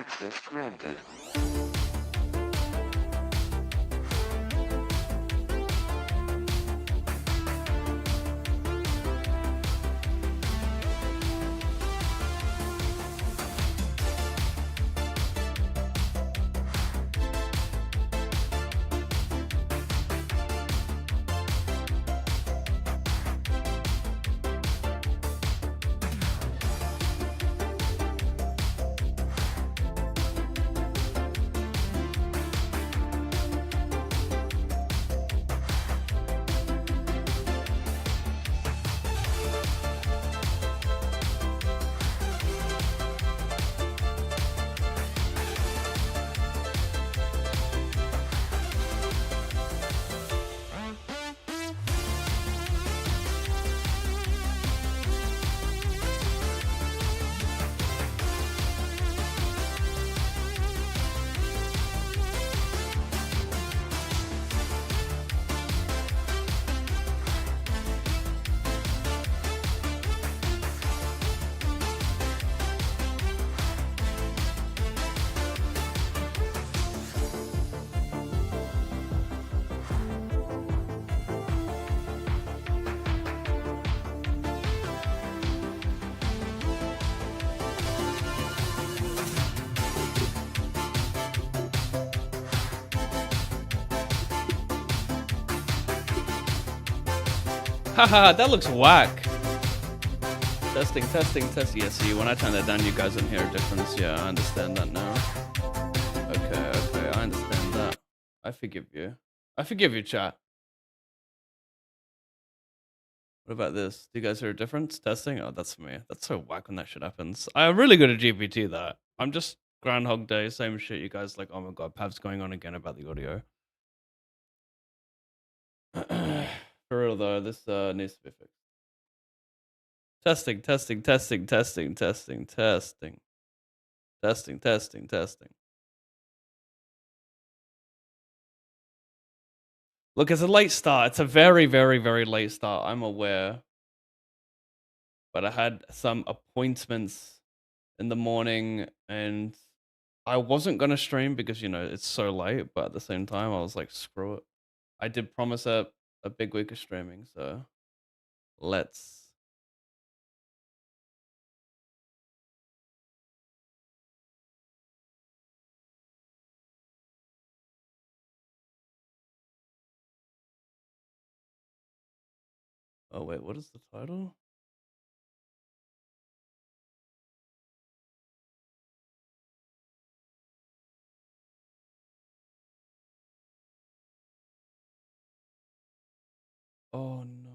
Access granted. Haha, that looks whack. Testing. Yeah, see, when I turn that down, you guys don't hear a difference. Yeah, I understand that now. Okay, I understand that. I forgive you. I forgive you, chat. What about this? Do you guys hear a difference? Testing? Oh, that's me. That's so whack when that shit happens. I'm really good at GPT, that. I'm just Groundhog Day, same shit. You guys like, oh my god, Pav's going on again about the audio. For real though, this needs to be fixed. Testing. Look, it's a late start. It's a very late start. I'm aware. But I had some appointments in the morning and I wasn't going to stream because, you know, it's so late. But at the same time, I was like, screw it. I did promise a big week of streaming. So let's. Oh, wait, what is the title? Oh, no.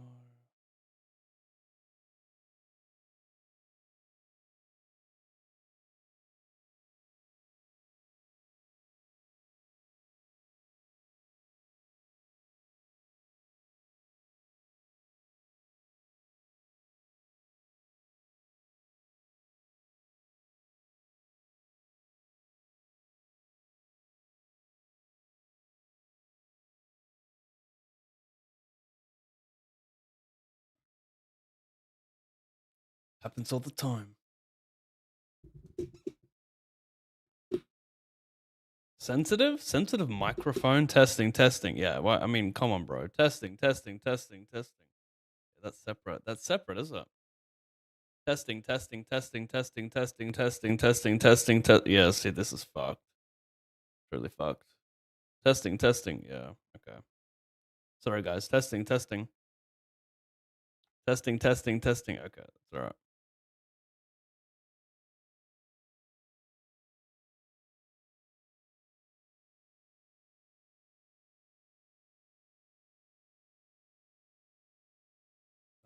Happens all the time. Sensitive microphone testing. Yeah, well, I mean, come on, bro. Testing. That's separate, is it? Testing. Yeah, see, this is fucked. Really fucked. Testing. Yeah, okay. Sorry, guys. Testing. Okay, that's all right.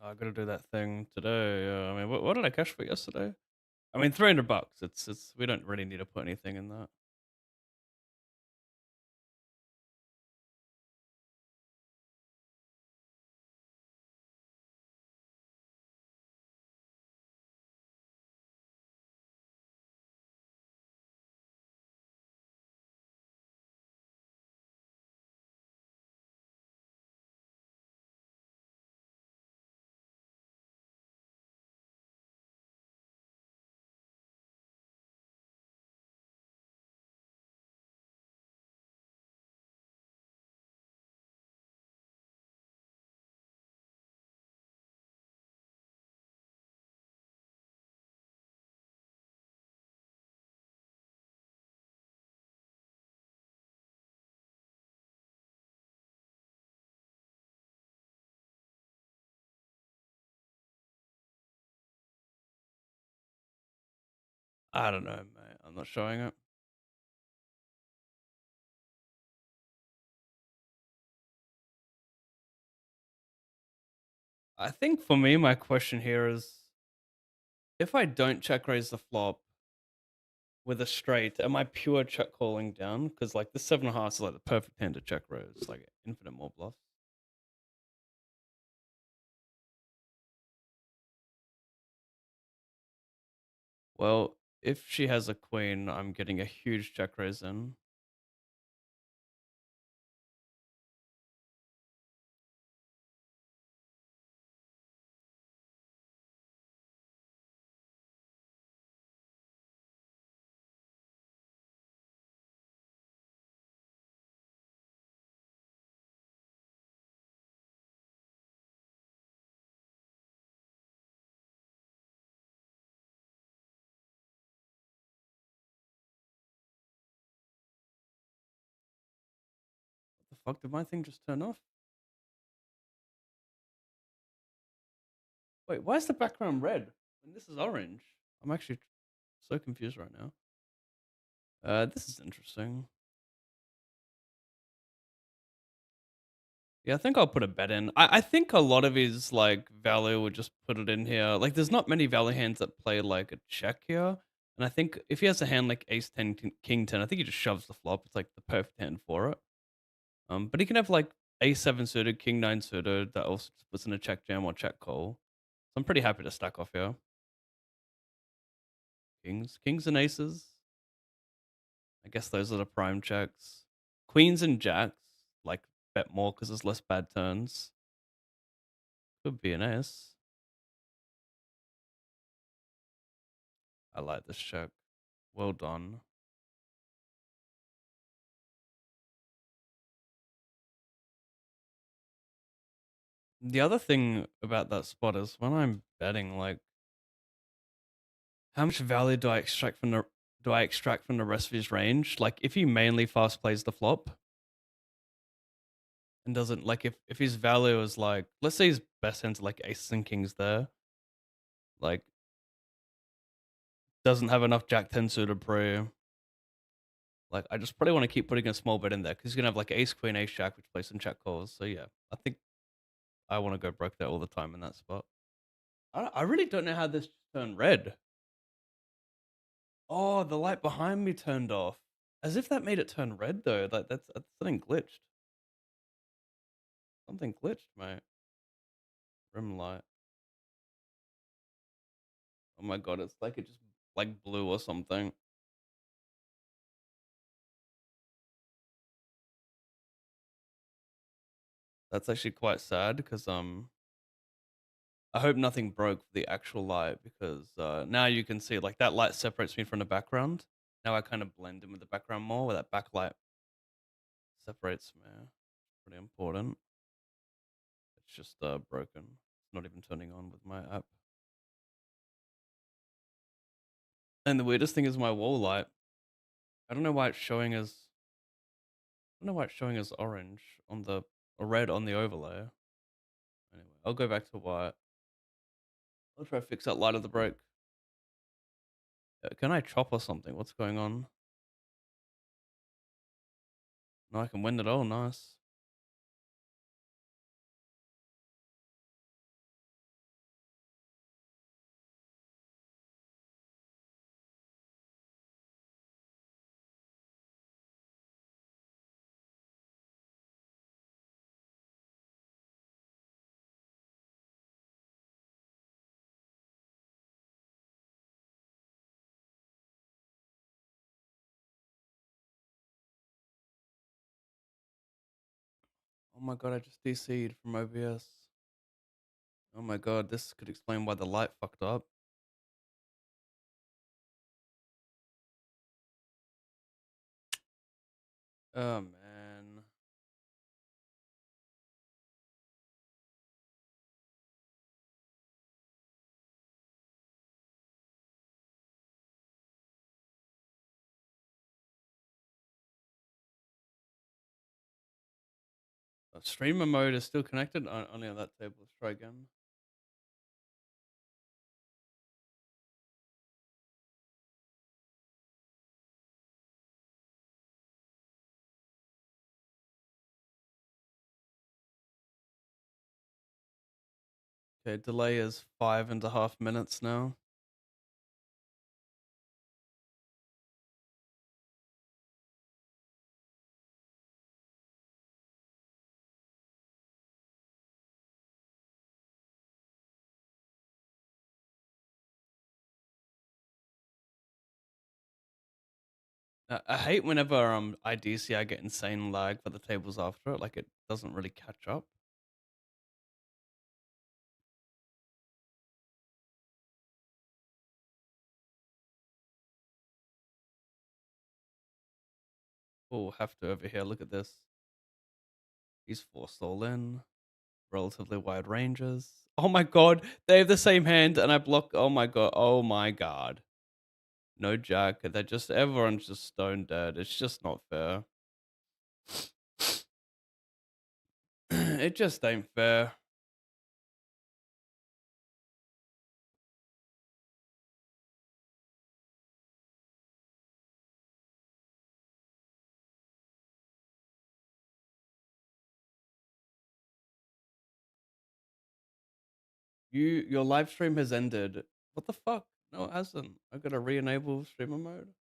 I gotta do that thing today. I mean, what did I cash for yesterday? I mean, $300. It's we don't really need to put anything in that. I don't know, mate. I'm not showing it. I think for me, my question here is if I don't check raise the flop with a straight, am I pure check calling down? Because like this 7.5 is like the perfect hand to check raise, like infinite more bluffs. Well, if she has a queen, I'm getting a huge check raise in. What the fuck? Did my thing just turn off? Wait, why is the background red? And this is orange. I'm actually so confused right now. This is interesting. Yeah, I think I'll put a bet in. I think a lot of his like value would just put it in here. Like, there's not many value hands that play like a check here. And I think if he has a hand like Ace 10, King 10, I think he just shoves the flop. It's like the perfect hand for it. But he can have like Ace 7 suited, King 9 suited that also puts in a check jam or check call. So I'm pretty happy to stack off here. Kings and aces. I guess those are the prime checks. Queens and jacks, like bet more because there's less bad turns. Could be an ace. I like this check. Well done. The other thing about that spot is when I'm betting, like, how much value do I extract from the rest of his range? Like, if he mainly fast plays the flop and doesn't like if his value is like, let's say his best hands are like aces and kings there, like doesn't have enough jack 10 suited pre. Like, I just probably want to keep putting a small bet in there because he's gonna have like ace queen ace jack which plays some check calls. So yeah, I think I want to go broke there all the time in that spot. I really don't know how this turned red. Oh, the light behind me turned off. As if that made it turn red though. Like that's something glitched. Something glitched, mate. Rim light. Oh my god, it's like it just like blue or something. That's actually quite sad because I hope nothing broke for the actual light because now you can see like that light separates me from the background. Now I kind of blend in with the background more where that backlight separates me. Pretty important. It's just broken. It's not even turning on with my app. And the weirdest thing is my wall light. I don't know why it's showing as I don't know why it's showing as orange on the or red on the overlay. Anyway, I'll go back to white. I'll try to fix that light of the broke. Can I chop or something? What's going on? No, I can win it all. Nice. Oh my god, I just DC'd from OBS. Oh my god, this could explain why the light fucked up. Oh man. Streamer mode is still connected. Only on that table. Let's try again. Okay, delay is 5.5 minutes now. I hate whenever I DC, I get insane lag for the tables after it. Like it doesn't really catch up. Oh, have to over here. Look at this. He's forced all in. Relatively wide ranges. Oh my god, they have the same hand, and I block. Oh my god. Oh my god. No jack. They're just everyone's just stone dead. It's just not fair. It just ain't fair. Your live stream has ended. What the fuck? No, it hasn't. I gotta re-enable streamer mode.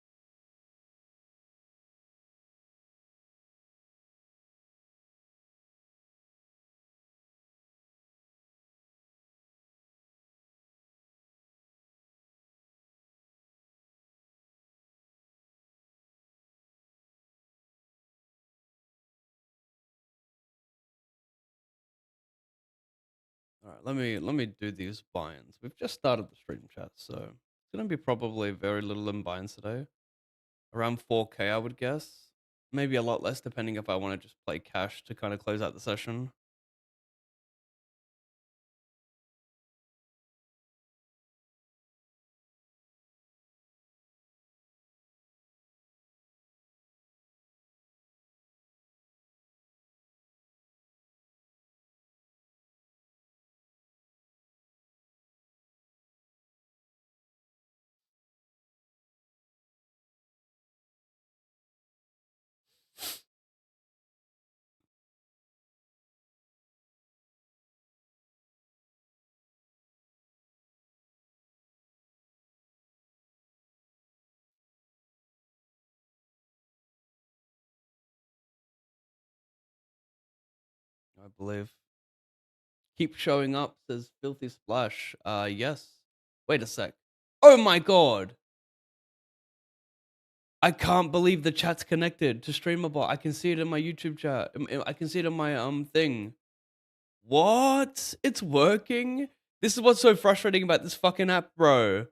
All right, let me do these buy-ins. We've just started the stream chat, so it's gonna be probably very little in buy-ins today. Around 4K, I would guess. Maybe a lot less, depending if I want to just play cash to kind of close out the session. I believe. Keep showing up, says Filthy Splash. Yes. Wait a sec. Oh my god! I can't believe the chat's connected to Streamerbot. I can see it in my YouTube chat. I can see it in my thing. What? It's working? This is what's so frustrating about this fucking app, bro.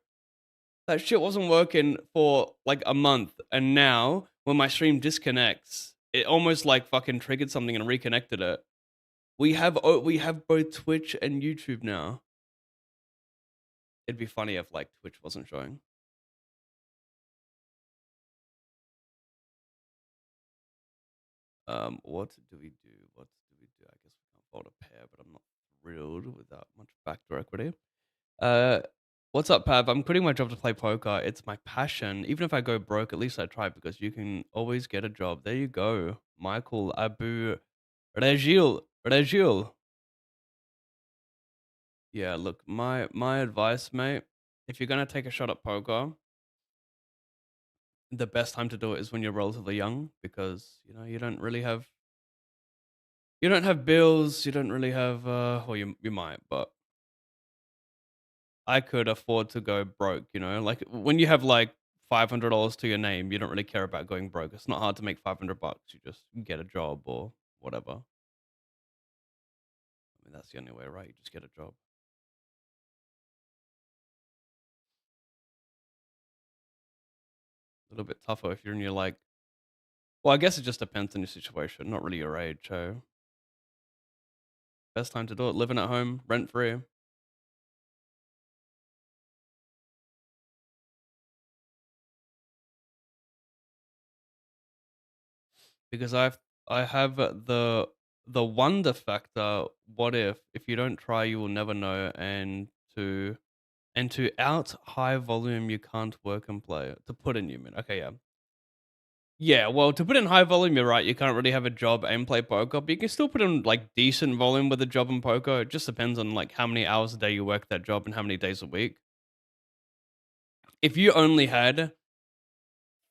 That shit wasn't working for like a month, and now when my stream disconnects, it almost like fucking triggered something and reconnected it. We have both Twitch and YouTube now. It'd be funny if like Twitch wasn't showing. What do we do? What do we do? I guess we can't fold a pair, but I'm not thrilled with that much backdoor equity. Uh, what's up, Pav? I'm quitting my job to play poker. It's my passion. Even if I go broke, at least I try because you can always get a job. There you go, Michael Abu Regil. Yeah, look, my advice, mate. If you're gonna take a shot at poker, the best time to do it is when you're relatively young because you don't have bills, you don't really have well you might, but I could afford to go broke, like when you have like $500 to your name, you don't really care about going broke. It's not hard to make $500. You just get a job or whatever. I mean, that's the only way, right? You just get a job. A little bit tougher if you're in your like, well, I guess it just depends on your situation, not really your age. So, best time to do it, living at home, rent free. Because I have the wonder factor. What if you don't try, you will never know, to to out high volume, you can't work and play. To put in Newman. Okay, yeah. Yeah, well, to put in high volume, you're right. You can't really have a job and play poker, but you can still put in like decent volume with a job and poker. It just depends on like how many hours a day you work that job and how many days a week. If you only had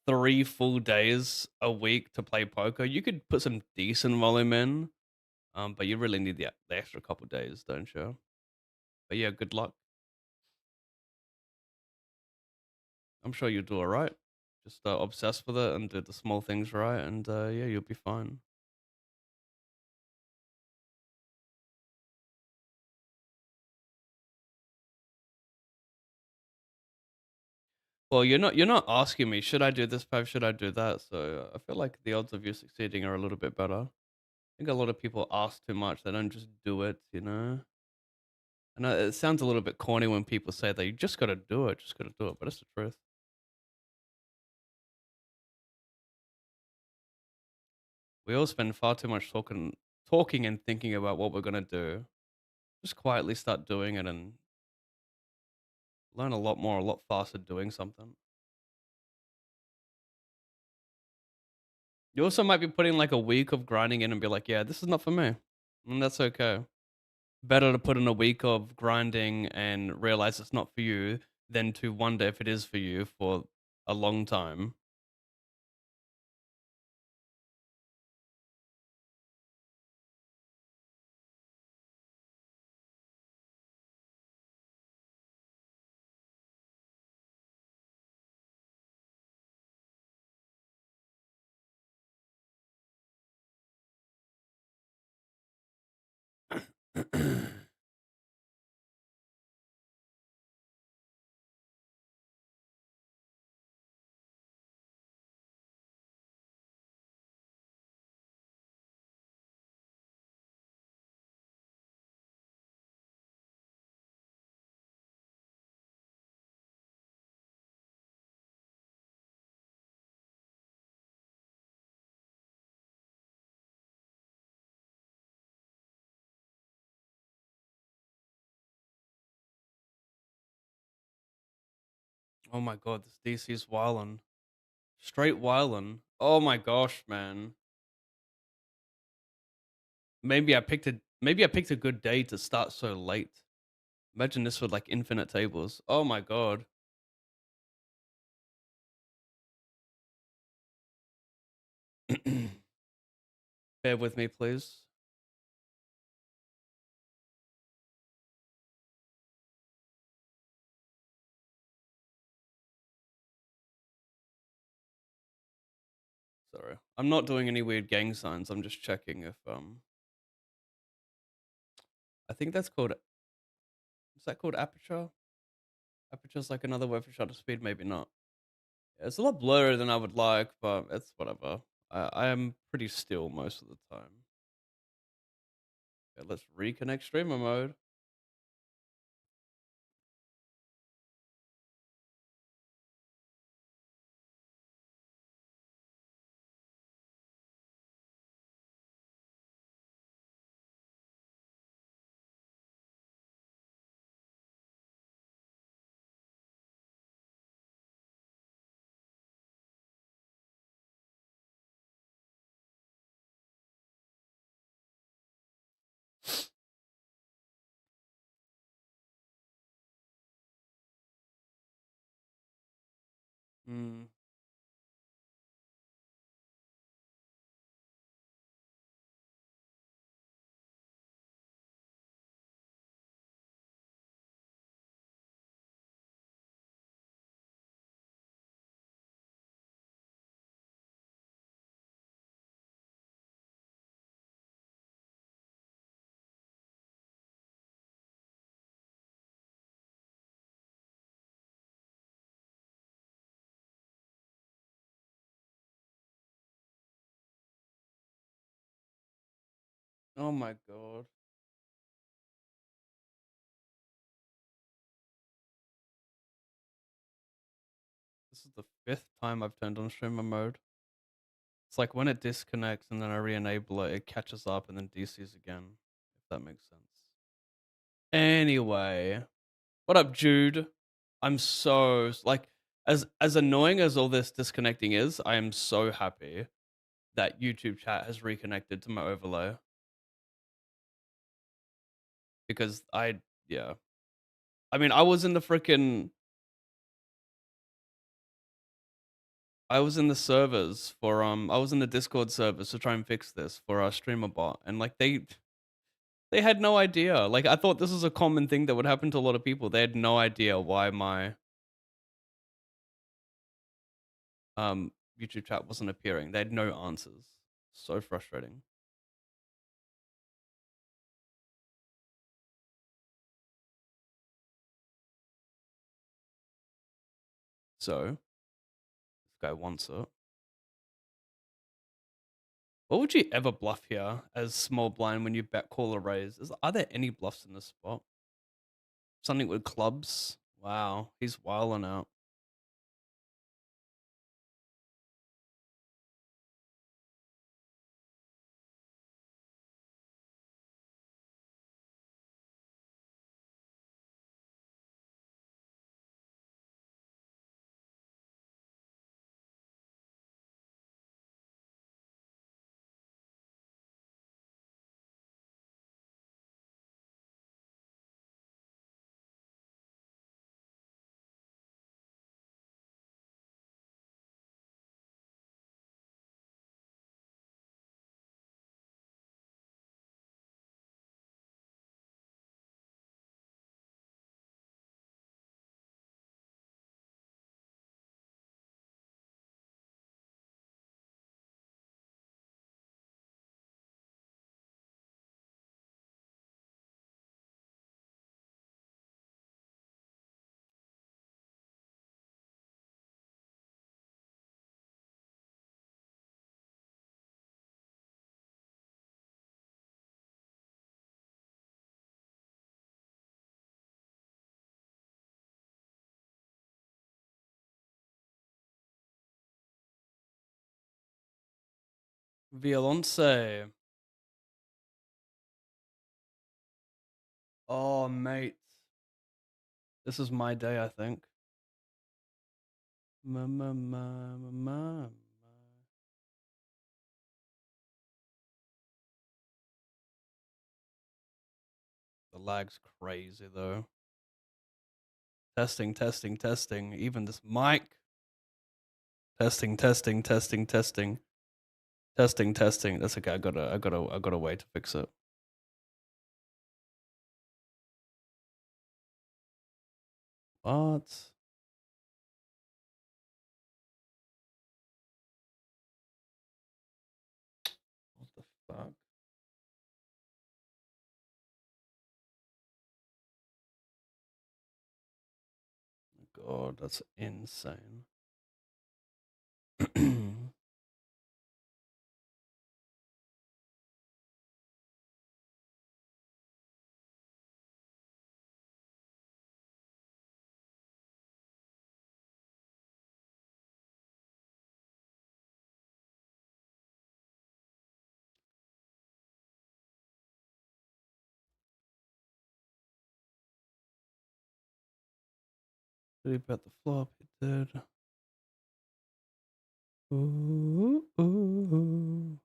3 full days a week to play poker, you could put some decent volume in. But you really need the extra couple days, don't you? But yeah, good luck. I'm sure you'll do all right. Just obsess with it and do the small things right, and yeah, you'll be fine. Well, you're not asking me, should I do this path, should I do that? So I feel like the odds of you succeeding are a little bit better. I think a lot of people ask too much; they don't just do it, you know. And it sounds a little bit corny when people say that you just got to do it, just got to do it, but it's the truth. We all spend far too much talking and thinking about what we're gonna do. Just quietly start doing it and learn a lot more, a lot faster doing something. You also might be putting like a week of grinding in and be like, yeah, this is not for me. And that's okay. Better to put in a week of grinding and realize it's not for you than to wonder if it is for you for a long time. Oh my god, this DC's wildin'. Straight wildin'. Oh my gosh, man. Maybe I picked a good day to start so late. Imagine this with like infinite tables. Oh my god. Bear with me, please. Sorry. I'm not doing any weird gang signs. I'm just checking if I think that's called is that called aperture? Aperture's like another word for shutter speed, maybe not. Yeah, it's a lot blurrier than I would like, but it's whatever. I am pretty still most of the time. Okay, let's reconnect streamer mode. Hmm. Oh my god. This is the fifth time I've turned on streamer mode. It's like when it disconnects and then I re-enable it, it catches up and then DCs again. If that makes sense. Anyway, what up, Jude? I'm so like as annoying as all this disconnecting is, I am so happy that YouTube chat has reconnected to my overlay because yeah. I mean, I was in the servers for I was in the Discord servers to try and fix this for our streamer bot, and like they had no idea. Like I thought this was a common thing that would happen to a lot of people. They had no idea why my YouTube chat wasn't appearing. They had no answers. So frustrating. So this guy wants it. What would you ever bluff here as small blind when you bet call or raise? Are there any bluffs in this spot? Something with clubs? Wow, he's wilding out. Violence. Oh, mate. This is my day, I think. Ma, ma, ma, ma, ma. The lag's crazy, though. Testing, testing, testing. Even this mic. Testing, testing, testing, testing. Testing, testing. That's okay. I got a way to fix it. What? What the fuck? God, that's insane. Did he bet the flop? He did. Ooh, ooh.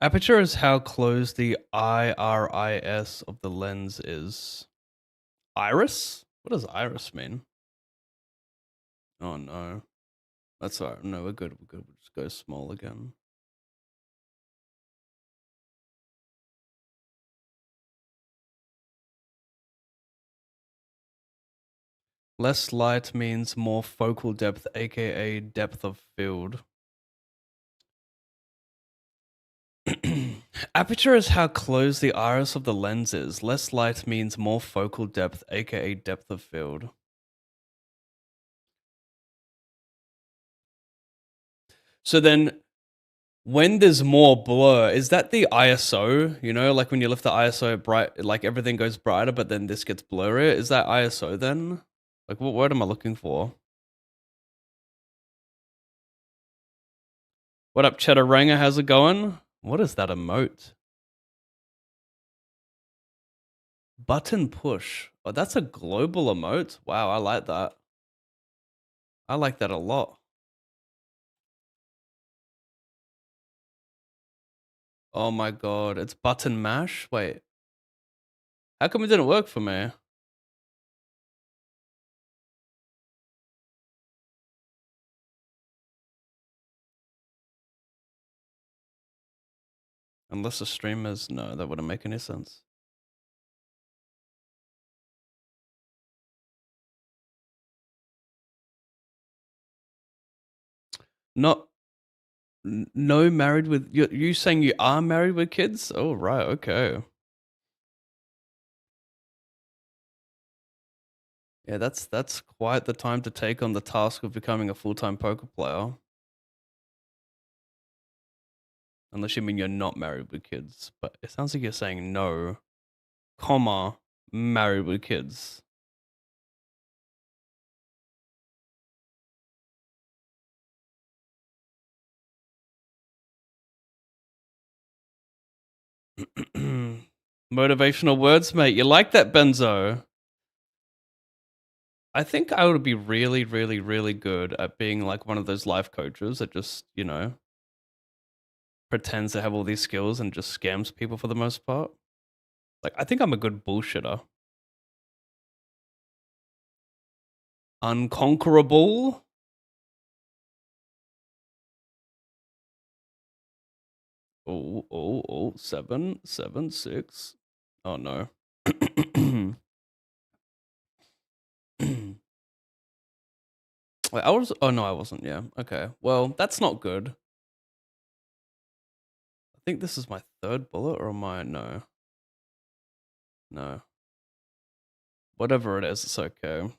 Aperture is how close the IRIS of the lens is. Iris? What does iris mean? Oh no. That's alright. No, we're good. We're good. We'll just go small again. Less light means more focal depth, aka depth of field. Aperture is how close the iris of the lens is. Less light means more focal depth, aka depth of field. So then when there's more blur, is that the ISO? You know, like when you lift the ISO bright, like everything goes brighter, but then this gets blurrier. Is that ISO then? Like, what word am I looking for? What up, Cheddaranga? How's it going? What is that emote? Button push. Oh, that's a global emote. Wow, I like that. I like that a lot. Oh my god, it's button mash? Wait, how come it didn't work for me? Unless the streamers, no, that wouldn't make any sense. Not, no married with, you saying you are married with kids? Oh, right, okay. Yeah, that's quite the time to take on the task of becoming a full-time poker player. Unless you mean you're not married with kids, but it sounds like you're saying no, comma, married with kids. Motivational words, mate. You like that, Benzo? I think I would be really, really, really good at being like one of those life coaches that just, you know, pretends to have all these skills and just scams people for the most part. Like, I think I'm a good bullshitter. Unconquerable. Oh, 7, 7, 6. Oh no. Wait, I was. Oh no, I wasn't. Yeah. Okay. Well, that's not good. I think this is my third bullet, or am I? No. No. Whatever it is, it's okay.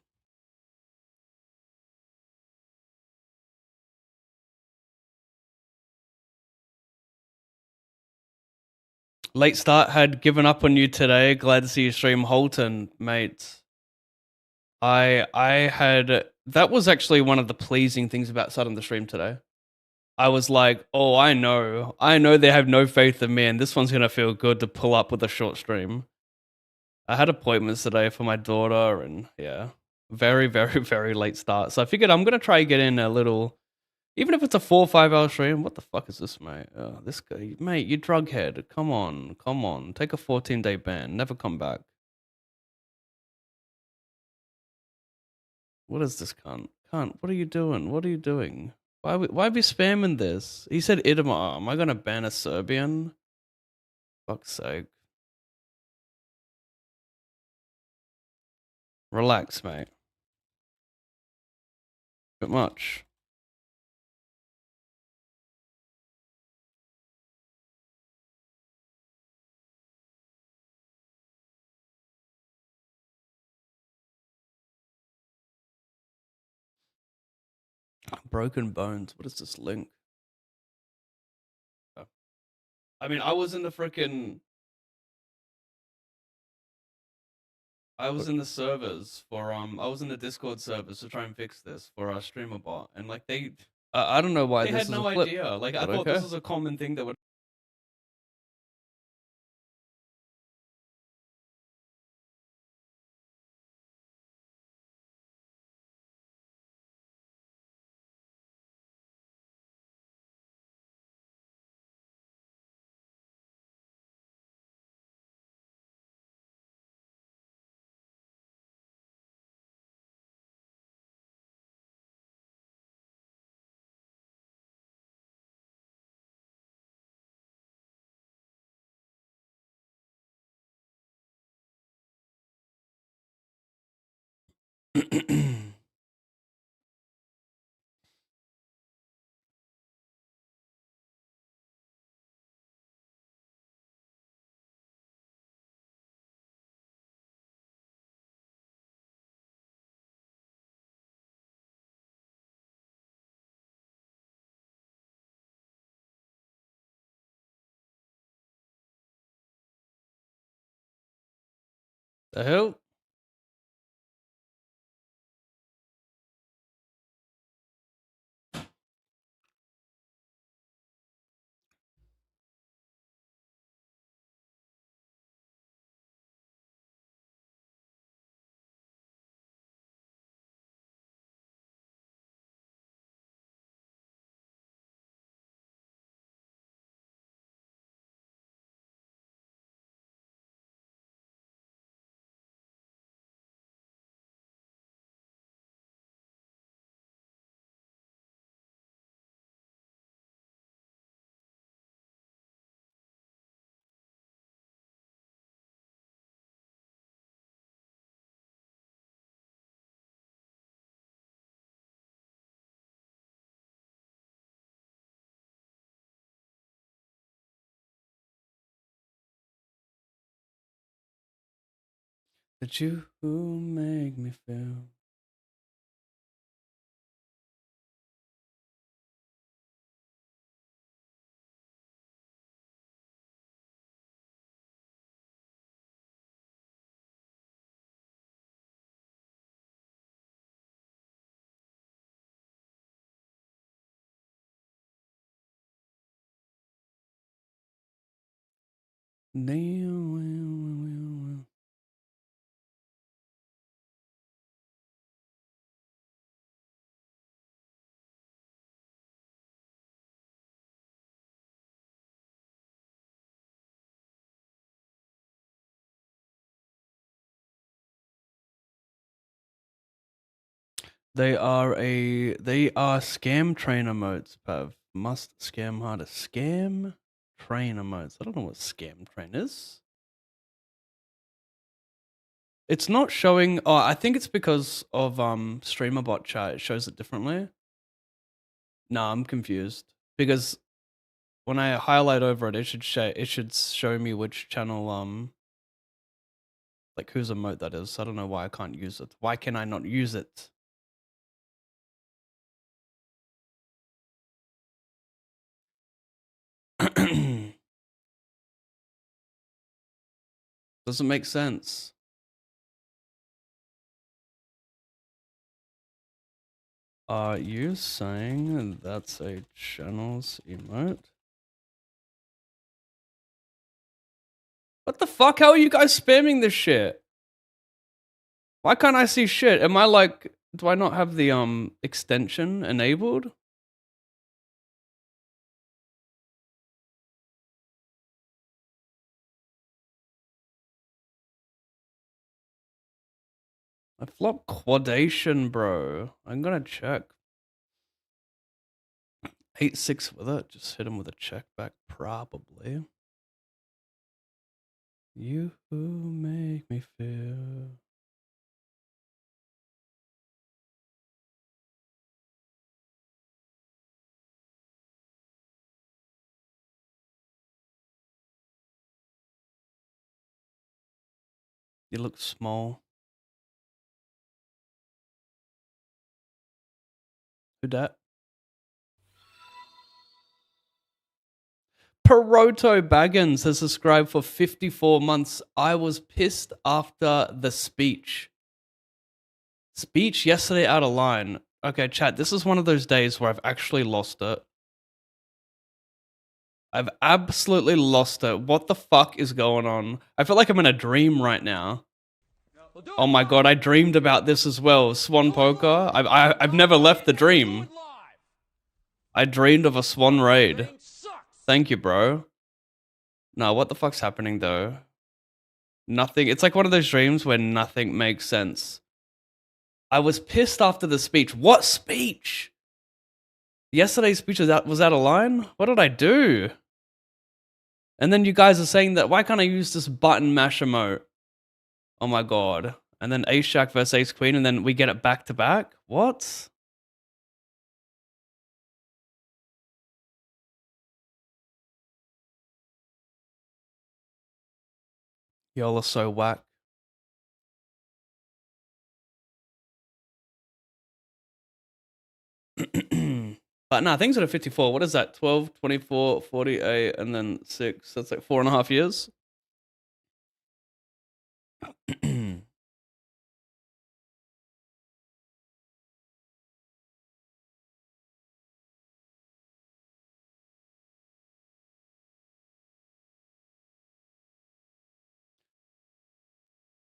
Late start had given up on you today. Glad to see you stream Holton, mate. I had that was actually one of the pleasing things about starting the stream today. I was like, oh, I know they have no faith in me, and this one's gonna feel good to pull up with a short stream. I had appointments today for my daughter, and yeah, very, very, very late start. So I figured I'm gonna try get in a little, even if it's a 4 or 5 hour stream. What the fuck is this, mate? This guy, mate, you drug head. Come on, come on. Take a 14-day ban. Never come back. What is this cunt? Cunt, what are you doing? What are you doing? Why are we spamming this? He said Idamar. Am I gonna ban a Serbian? Fuck's sake. Relax, mate. Bit much. Broken bones. What is this link? Oh. I mean, I was in the freaking. I was in the servers for I was in the Discord servers to try and fix this for our streamer bot, and like I don't know why they this had is no a flip, idea. Like I thought okay. This was a common thing that would. The hell? Did you make me feel? They are scam trainer modes, Pav. Must scam harder. Scam trainer modes. I don't know what scam train is. It's not showing. Oh, I think it's because of streamer bot chat. It shows it differently. No, I'm confused because when I highlight over it, it should show me which channel like whose emote that is. I don't know why I can't use it. Why can I not use it? Doesn't make sense. Are you saying that's a channel's emote? What the fuck? How are you guys spamming this shit? Why can't I see shit? Am I like, do I not have the extension enabled? I flop quadation, bro. I'm gonna check. 8-6 with it. Just hit him with a check back, probably. You make me feel. You look small. Who dat? Peroto Baggins has subscribed for 54 months. I was pissed after the speech. Speech yesterday out of line. Okay, chat, this is one of those days where I've actually lost it. I've absolutely lost it. What the fuck is going on? I feel like I'm in a dream right now. Oh my god, I dreamed about this as well. Swan poker. I've never left the dream. I dreamed of a swan raid. Thank you, bro. No, what the fuck's happening though? Nothing. It's like one of those dreams where nothing makes sense. I was pissed after the speech. What speech? Yesterday's speech was out of line? What did I do? And then you guys are saying that, why can't I use this button mash emote? Oh my god. And then Ace Jack versus Ace Queen, and then we get it back to back? What? Y'all are so whack. But nah, things are at 54. What is that? 12, 24, 48, and then 6. That's like 4.5 years.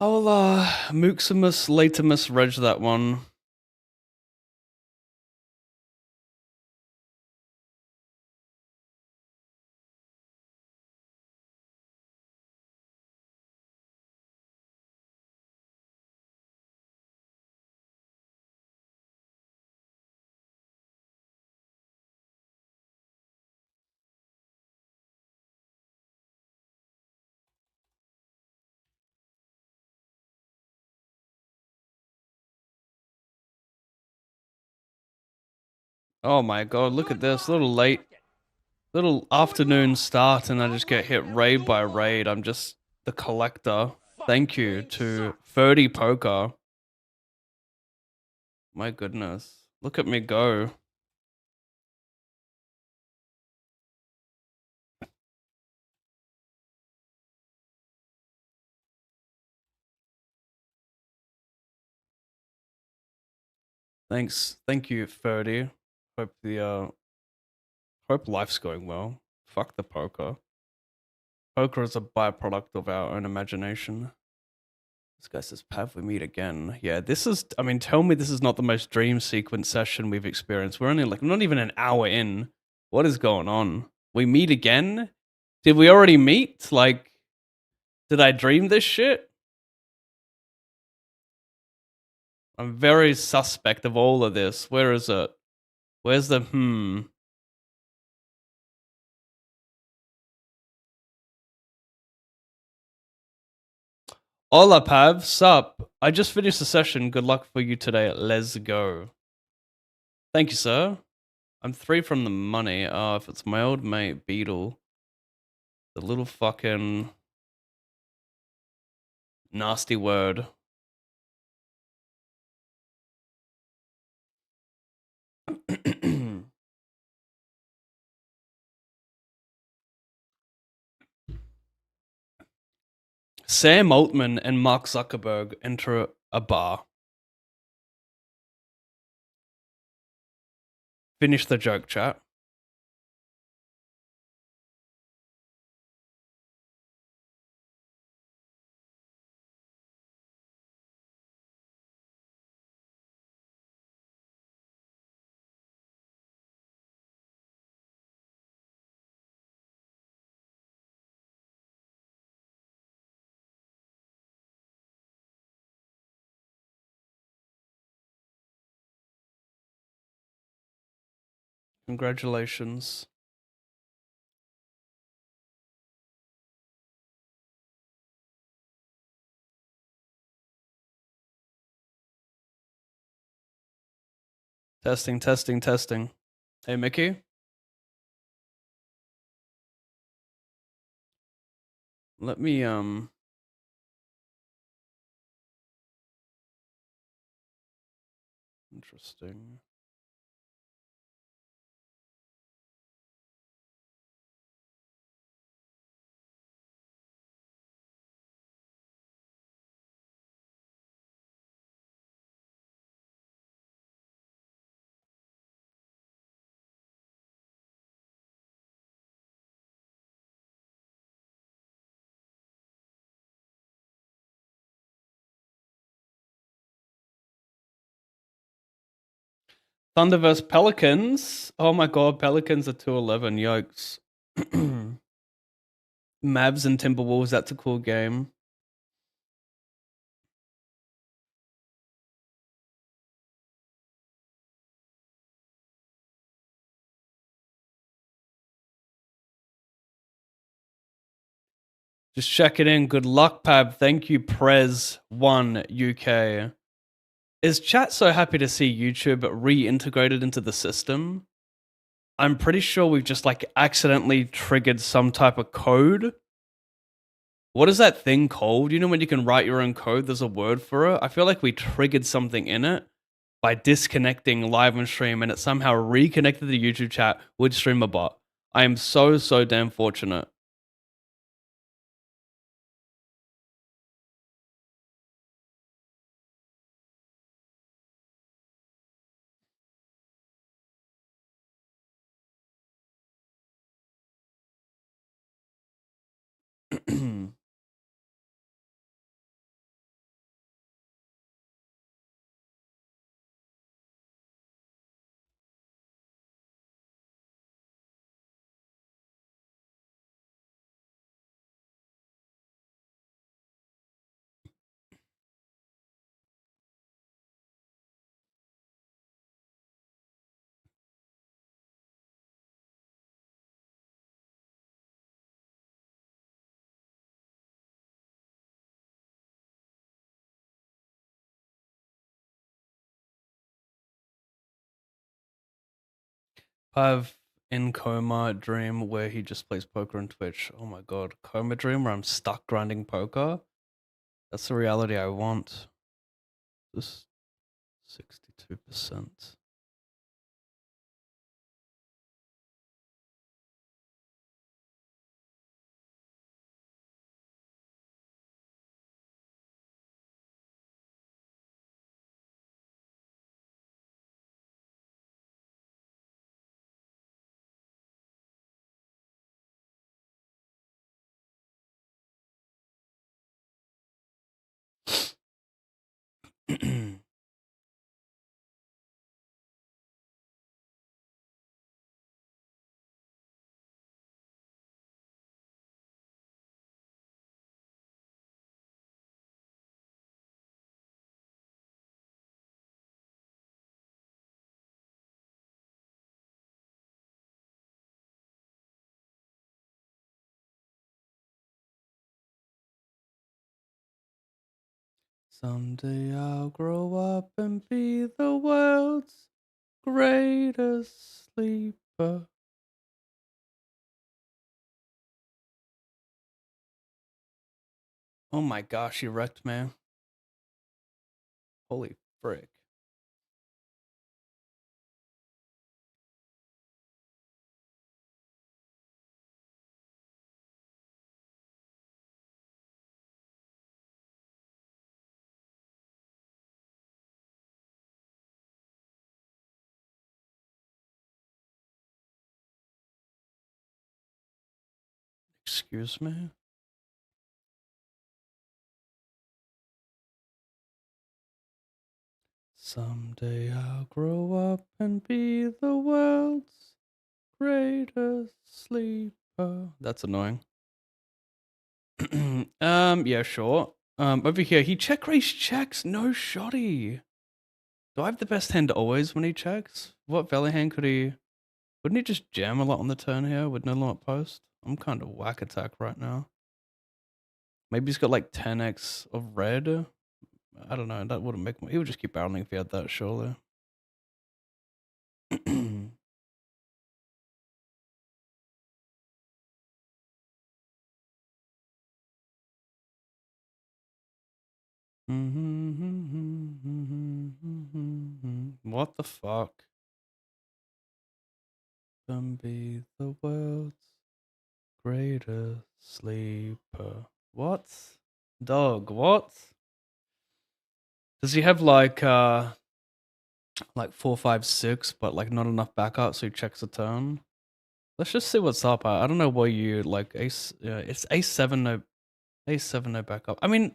I'll Muximus Latimus reg that one. Oh my god, look at this. Little afternoon start, and I just get hit raid by raid. I'm just the collector. Thank you to 30 Poker. My goodness. Look at me go. Thanks. Thank you, 30. Hope life's going well. Fuck the poker. Poker is a byproduct of our own imagination. This guy says, Pav, we meet again. Yeah, this is, I mean, tell me this is not the most dream sequence session we've experienced. We're only like, not even an hour in. What is going on? We meet again? Did we already meet? Like, did I dream this shit? I'm very suspect of all of this. Where is it? Where's the Hola, Pav. Sup? I just finished the session. Good luck for you today. Let's go. Thank you, sir. I'm 3 from the money. Oh, if it's my old mate Beetle, the little fucking nasty word. Sam Altman and Mark Zuckerberg enter a bar. Finish the joke, chat. Congratulations. Testing, testing, testing. Hey, Mickey? Let me, interesting. Thunder vs Pelicans. Oh my god, Pelicans are 2-11. Yikes. Mavs and Timberwolves. That's a cool game. Just check it in. Good luck, Pab. Thank you, Prez1 UK. Is chat so happy to see YouTube reintegrated into the system? I'm pretty sure we've just like accidentally triggered some type of code. What is that thing called? You know when you can write your own code, there's a word for it. I feel like we triggered something in it by disconnecting live and stream, and it somehow reconnected the YouTube chat with StreamerBot. I am so damn fortunate. I've in coma dream where he just plays poker on Twitch. Oh my god, coma dream where I'm stuck grinding poker. That's the reality I want. This 62%. Someday I'll grow up and be the world's greatest sleeper. Oh my gosh, you wrecked me. Holy frick. Excuse me? Someday I'll grow up and be the world's greatest sleeper. That's annoying. Yeah, sure. Over here, he check raise checks. No shoddy. Do I have the best hand always when he checks? What value hand could he? Wouldn't he just jam a lot on the turn here with no limit post? I'm kind of whack attack right now. Maybe he's got like 10x of red. I don't know. That wouldn't make him. He would just keep barreling if he had that, surely. What the fuck? Can be the world's greatest sleeper. What? Dog, what? Does he have like 4, 5, 6, but like not enough backup, so he checks a turn? Let's just see what's up. I don't know why you like ace. It's ace 7, no ace 7, no backup. I mean,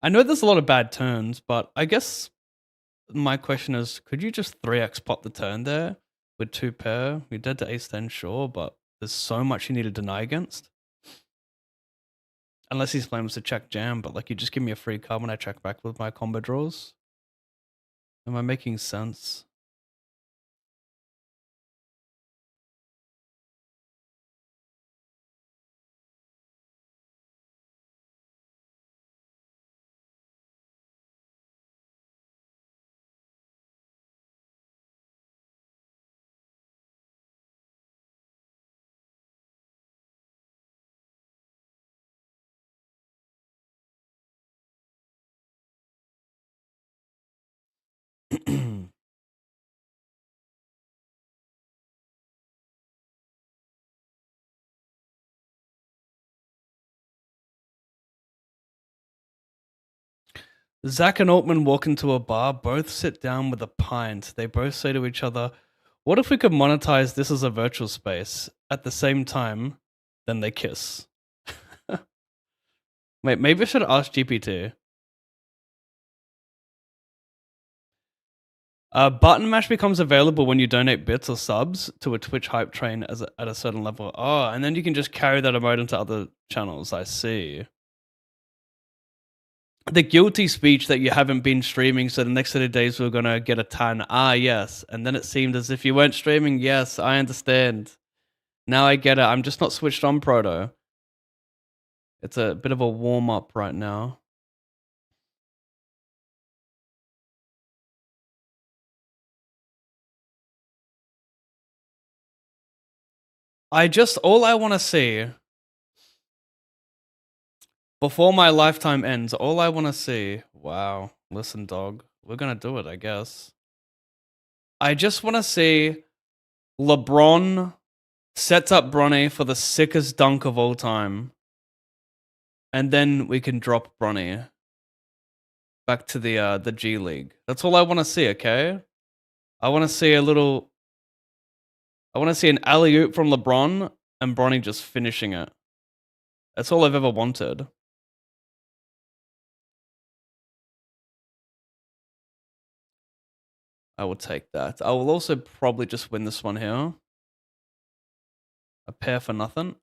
I know there's a lot of bad turns, but I guess my question is, could you just 3x pot the turn there with 2 pair? You're dead to ace 10, sure, but there's so much you need to deny against. Unless he's plans to check jam, but like you just give me a free card when I check back with my combo draws. Am I making sense? Zuck and Altman walk into a bar, both sit down with a pint. They both say to each other, what if we could monetize this as a virtual space? At the same time, then they kiss. Wait, maybe I should ask GPT. Button Mash becomes available when you donate bits or subs to a Twitch hype train at a certain level. Oh, and then you can just carry that emote into other channels. I see. The guilty speech that you haven't been streaming, so the next 30 days we're gonna get a tan. Ah, yes. And then it seemed as if you weren't streaming. Yes, I understand. Now I get it. I'm just not switched on Proto. It's a bit of a warm up right now. all I want to see before my lifetime ends, all I want to see. Wow. Listen, dog. We're going to do it, I guess. I just want to see LeBron sets up Bronny for the sickest dunk of all time. And then we can drop Bronny back to the G League. That's all I want to see, okay? I want to see an alley-oop from LeBron and Bronny just finishing it. That's all I've ever wanted. I will take that. I will also probably just win this one here. A pair for nothing.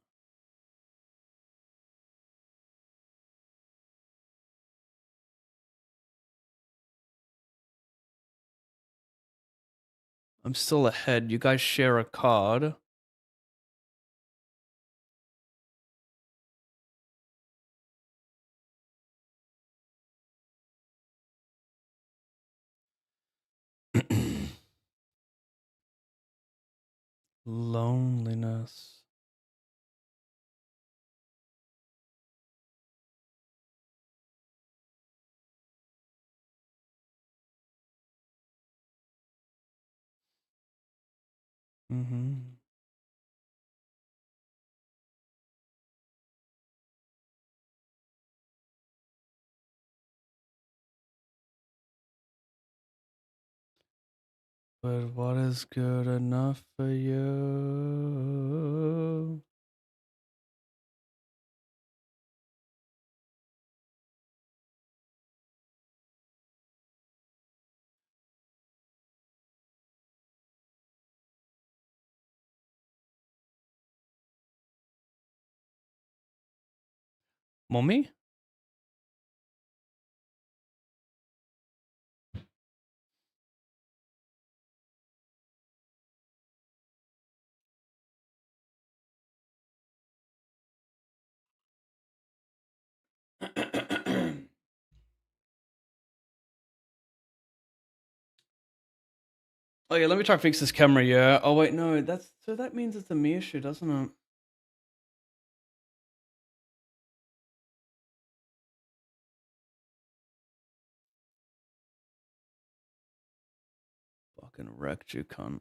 I'm still ahead. You guys share a card. Loneliness. Mm-hmm. But what is good enough for you? Mommy? Oh yeah, let me try to fix this camera, yeah. Oh wait, no, that means it's a me issue, doesn't it? Fucking wrecked you, cunt.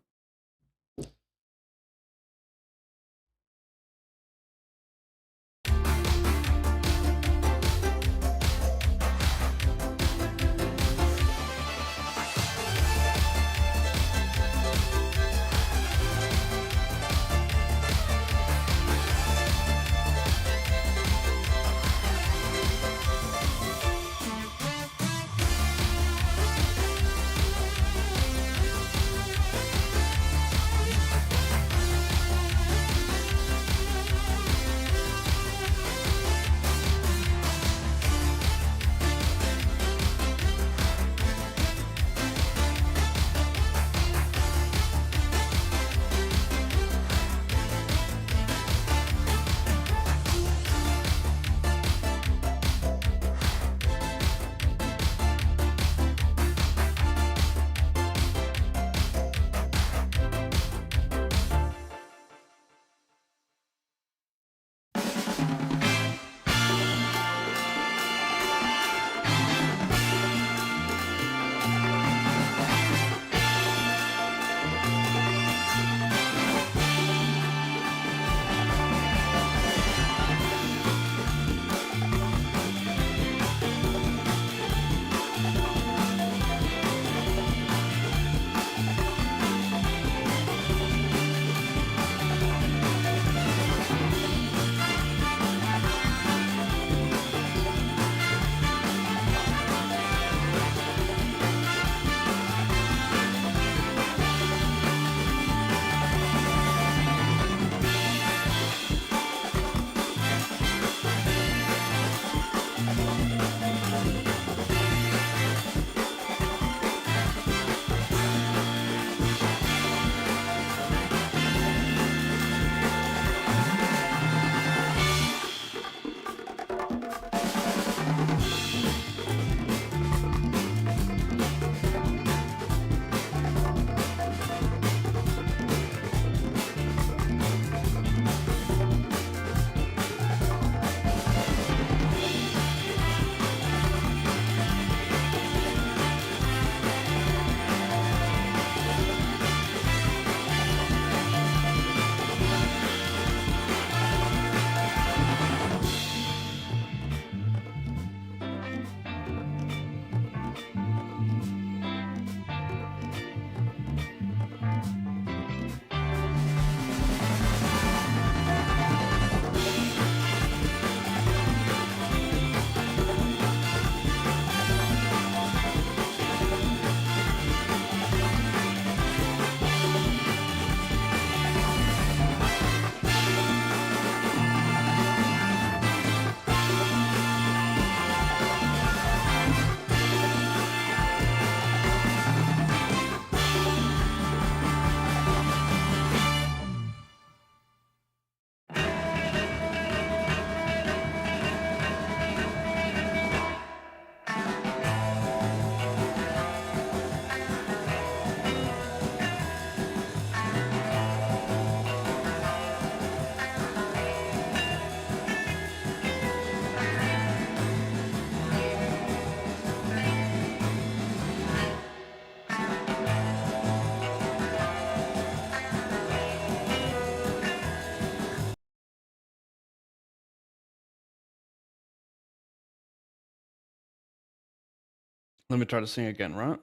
Let me try to sing again, right?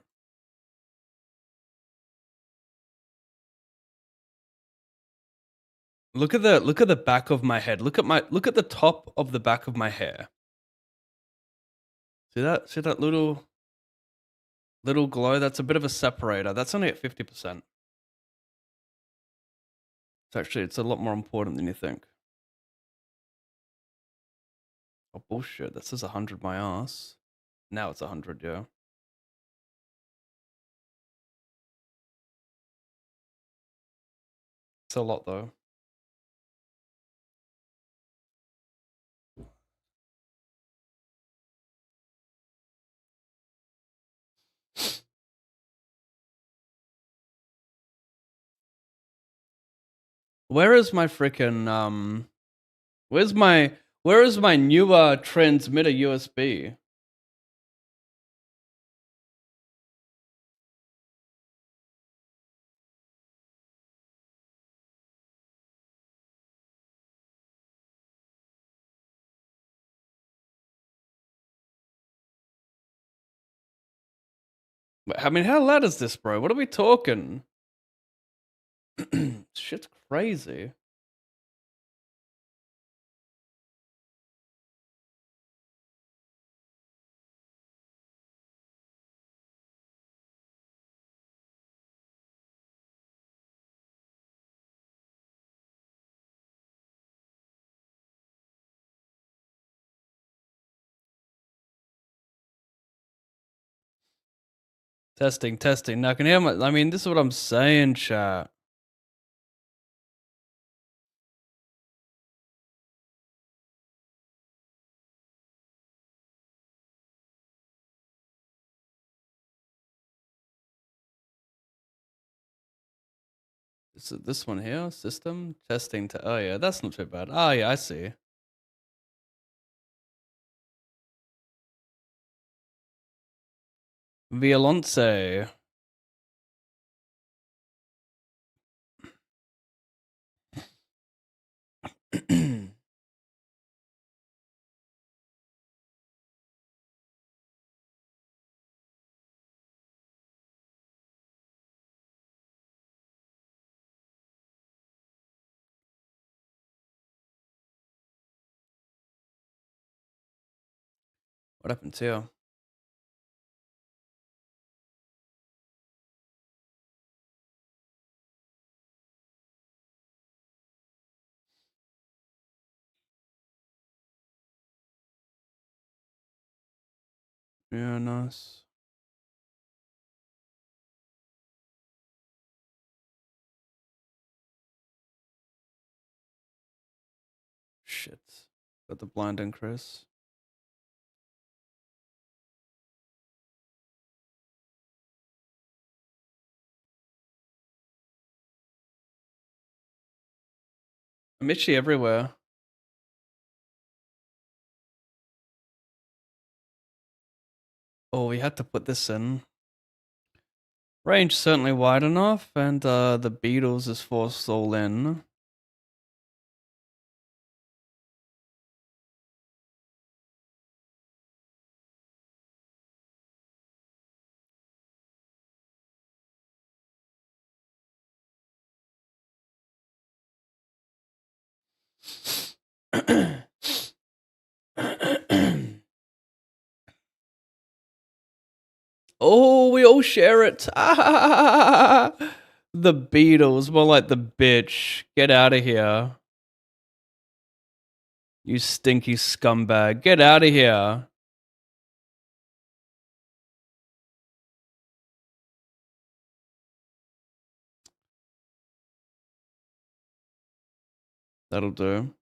Look at the back of my head. Look at the top of the back of my hair. See that? See that little glow? That's a bit of a separator. That's only at 50%. It's a lot more important than you think. Oh bullshit! That says 100 my ass. Now it's 100, yeah. It's a lot though. Where is my freaking Where's my where is my newer transmitter USB? I mean, how loud is this, bro? What are we talking? Shit's crazy. Testing, testing. Now, can you hear my? I mean, this is what I'm saying, chat. This one here, system testing. Oh yeah, that's not too bad. Oh yeah, I see. Violence. What happened to you? Yeah, nice. Shit. Got the blind increase. I'm itchy everywhere. Oh, we had to put this in. Range certainly wide enough, and the Beatles is forced all in. Oh, we all share it. Ah, the Beatles, more like the bitch. Get out of here. You stinky scumbag. Get out of here. That'll do.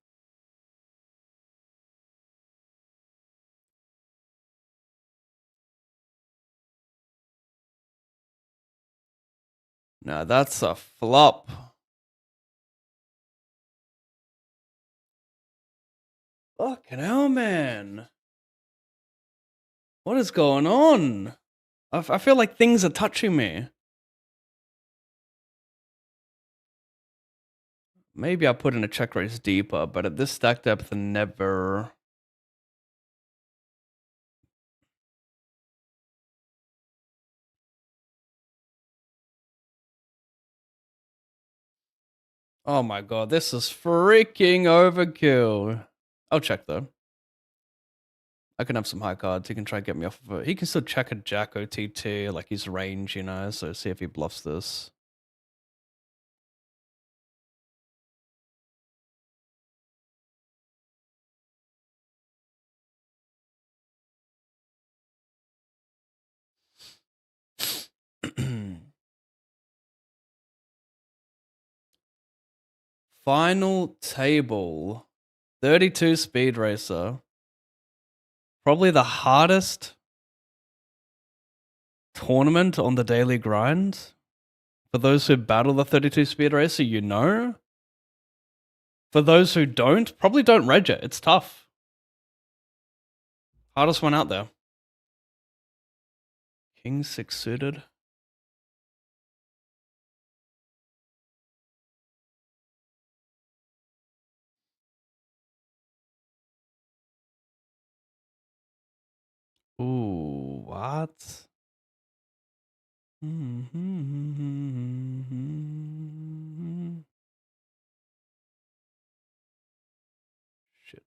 Now that's a flop. Fucking hell, man. What is going on? I feel like things are touching me. Maybe I'll put in a check raise deeper, but at this stack depth, never. Oh my god, this is freaking overkill. I'll check though. I can have some high cards. He can try and get me off of it. He can still check a Jack OTT, like his range, you know, so see if he bluffs this. Final table. 32 Speed Racer. Probably the hardest tournament on the daily grind. For those who battle the 32 Speed Racer, you know. For those who don't, probably don't reg it. It's tough. Hardest one out there. King 6 suited. Ooh, what? Shit.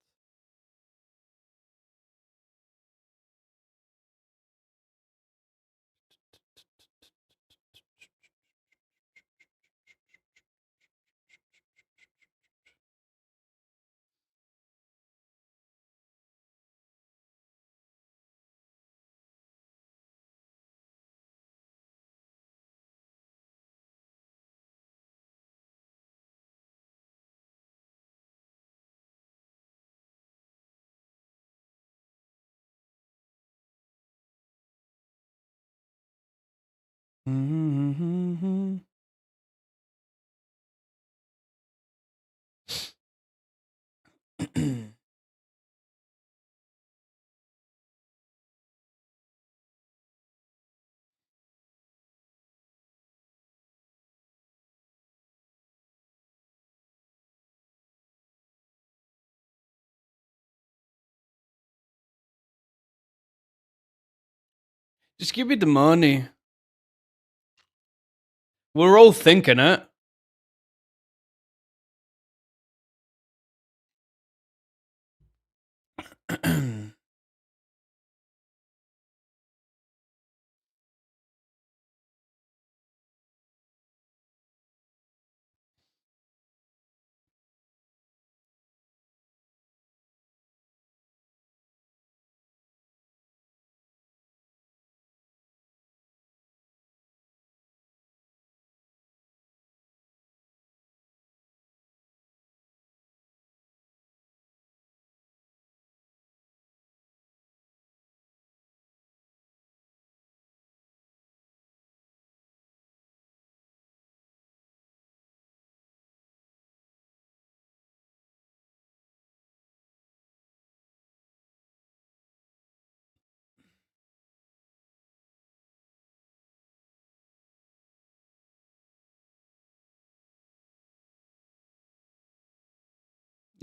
Just give me the money. We're all thinking it.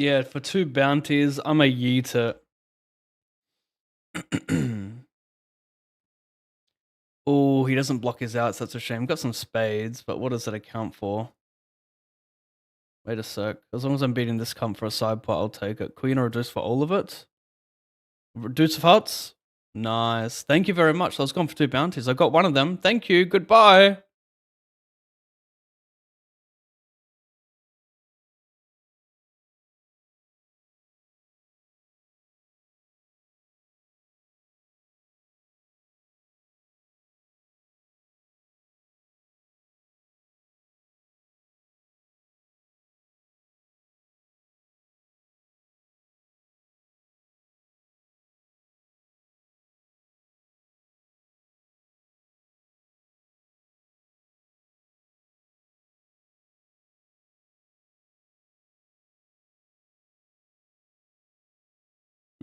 Yeah, for 2 bounties, I'm a yeet it. Oh, he doesn't block his outs. That's a shame. Got some spades, but what does that account for? Wait a sec. As long as I'm beating this comp for a side pot, I'll take it. Queen or reduce for all of it? Reduce of hearts? Nice. Thank you very much. I was gone for 2 bounties. I got one of them. Thank you. Goodbye.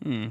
Hmm.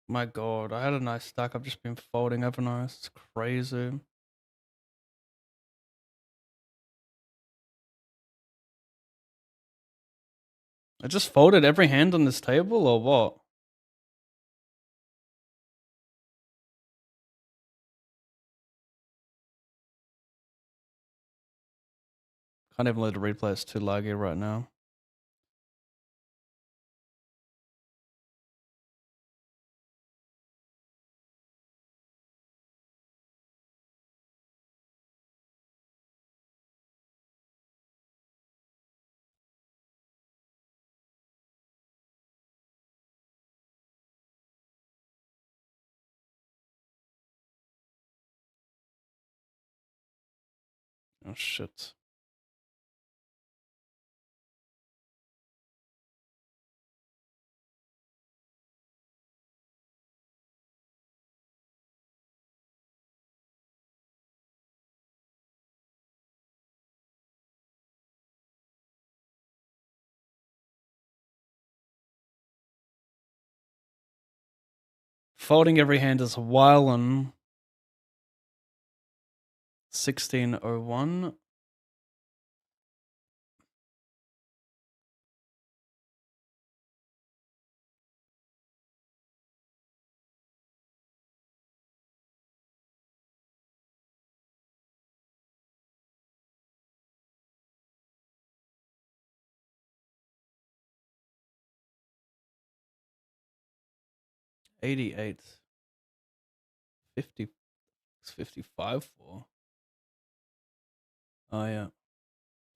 My god, I had a nice stack. I've just been folding, haven't I? It's crazy. I just folded every hand on this table, or what? Can't even let the replay. It's too laggy right now. Oh shit. Folding every hand is wildin'. 1601. $88. 50. 55 for. Oh yeah.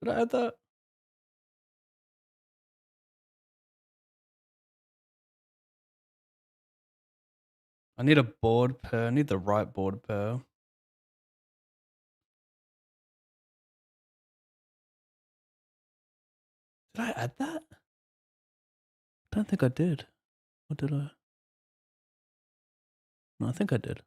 Did I add that? I need a board pair. I need the right board pair. Did I add that? I don't think I did. Or did I? No, I think I did.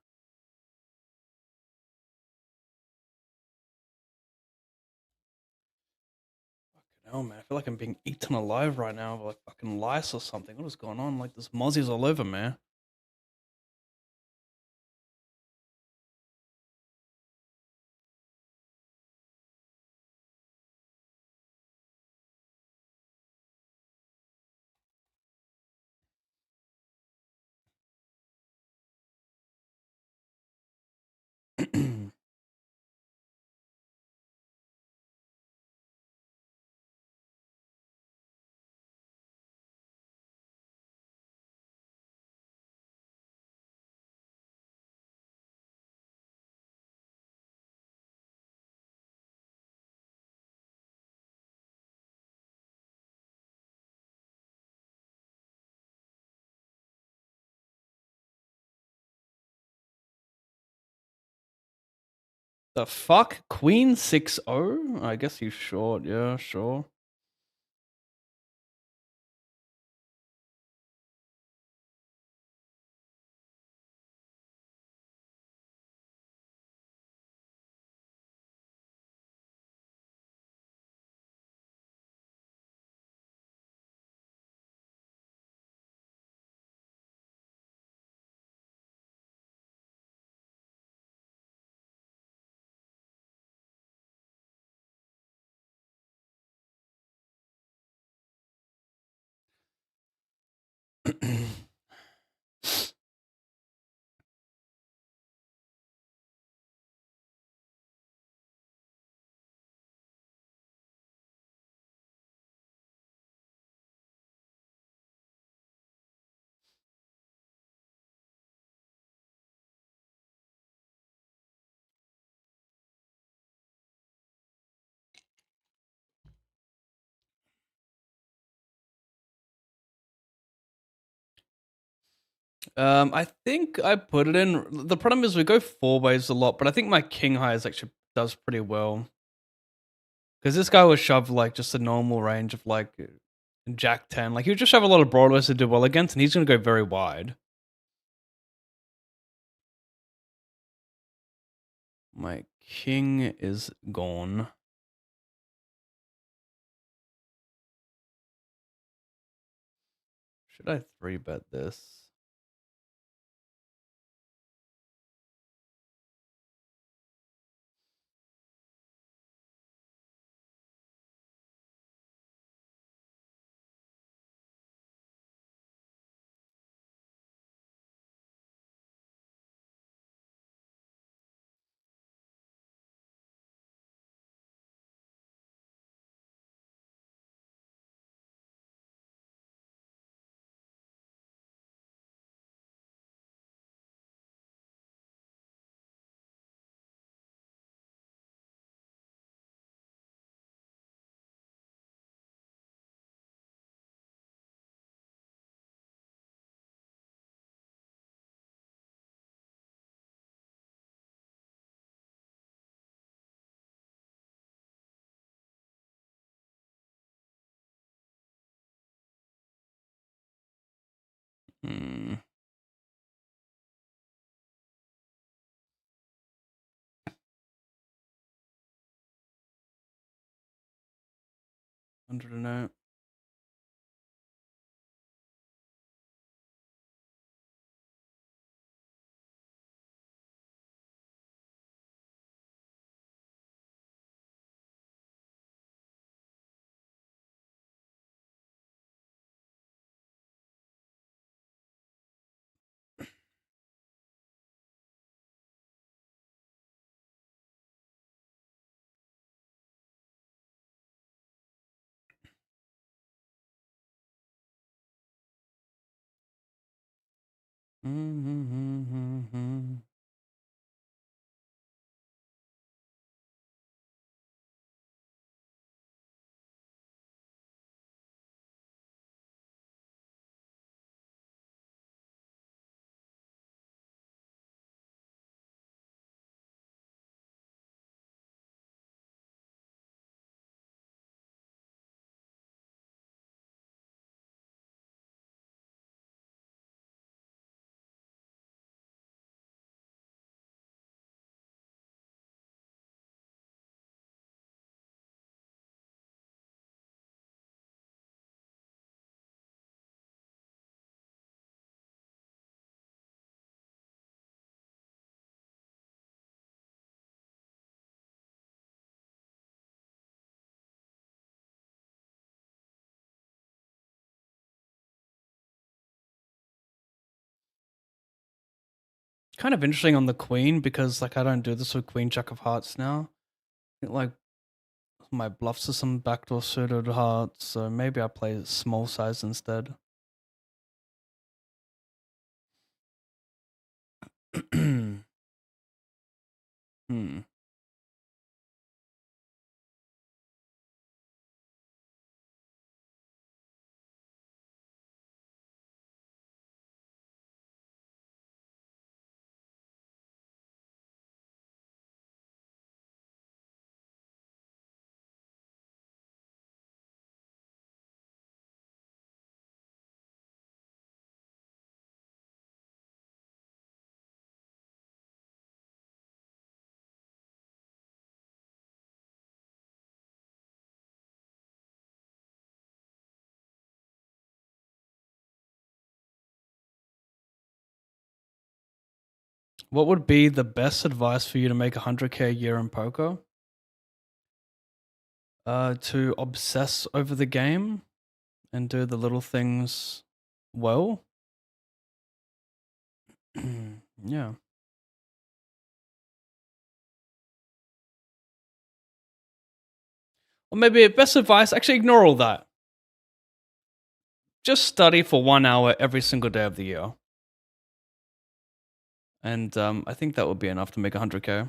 Fucking hell, man. I feel like I'm being eaten alive right now by like fucking lice or something. What is going on? Like there's mozzies all over me. The fuck? Queen 6-0? I guess he's short. Yeah, sure. I think I put it in. The problem is we go four ways a lot, but I think my king high is actually does pretty well. Because this guy will shove like just a normal range of like Jack 10. Like he would just shove a lot of broadways to do well against, and he's gonna go very wide. My king is gone. Should I 3-bet this? Hmm. Hundred and eight. Mm-hmm. Kind of interesting on the queen because like I don't do this with queen jack of hearts now. I think like my bluffs are some backdoor suited hearts, so maybe I play small size instead. Hmm. What would be the best advice for you to make 100K a year in poker? To obsess over the game and do the little things well. Yeah. Or maybe best advice, actually ignore all that. Just study for 1 hour every single day of the year. And I think that would be enough to make 100K.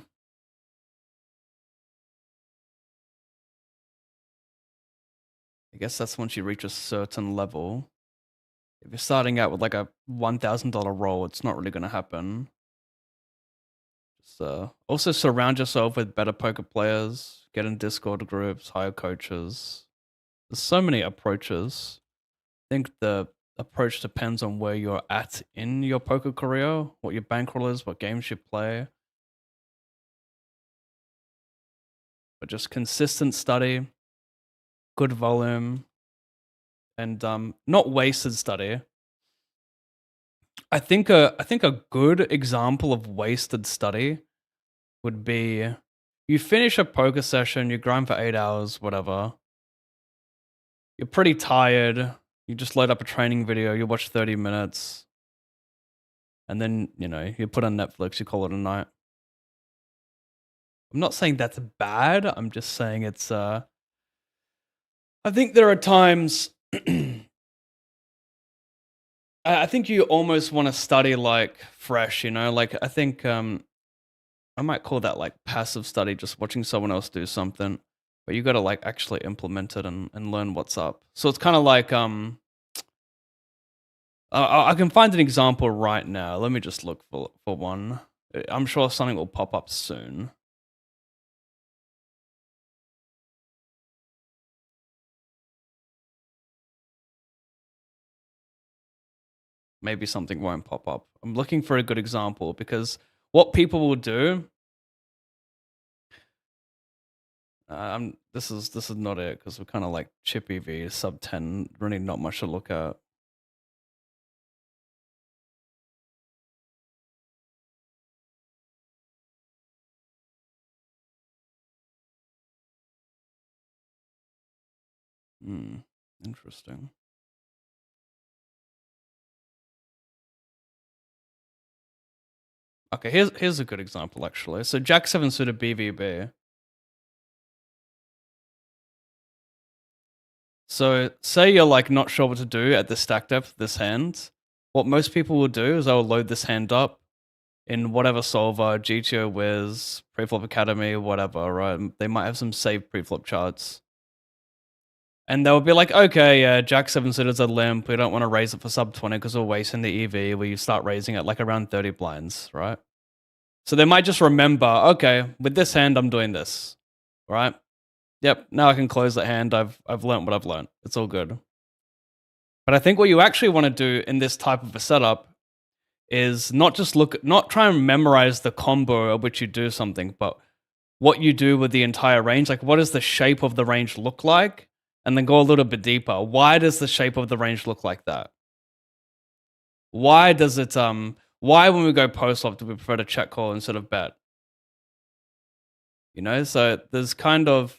I guess that's once you reach a certain level. If you're starting out with like a $1,000 roll, it's not really going to happen. So also surround yourself with better poker players, get in Discord groups, hire coaches. There's so many approaches. I think the approach depends on where you're at in your poker career, what your bankroll is, what games you play. But just consistent study, good volume, and not wasted study. I think a good example of wasted study would be you finish a poker session, you grind for 8 hours, whatever. You're pretty tired. You just load up a training video, you watch 30 minutes, and then, you put on Netflix, you call it a night. I'm not saying that's bad. I'm just saying it's I think there are times I think you almost want to study like fresh, like I think I might call that like passive study, just watching someone else do something, but you got to like actually implement it and learn what's up. So it's kind of like I can find an example right now. Let me just look for one. I'm sure something will pop up soon. maybe something won't pop up. I'm looking for a good example because what people will do. This is not it because we're kind of like chippy V sub 10. Really, not much to look at. Interesting. Okay, here's a good example actually. So Jack 7 suited BVB. So say you're like not sure what to do at the stack depth of this hand. What most people will do is they'll load this hand up in whatever solver, GTO Wiz, Preflop Academy, whatever, right? They might have some saved preflop charts. And they'll be like, okay, yeah, Jack 7 suited a limp. We don't want to raise it for sub 20 because we're wasting the EV. We start raising it like around 30 blinds, right? So they might just remember, okay, with this hand, I'm doing this, right? Yep, now I can close that hand. I've learned what I've learned. It's all good. But I think what you actually want to do in this type of a setup is not try and memorize the combo of which you do something, but what you do with the entire range. Like, what does the shape of the range look like? And then go a little bit deeper. Why does the shape of the range look like that? Why does it, why when we go post flop do we prefer to check call instead of bet? You know, so there's kind of,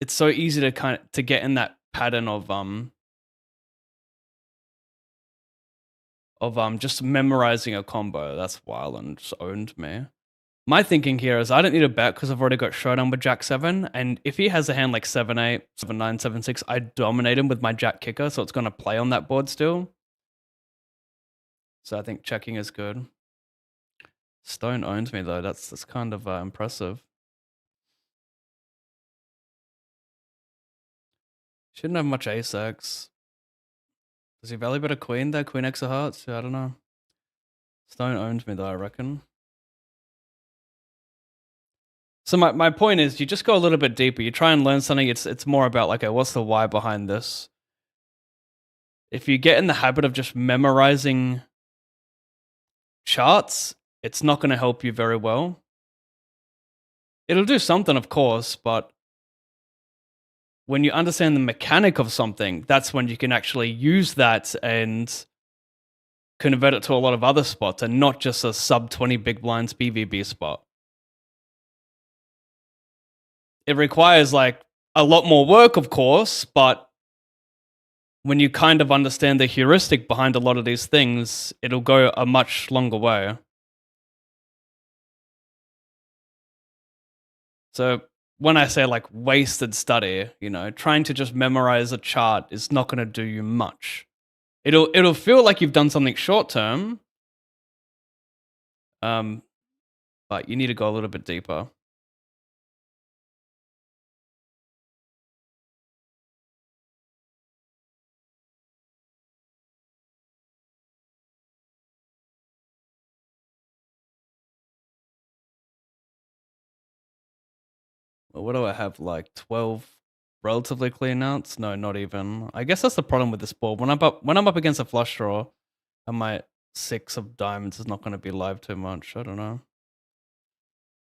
it's so easy to get in that pattern of just memorizing a combo. That's wild and just owned me. My thinking here is I don't need a bet because I've already got showdown with Jack 7. And if he has a hand like 7-8, 7-9, 7-6, I dominate him with my Jack kicker. So it's going to play on that board still. So I think checking is good. Stone owns me though. That's kind of impressive. Shouldn't have much ace X. Does he value bet a queen there? Queen X of hearts? Yeah, I don't know. Stone owns me though, I reckon. So my point is, you just go a little bit deeper. You try and learn something. It's more about like, okay, what's the why behind this? If you get in the habit of just memorizing charts, it's not going to help you very well. It'll do something, of course, but when you understand the mechanic of something, that's when you can actually use that and convert it to a lot of other spots and not just a sub 20 big blinds BVB spot. It requires like a lot more work, of course, but when you kind of understand the heuristic behind a lot of these things, it'll go a much longer way. So when I say like wasted study, you know, trying to just memorize a chart is not going to do you much. It'll feel like you've done something short term, but you need to go a little bit deeper. Well, what do I have? Like 12 relatively clean outs? No, not even. I guess that's the problem with this board. When I'm up against a flush draw, and my 6 of diamonds is not going to be live too much. I don't know.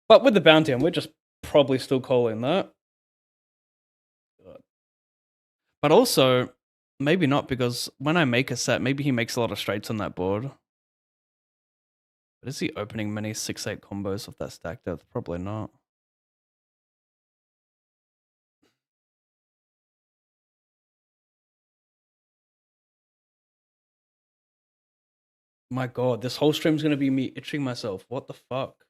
But with the bounty, and we're just probably still calling that. But also, maybe not, because when I make a set, maybe he makes a lot of straights on that board. But is he opening many 6-8 combos with that stack depth? Probably not. My god, this whole stream's gonna be me itching myself. What the fuck?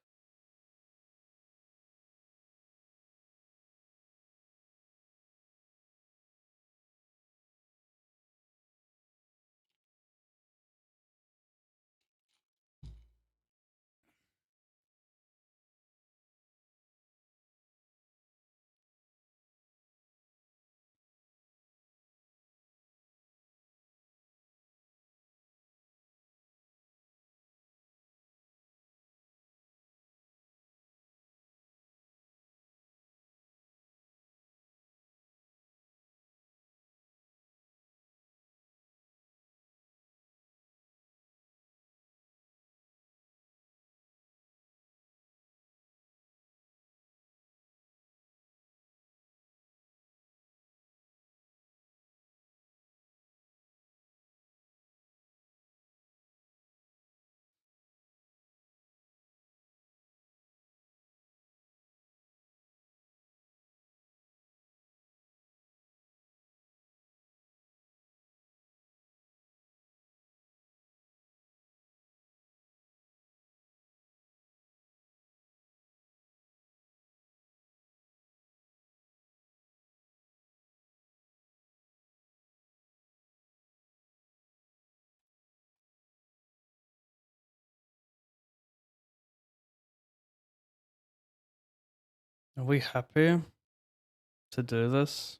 Are we happy to do this?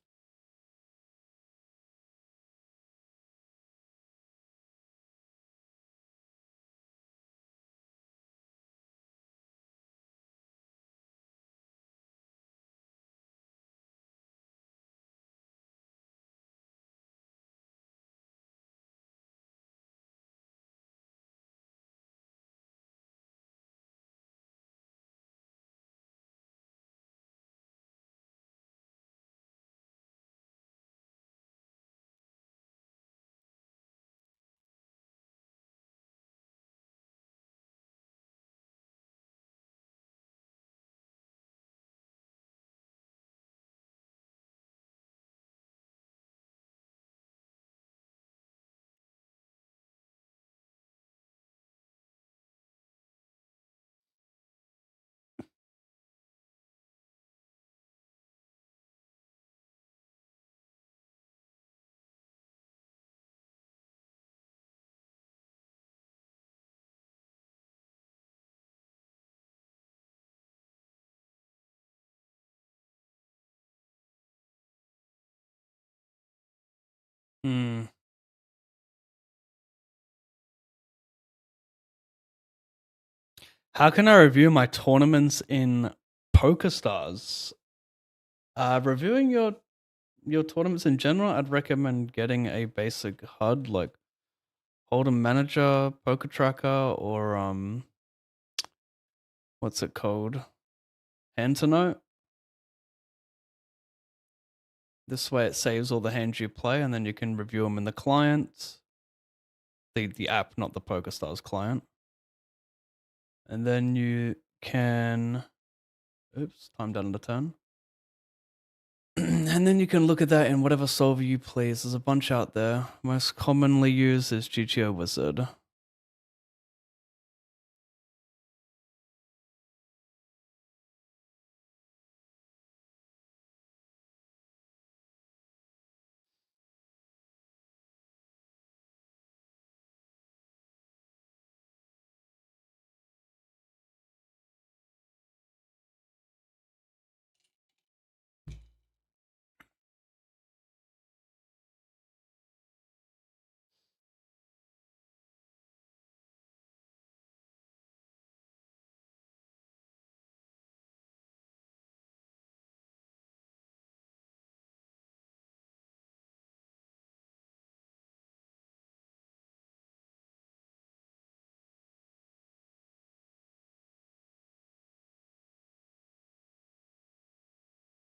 Hmm. How can I review my tournaments in PokerStars? Reviewing your tournaments in general, I'd recommend getting a basic HUD like Hold'em Manager, Poker Tracker, or what's it called? Hand to Note. This way, it saves all the hands you play, and then you can review them in the client, the app, not the PokerStars client. And then you can, oops, time down to 10. And then you can look at that in whatever solver you please. There's a bunch out there. Most commonly used is GTO Wizard.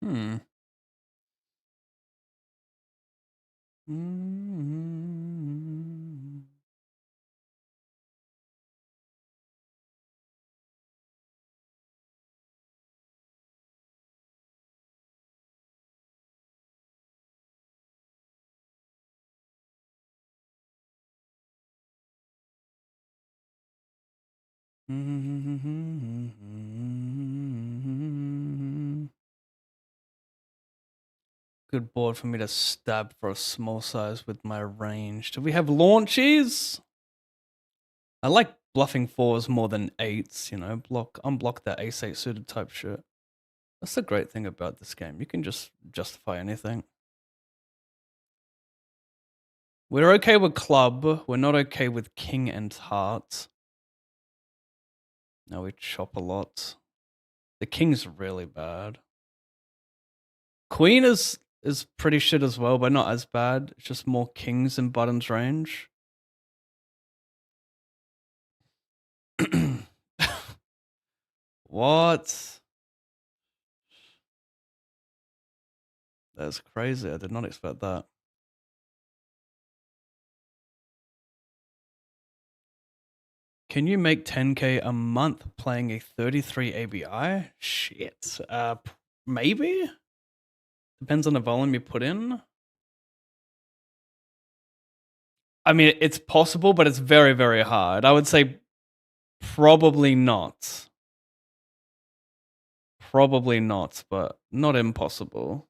Hmm. Mm-hmm. Good board for me to stab for a small size with my range. Do we have launches? I like bluffing fours more than eights, unblock that ace-8 suited type shit. That's the great thing about this game. You can just justify anything. We're okay with club. We're not okay with king and heart. No, we chop a lot. The king's really bad. Queen is pretty shit as well, but not as bad. It's just more kings in button's range. What? That's crazy. I did not expect that. Can you make 10K a month playing a 33 ABI? Shit. Maybe? Depends on the volume you put in. I mean, it's possible, but it's very, very hard. I would say probably not. Probably not, but not impossible.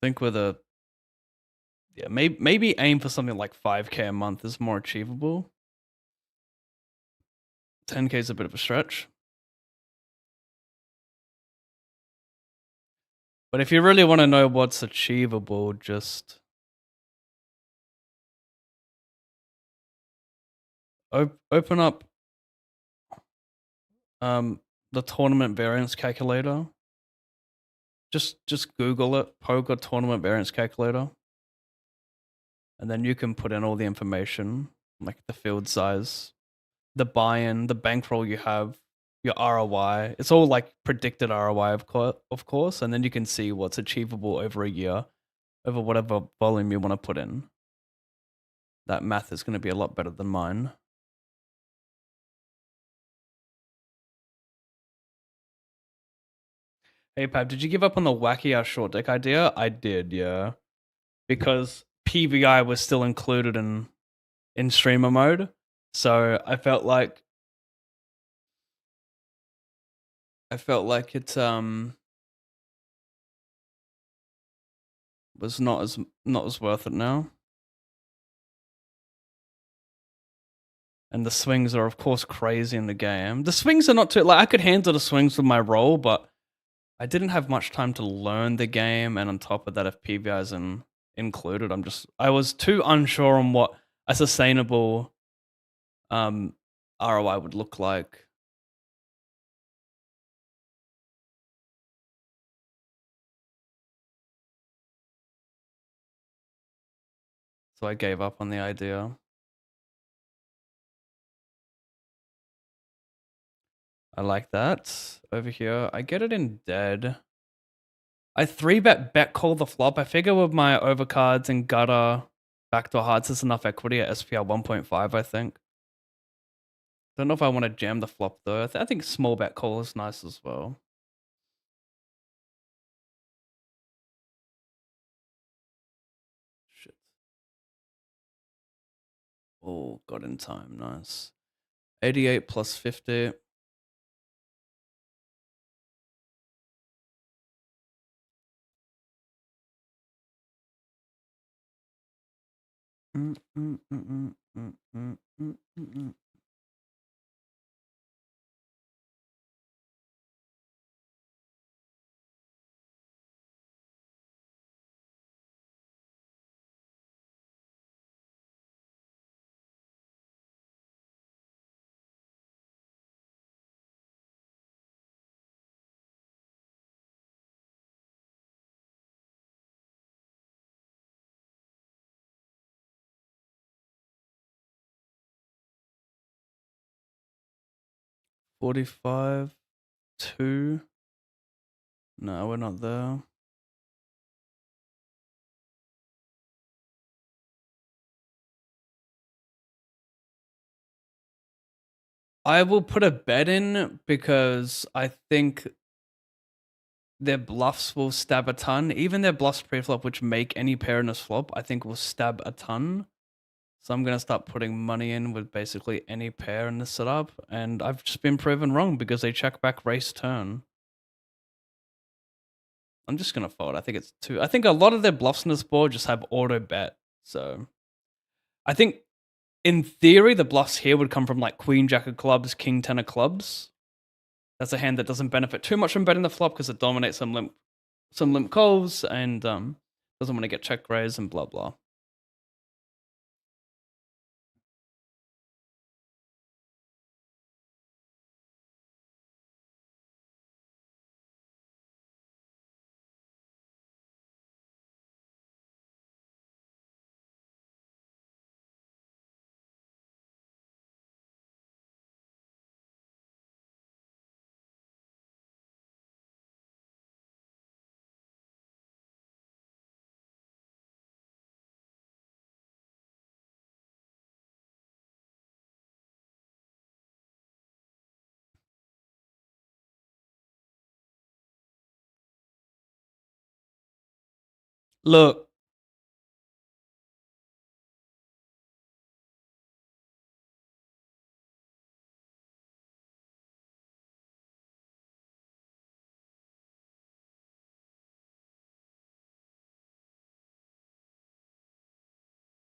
I think with a Yeah, maybe aim for something like 5K a month is more achievable. 10K is a bit of a stretch. But if you really want to know what's achievable, just open up the tournament variance calculator. Just Google it, poker tournament variance calculator, and then you can put in all the information, like the field size, the buy-in, the bankroll you have, your ROI. It's all like predicted ROI, of course, and then you can see what's achievable over a year, over whatever volume you want to put in. That math is going to be a lot better than mine. Hey, Pab, did you give up on the wacky ass short deck idea? I did, yeah, because PVI was still included in streamer mode, so I felt like it was not as worth it now. And the swings are of course crazy in the game. The swings are not too like I could handle the swings with my roll, but I didn't have much time to learn the game, and on top of that, if PVI isn't included, I was too unsure on what a sustainable ROI would look like. So I gave up on the idea. I like that. Over here, I get it in dead. I 3-bet call the flop. I figure with my overcards and gutter backdoor hearts, there's enough equity at SPR 1.5, I think. Don't know if I want to jam the flop though. I think small bet call is nice as well. Shit. Oh, got in time. Nice. 88 plus 50. Mm, mm, mm, mm, mm, mm, mm, mm. 45, 2. No, we're not there. I will put a bet in because I think their bluffs will stab a ton. Even their bluffs pre-flop, which make any pair in this flop, I think will stab a ton. So I'm going to start putting money in with basically any pair in this setup. And I've just been proven wrong because they check back race turn. I'm just going to fold. I think it's 2. I think a lot of their bluffs in this board just have auto bet. So I think in theory, the bluffs here would come from like queen, jack of clubs, king, 10 of clubs. That's a hand that doesn't benefit too much from betting the flop because it dominates some limp calls and doesn't want to get check raised and blah blah. Look,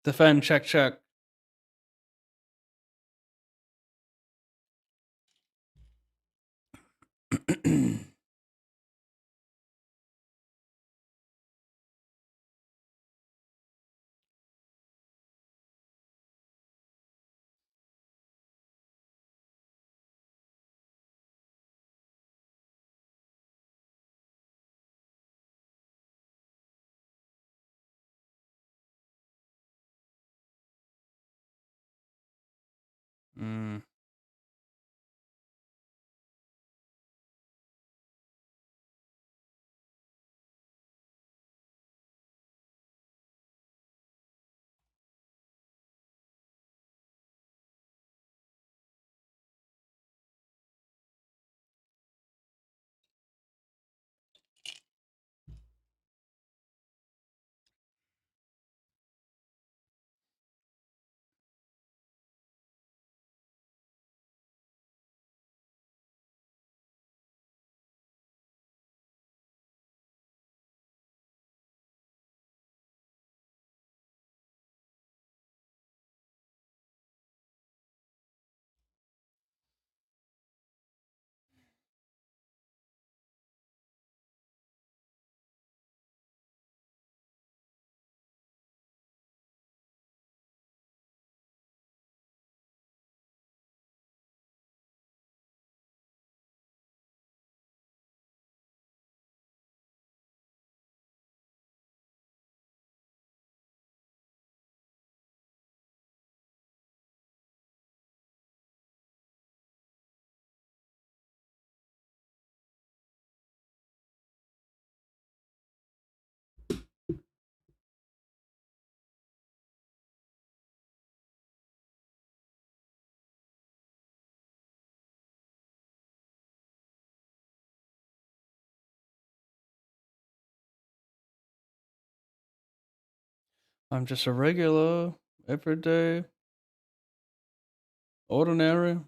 Defend, check, check. Mm. I'm just a regular, everyday, ordinary.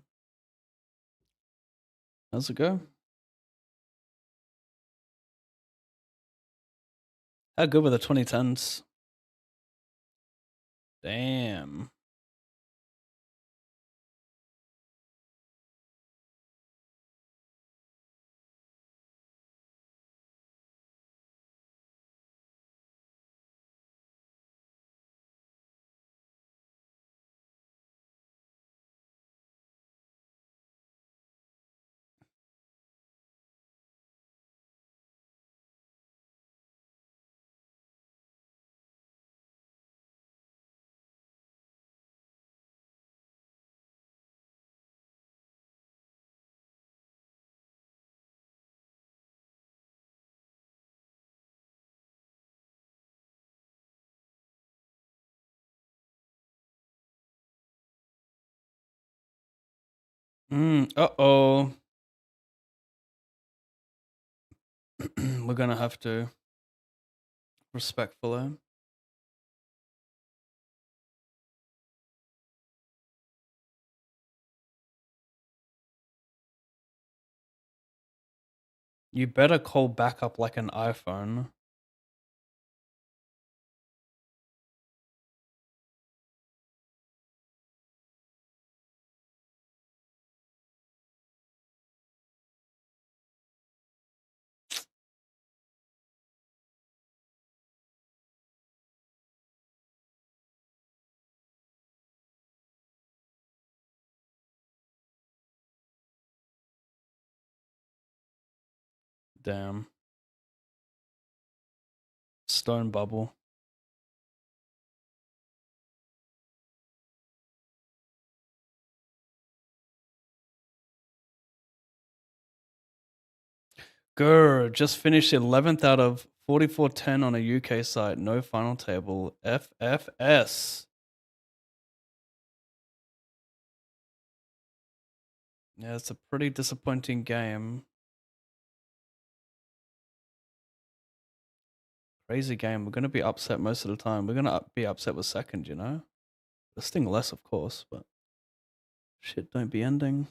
How's it go? How good were the 2010s? Damn. Uh-oh. We're gonna have to respectfully. You better call back up like an iPhone. Damn. Stone bubble. Grr, just finished 11th out of 4410 on a UK site. No final table. FFS. Yeah, it's a pretty disappointing game. Crazy game. We're going to be upset most of the time. We're going to be upset with second, you know? The sting less, of course, but shit don't be ending.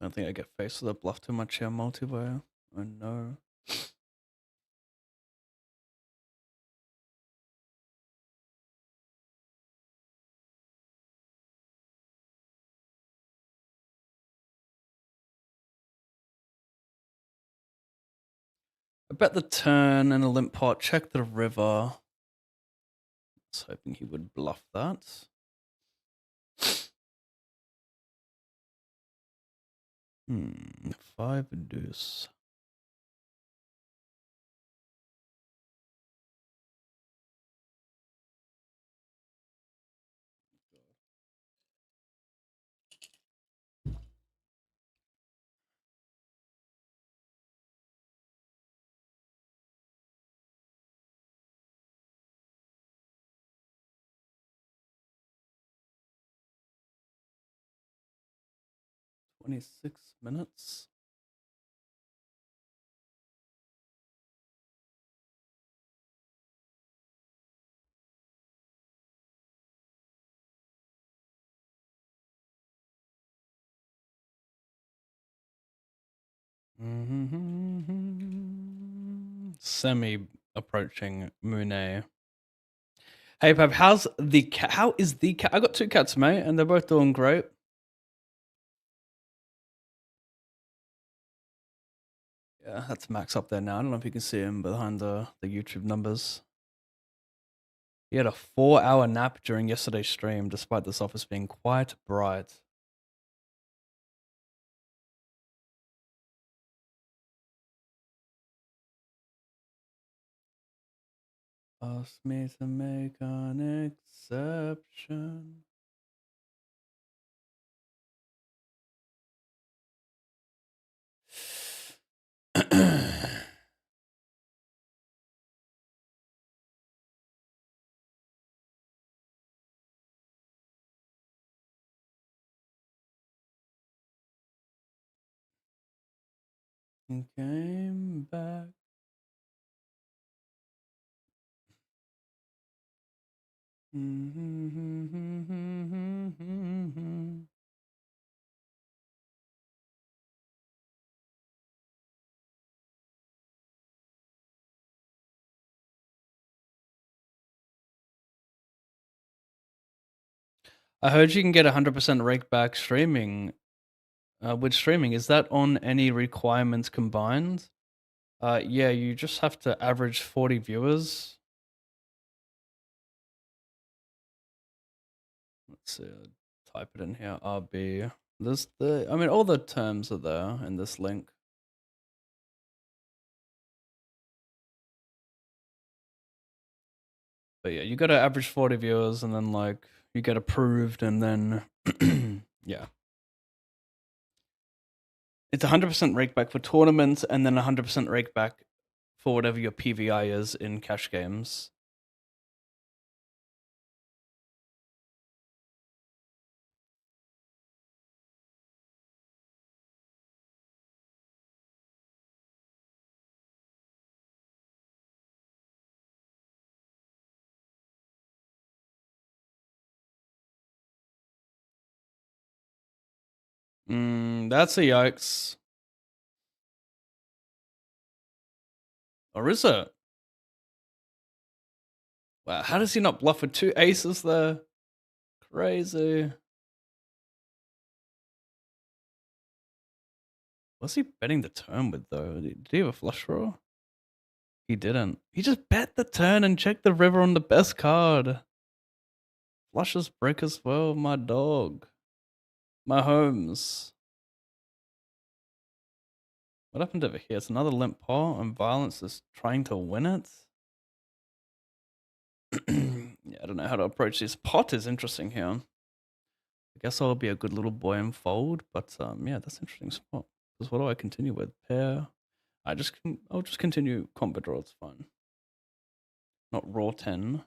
I don't think I get faced with a bluff too much here, multiplayer. Oh no. I bet the turn and a limp pot, check the river. I was hoping he would bluff that. Five deuce. $26. Semi approaching Monet. Hey, Pab, how's the cat? How is the cat? I got two cats, mate, and they're both doing great. Yeah, that's Max up there now. I don't know if you can see him behind the YouTube numbers. He had a 4-hour nap during yesterday's stream, despite this office being quite bright. Ask me to make an exception. Came back. I heard you can get 100% rake back streaming. With streaming, is that on any requirements combined? Yeah, you just have to average 40 viewers. Let's see, type it in here. RB. I mean, all the terms are there in this link. But yeah, you got to average 40 viewers, and then like you get approved, and then yeah, it's 100% rake back for tournaments, and then 100% rake back for whatever your PVI is in cash games. That's a yikes. Or is it? Wow, how does he not bluff with two aces there? Crazy. What's he betting the turn with though? Did he have a flush draw? He didn't. He just bet the turn and checked the river on the best card. Flushes break as well, my dog. My homes. What happened over here? It's another limp pot, and Violence is trying to win it. Yeah, I don't know how to approach this. Pot is interesting here. I guess I'll be a good little boy and fold, but yeah, that's an interesting spot. Because what do I continue with? Pair. I'll just continue combo draw. It's fine. Not raw 10.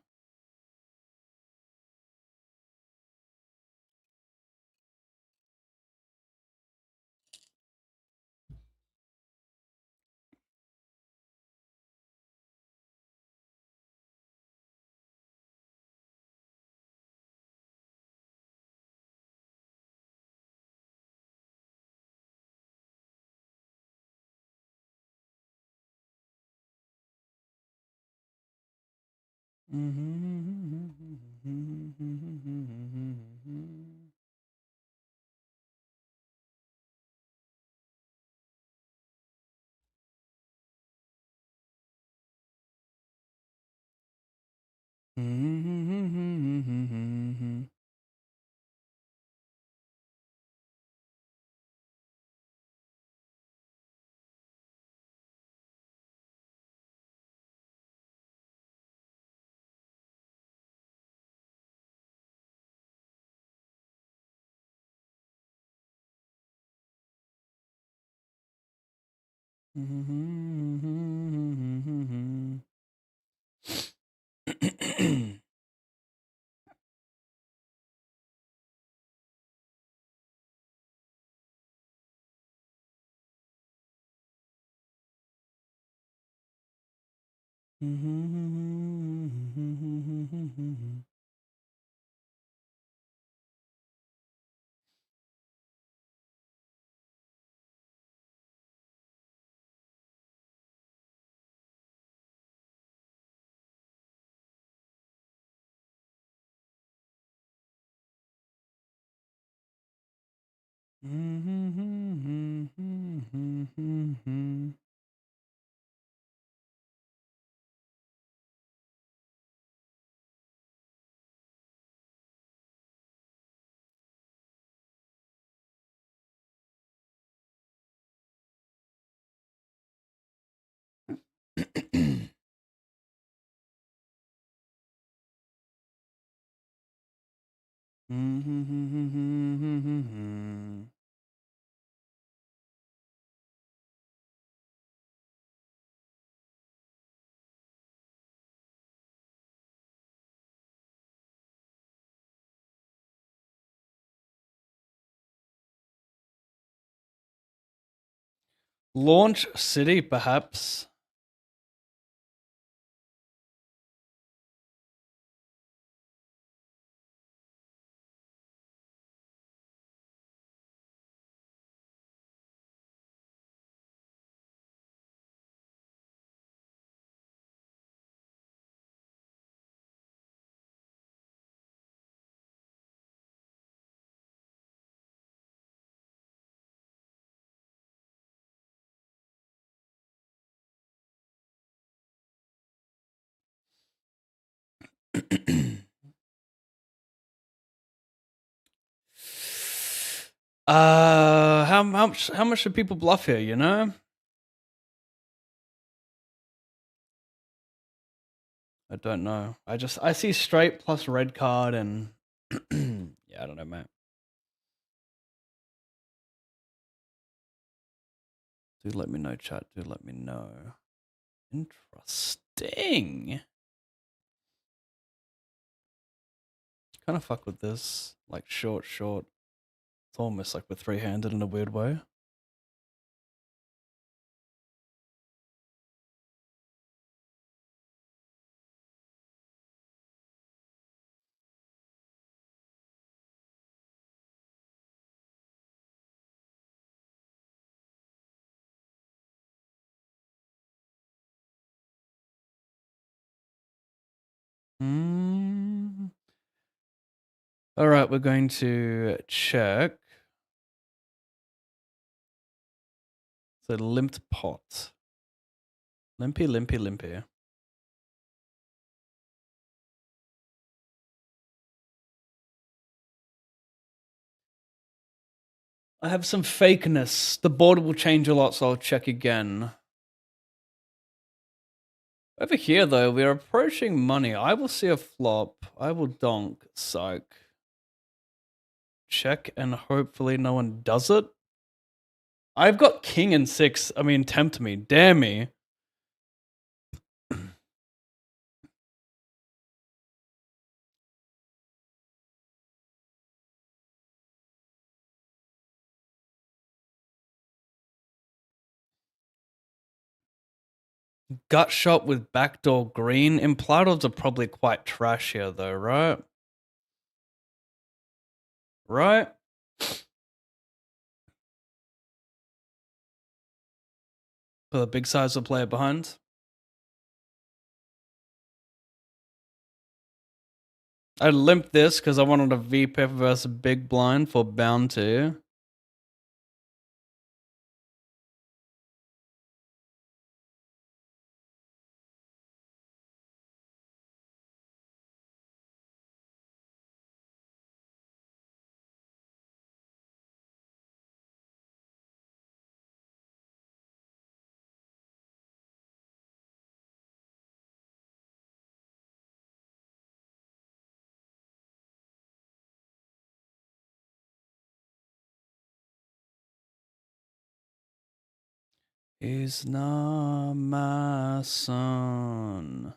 Launch City, perhaps. How much should people bluff here? You know, I don't know. I see straight plus red card and yeah, I don't know, man. Do let me know, chat. Do let me know. Interesting. Kind of fuck with this. Like short. It's almost like we're three-handed in a weird way. All right, we're going to check. So limped pot. Limpy. I have some fakeness. The board will change a lot, so I'll check again. Over here, though, we're approaching money. I will see a flop. I will donk. Psych. Check, and hopefully no one does it. I've got king and six. I mean, tempt me. Dare me. Gut shot with backdoor green. Implied odds are probably quite trash here, though, right? Right? Put a big size of player behind. I limped this because I wanted a VPIP versus Big Blind for Bounty. He's not my son.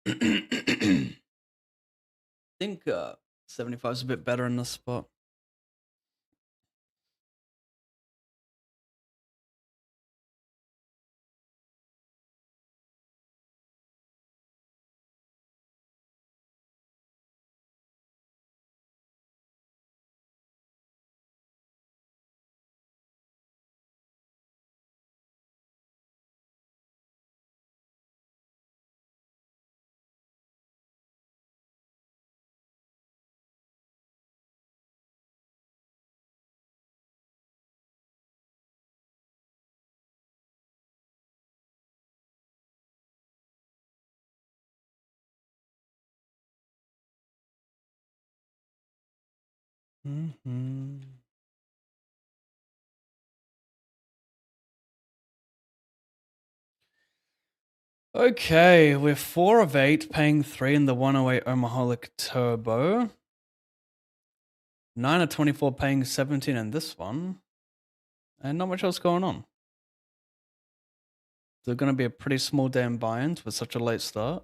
I think 75 is a bit better in this spot. Mm-hmm. Okay, we're 4 of 8, paying 3 in the 108 Omaholic Turbo. 9 of 24, paying 17 in this one. And not much else going on. So going to be a pretty small damn buy-ins with such a late start.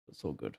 It's all good.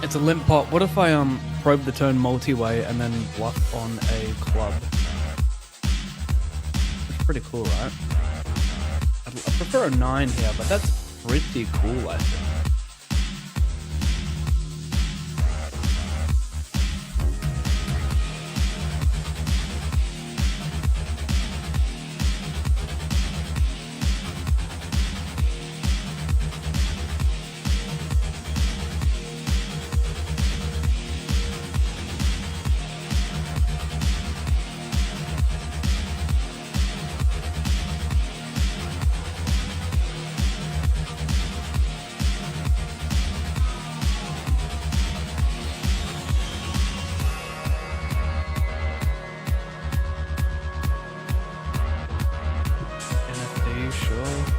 It's a limp pot. What if I probe the turn multi-way and then bluff on a club? It's pretty cool, right? I prefer a 9 here, but that's pretty cool, I think. NFT, sure.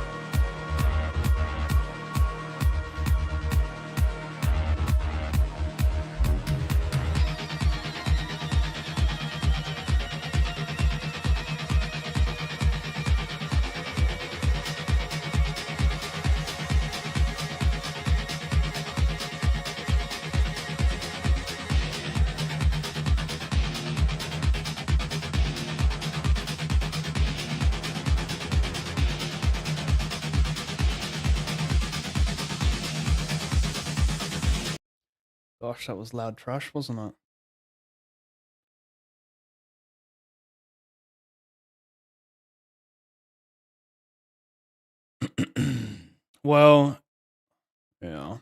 Gosh, that was loud trash, wasn't it? Well, yeah.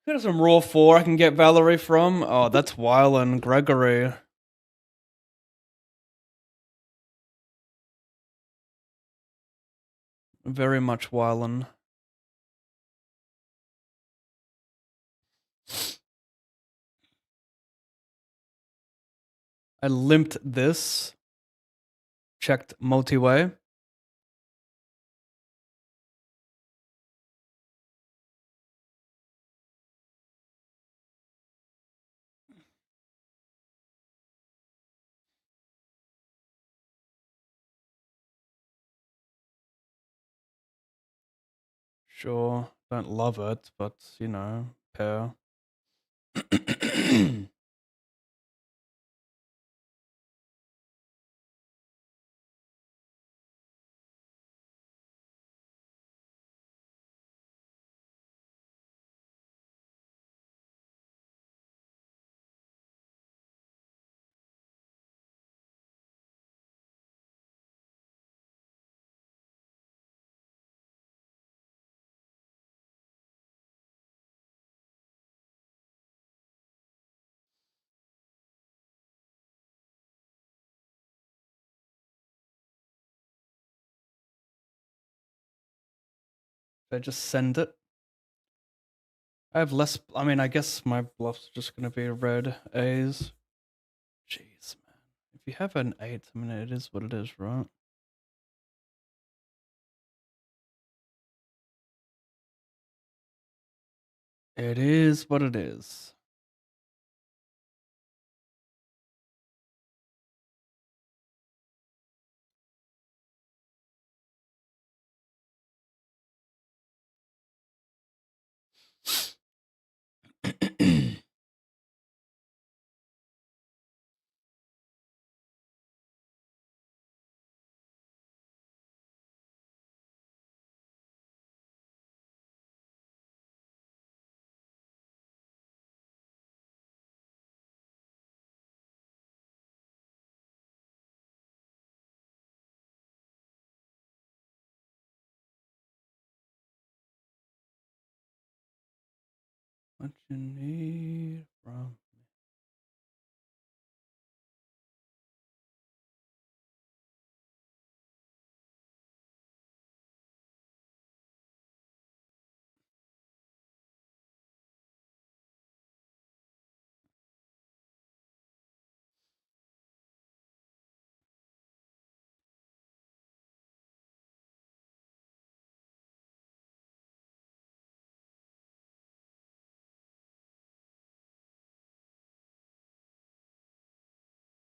There's some raw 4 I can get Valerie from. Oh, that's Wylan Gregory. Very much Wylan. I limped this. Checked multi-way. Sure, don't love it, but, you know, pair. Should I just send it? I have less. I mean, I guess my bluff's just gonna be red A's. Jeez, man. If you have an 8, I mean, it is what it is, right? It is what it is. What you need from.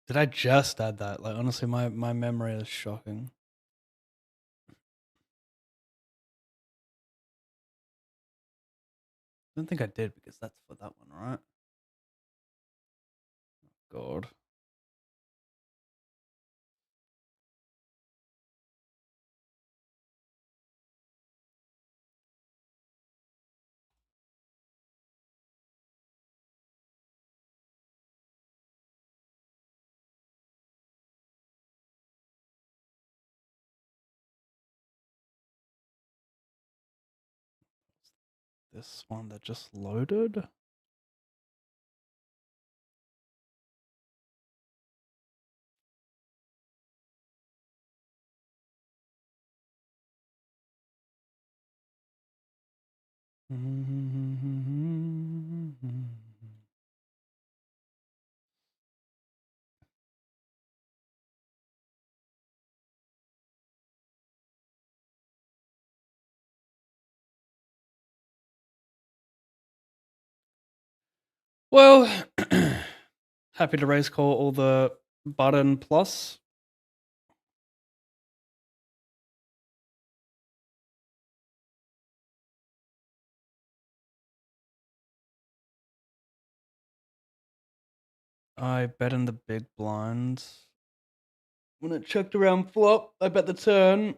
Did I just add that? Like, honestly, my memory is shocking. don't think I did because that's for that one, right? God. This one that just loaded. Well, happy to raise call all the button plus. I bet in the big blinds. When it checked around flop, I bet the turn.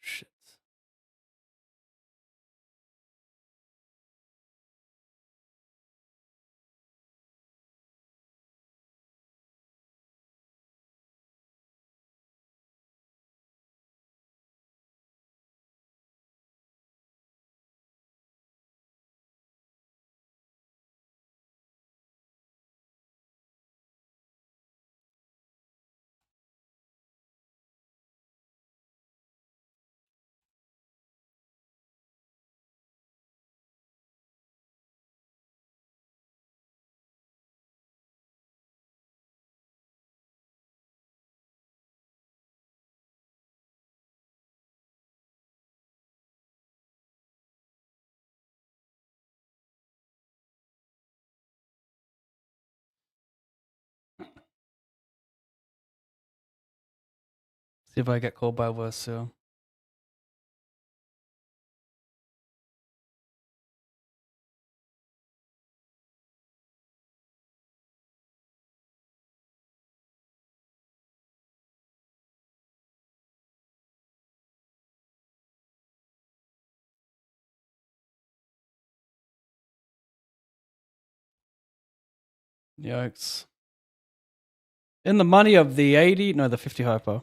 Shit. See if I get called by worse too. Yikes. In the money of the 80, no, the 50 hyper.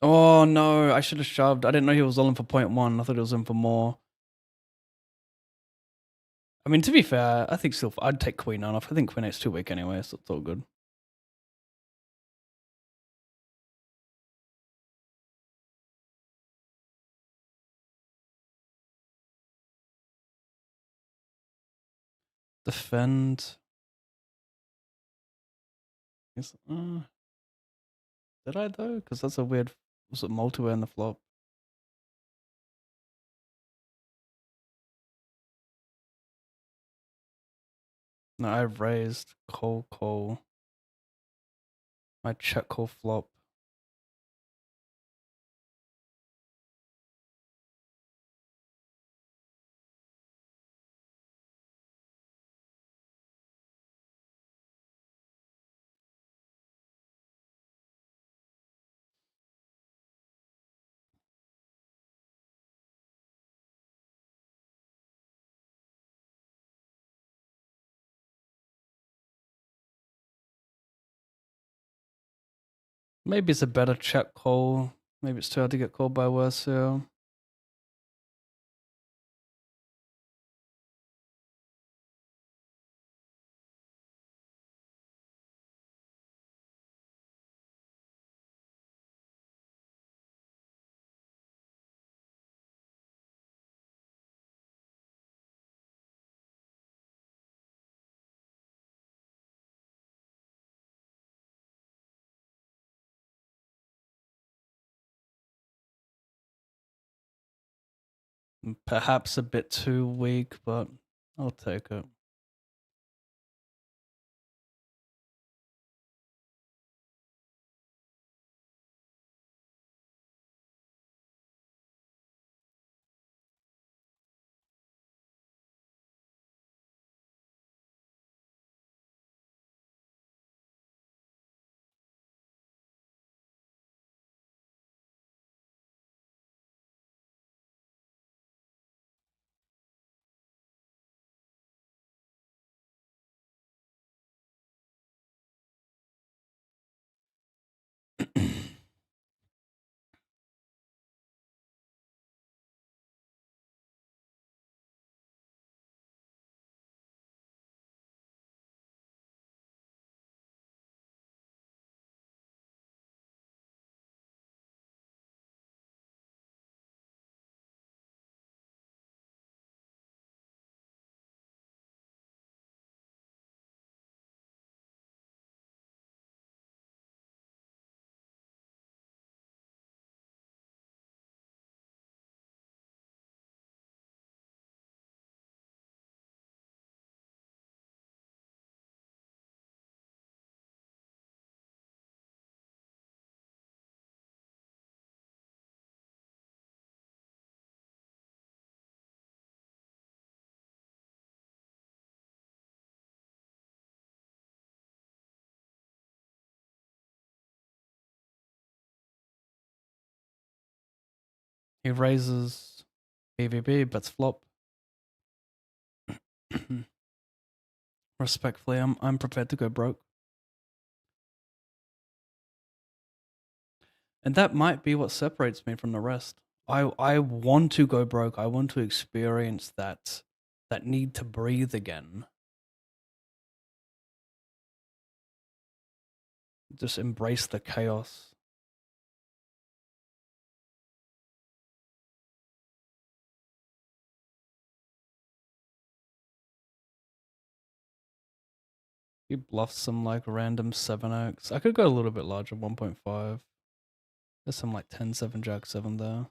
Oh no, I should have shoved. I didn't know he was all in for 0.1. I thought he was in for more. I mean, to be fair, I think still I'd take queen on off. I think queen eight's too weak anyway, so it's all good. Defend. Is, did I though? Because that's a weird. Was it multi-way in the flop? No, I raised call. My check call flop. Maybe it's a better check call. Maybe it's too hard to get called by worse here. Perhaps a bit too weak, but I'll take it. He raises BVB, bets flop. Respectfully, I'm prepared to go broke. And that might be what separates me from the rest. I want to go broke. I want to experience that need to breathe again. Just embrace the chaos. He bluffs some like random 7x. I could go a little bit larger, 1.5. There's some like 10, 7, jack 7 there.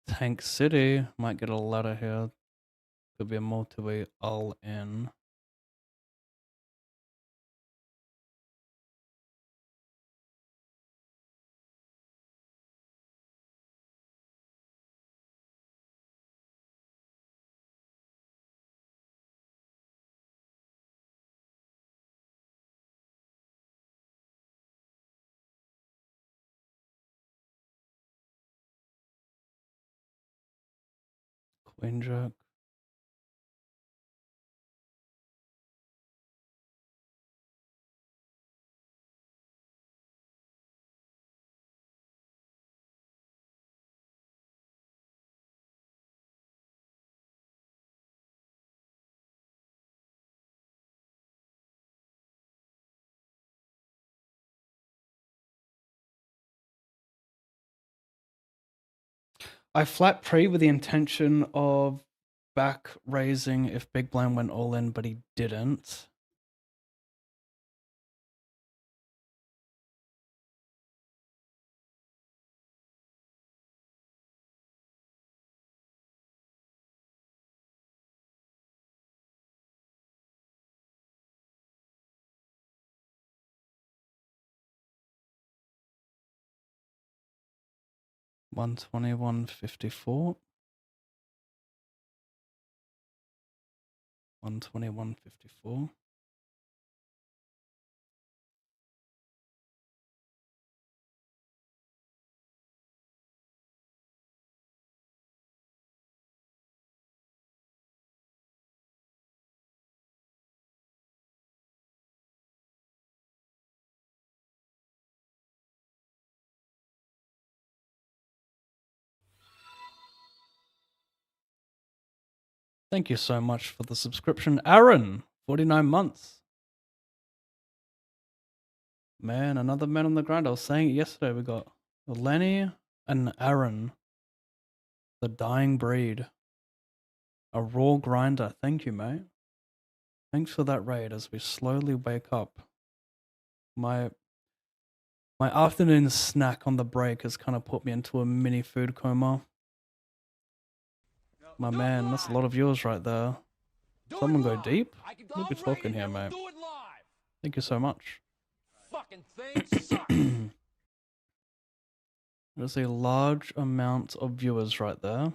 Tank City might get a ladder here. Could be a multi-way all in. Queen jack. I flat pre with the intention of back raising if Big Blind went all in, but he didn't. $121.54. 121.54. Thank you so much for the subscription, Aaron. 49 months. Man, another man on the grind. I was saying it yesterday. We got Lenny and Aaron, the dying breed. A raw grinder. Thank you, mate. Thanks for that raid as we slowly wake up. My afternoon snack on the break has kind of put me into a mini food coma. My man, that's a lot of viewers right there. Someone go deep? We'll be talking here, mate. Thank you so much. Fucking thing sucks. There's a large amount of viewers right there.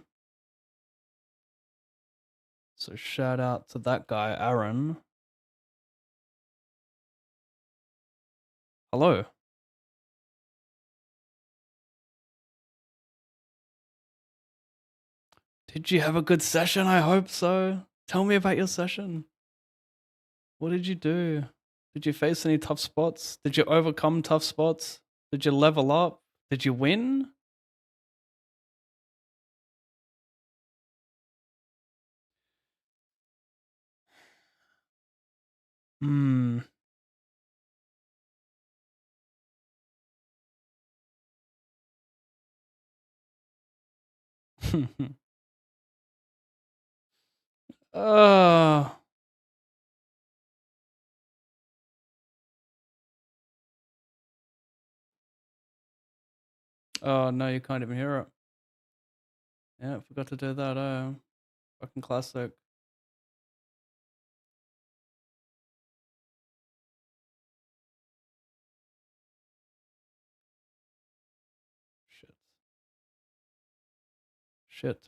So shout out to that guy, Aaron. Hello. Did you have a good session? I hope so. Tell me about your session. What did you do? Did you face any tough spots? Did you overcome tough spots? Did you level up? Did you win? Hmm. uh, oh no, you can't even hear it. Yeah, forgot to do that. Fucking classic.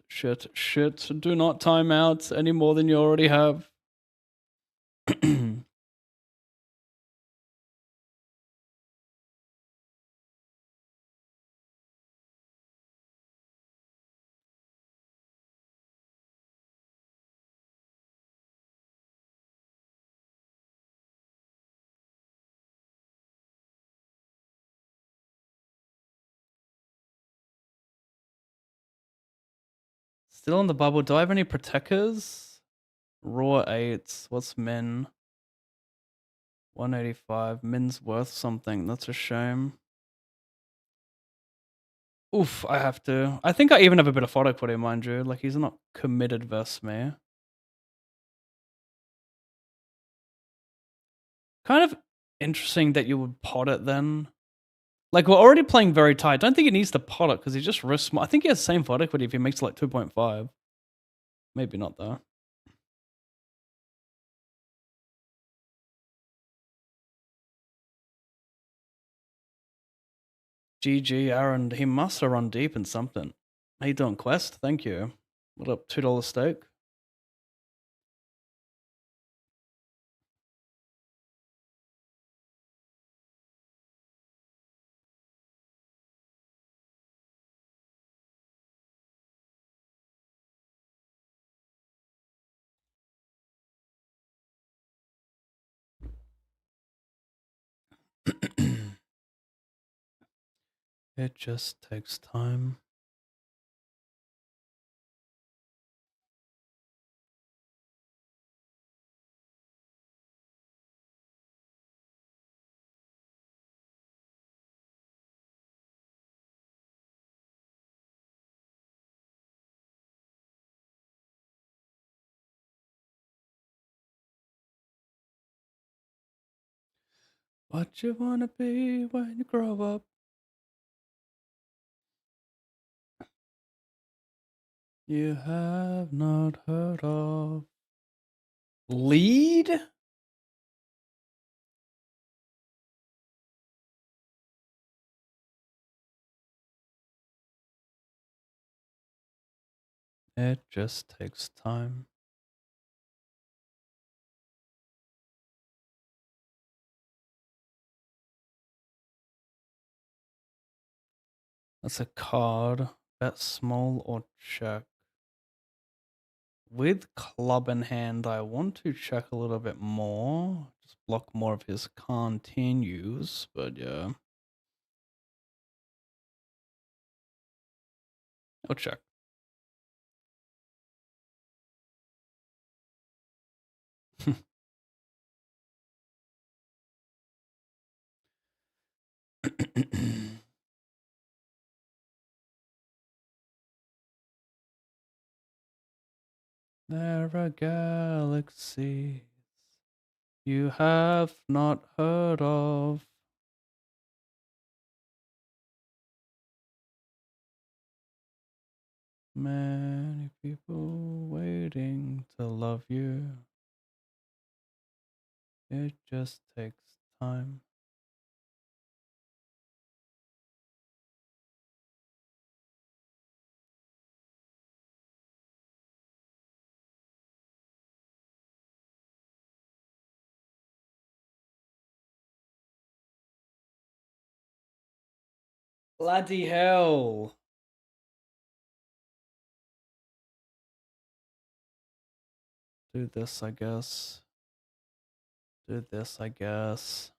Shit. Do not time out any more than you already have. Still on the bubble. Do I have any protectors? Raw 8s. What's min? 185. Min's worth something. That's a shame. Oof, I have to. I think I even have a bit of photo equity, mind you. Like, he's not committed versus me. Kind of interesting that you would pot it then. Like, we're already playing very tight. Don't think he needs to pot it because he just risks more. I think he has the same photo equity if he makes like 2.5. Maybe not, though. GG, Aaron. He must have run deep in something. How you doing, Quest? Thank you. What up, $2 stake? It just takes time. What you wanna be when you grow up? You have not heard of Lead? It just takes time. That's a card. Bet small or check. With club in hand, I want to check a little bit more. Just block more of his continues, but yeah. I'll check. There are galaxies you have not heard of. Many people waiting to love you. It just takes time. Bloody hell. Do this, I guess. Do this, I guess.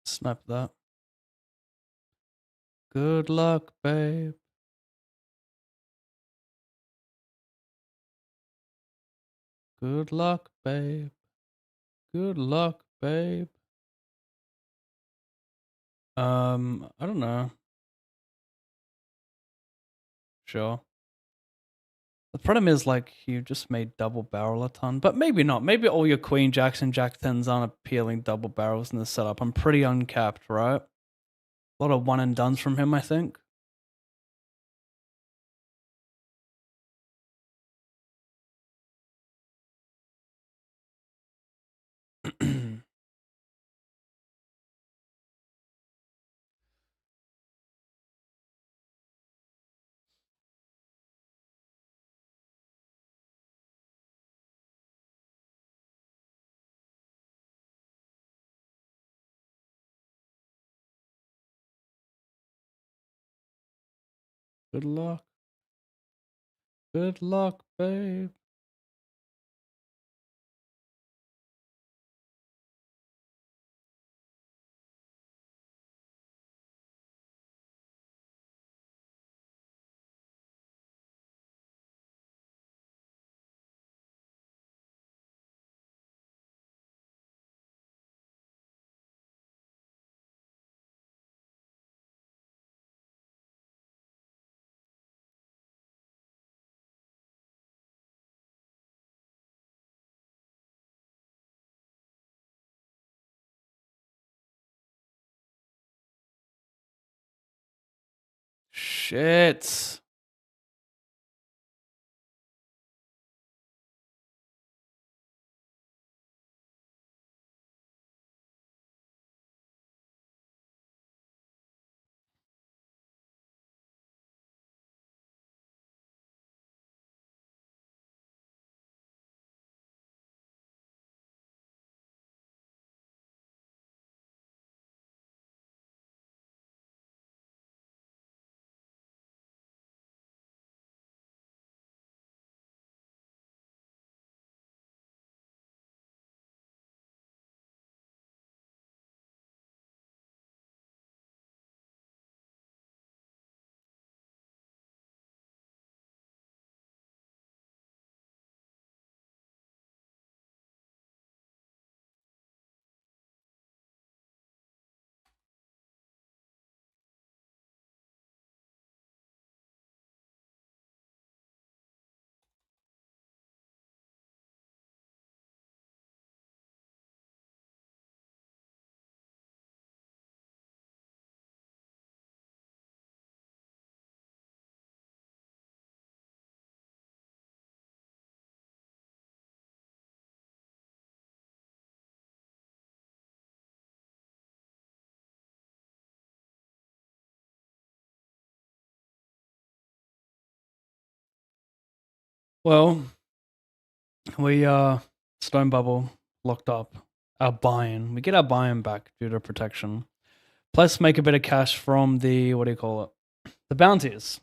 Snap that. Good luck, babe. Good luck, babe. Good luck, babe. I don't know. Sure. The problem is, like, you just made double barrel a ton, but maybe not. Maybe all your queen jacks and jack tens aren't appealing double barrels in the setup. I'm pretty uncapped, right? A lot of one and dones from him, I think. Good luck. Good luck, babe. Shit. Well, we Stone Bubble locked up our buy-in. We get our buy-in back due to protection. Plus, make a bit of cash from the what do you call it? The bounties.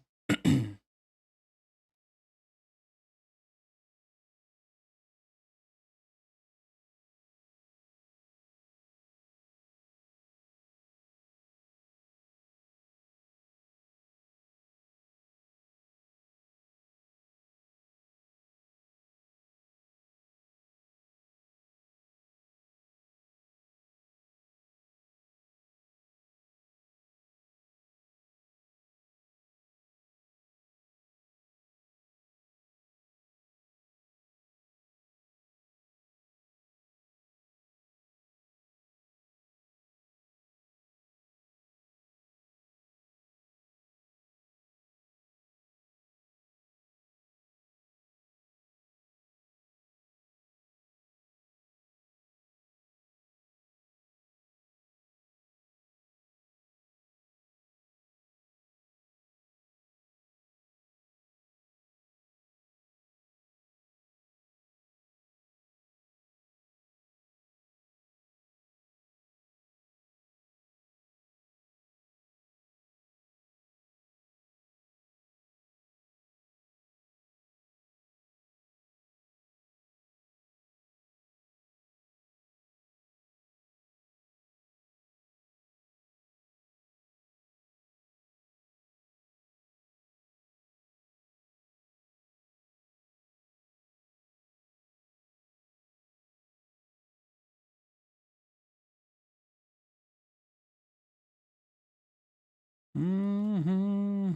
Mm-hmm.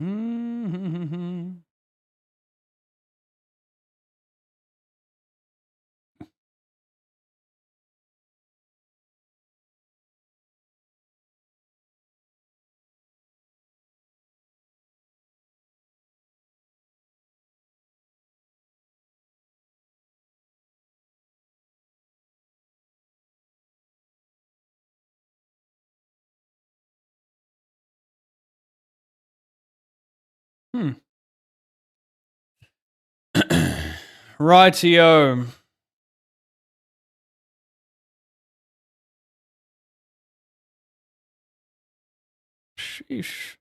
Mm-hmm. Hmm. Rightio. Sheesh.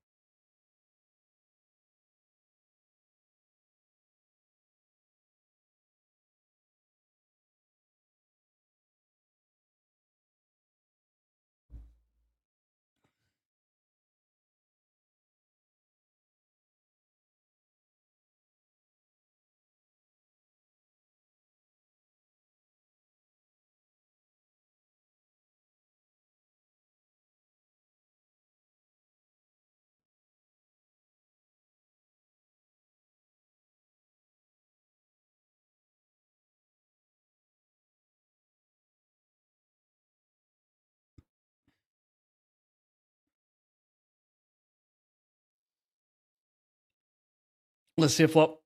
Let's see a flop.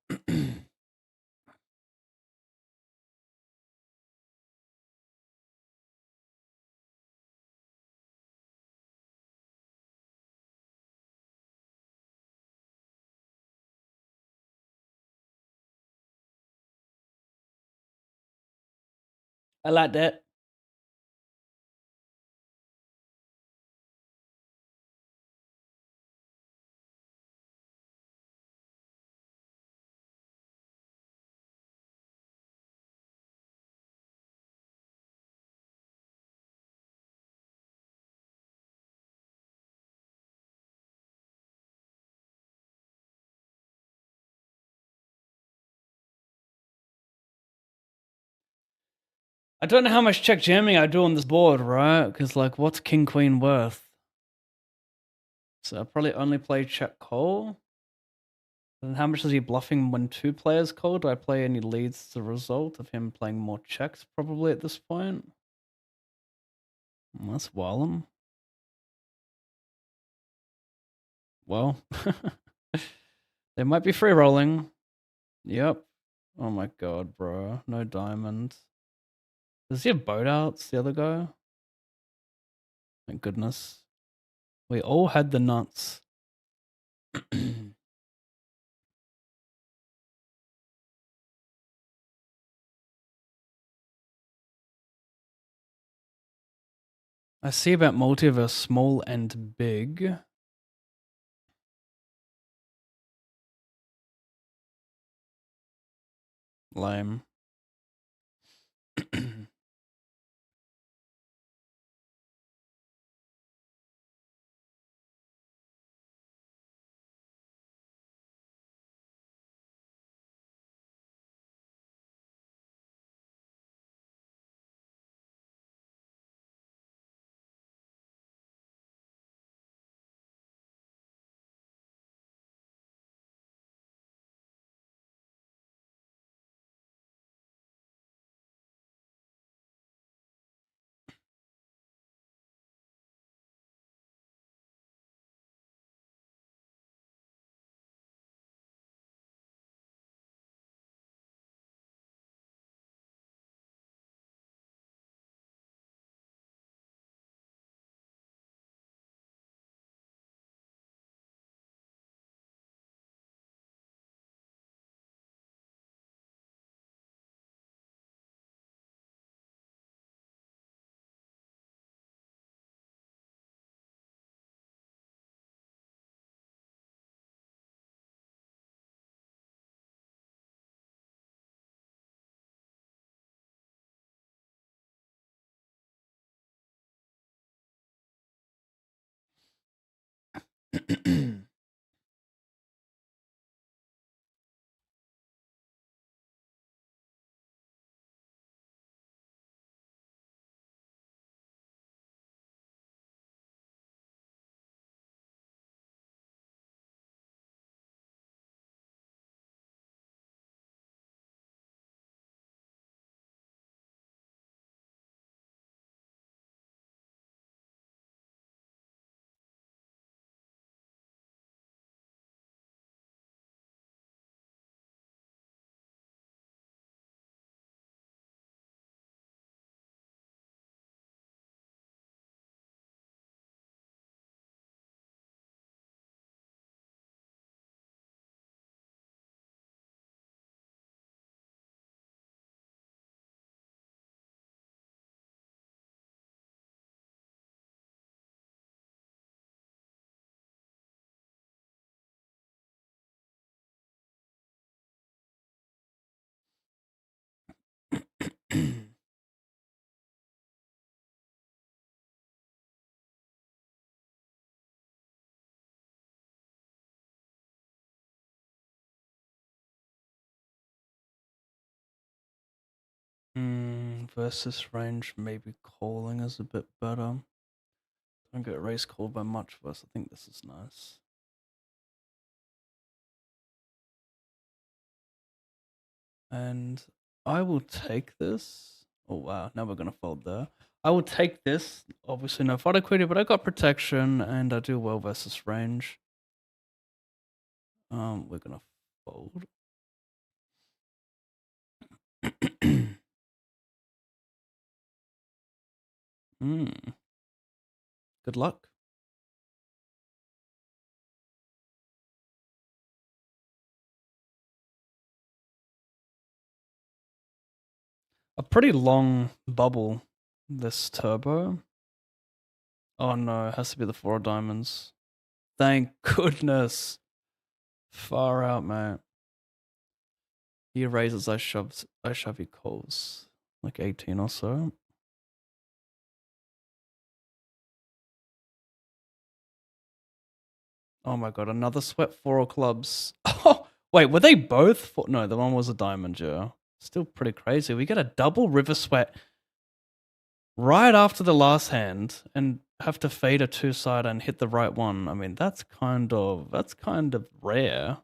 I like that. I don't know how much check jamming I do on this board, right? Because, like, what's King Queen worth? So I probably only play check call. And how much is he bluffing when two players call? Do I play any leads as a result of him playing more checks, probably at this point? That's Wallem. Well, they might be free rolling. Yep. Oh my god, bro. No diamonds. Does he have boat outs, the other guy? Thank goodness. We all had the nuts. I see about multiverse small and big. Lame. Versus range, maybe calling is a bit better. Don't get race called by much of us. I think this is nice. And I will take this. Oh wow, now we're gonna fold there. I will take this. Obviously no fight equity, but I got protection and I do well versus range. We're gonna fold. Good luck. A pretty long bubble, this turbo. Oh no, it has to be the 4 diamonds. Thank goodness. Far out, mate. He raises, I shove, he calls. Like 18 or so. Oh my god, another sweat 4 of clubs. Oh, wait, were they both? No, the one was a diamond, yeah. Still pretty crazy. We get a double river sweat right after the last hand and have to fade a 2-sider and hit the right one. I mean, that's kind of rare.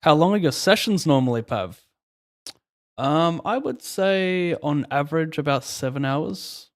How long are your sessions normally, Pav? I would say on average about 7 hours.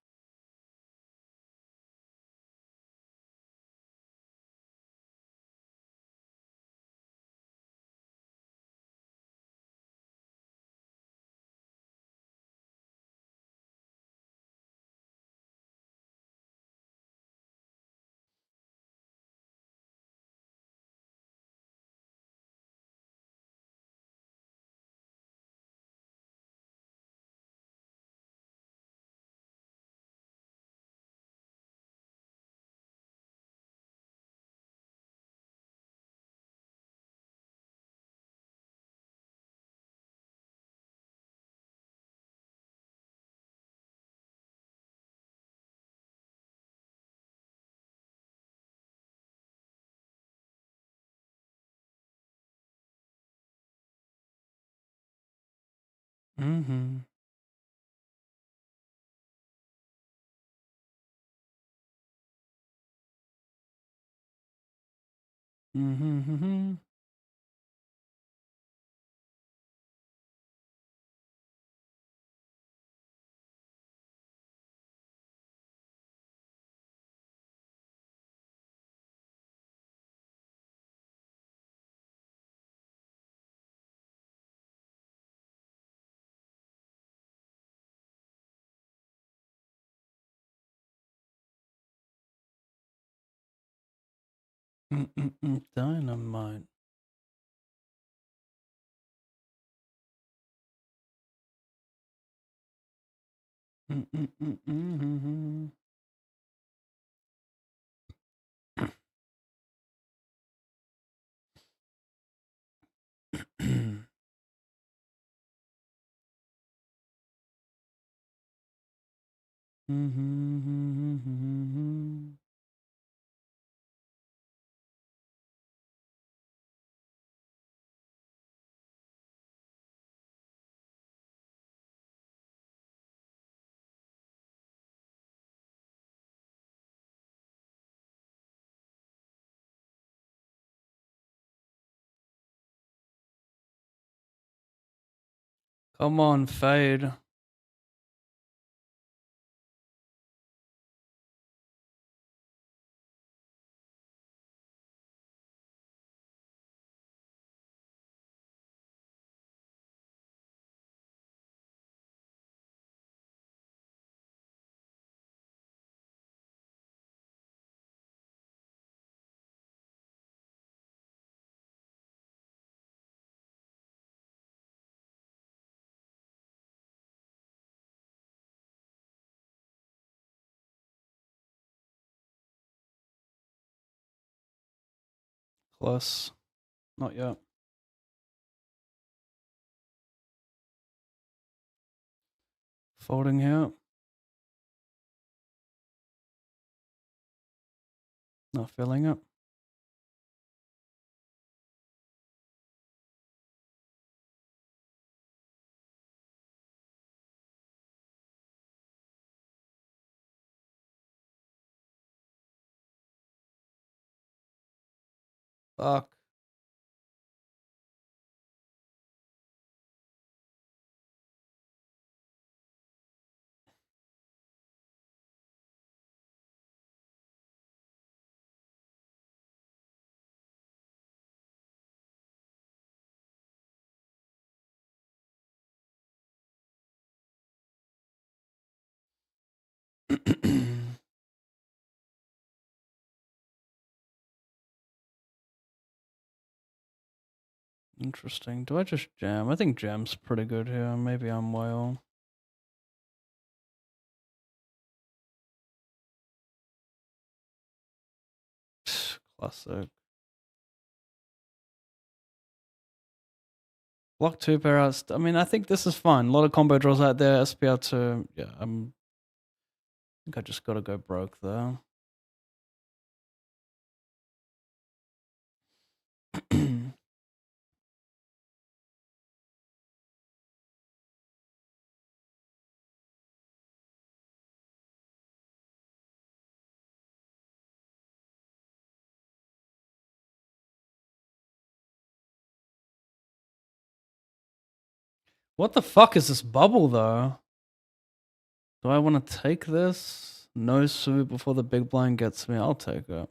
Mm-hmm. Mm-hmm. Dynamite. Mm-hmm. Come on, fade. Plus, not yet. Folding here. Not feeling it. Fuck. Interesting. Do I just jam? I think jam's pretty good here. Maybe I'm way off. Classic. Block 2 pair outs. I mean, I think this is fine. A lot of combo draws out there. SPR2. Yeah, I think I just gotta go broke there. What the fuck is this bubble though? Do I want to take this? No suit before the big blind gets me. I'll take it.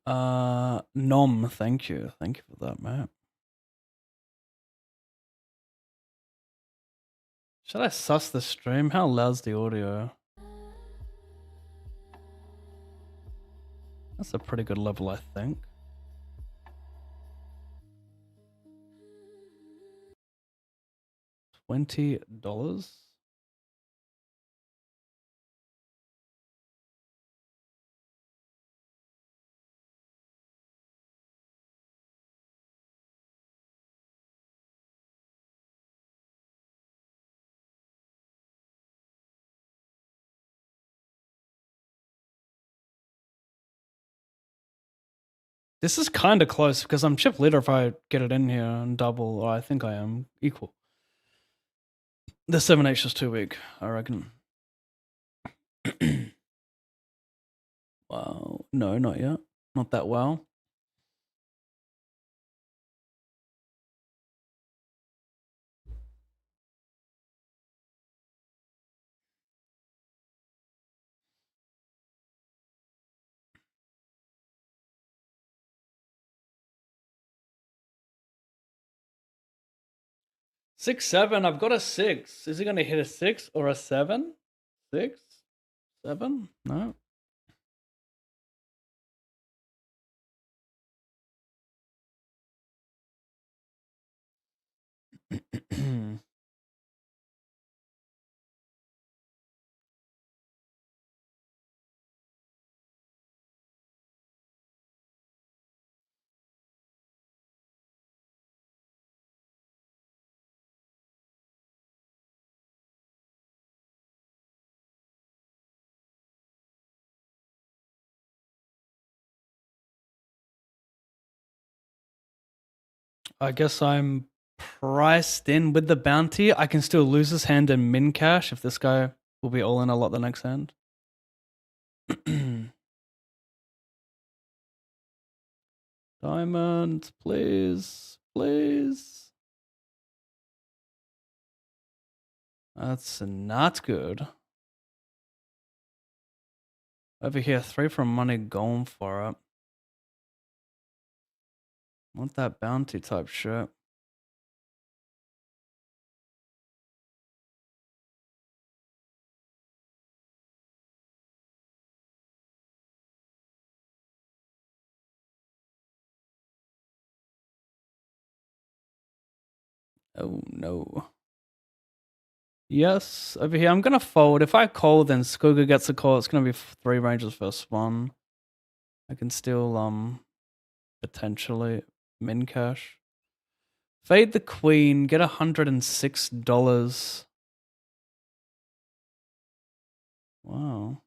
Nom, thank you. Thank you for that, mate. Should I suss the stream? How loud's the audio? That's a pretty good level, I think. $20. This is kind of close because I'm chip leader if I get it in here and double, or I think I am equal. The 7H is too weak, I reckon. Wow. No, not yet. Not that well. Six, seven. I've got a 6. Is he going to hit a 6 or a 7? 6? 7? No. I guess I'm priced in with the bounty. I can still lose this hand and min cash if this guy will be all in a lot the next hand. Diamond, please. Please. That's not good. Over here, 3 from money going for it. Want that bounty type shit. Oh no. Yes, over here I'm gonna fold. If I call, then Skooga gets a call. It's gonna be 3 ranges first one. I can still potentially min cash. Fade the queen, get $106. Wow.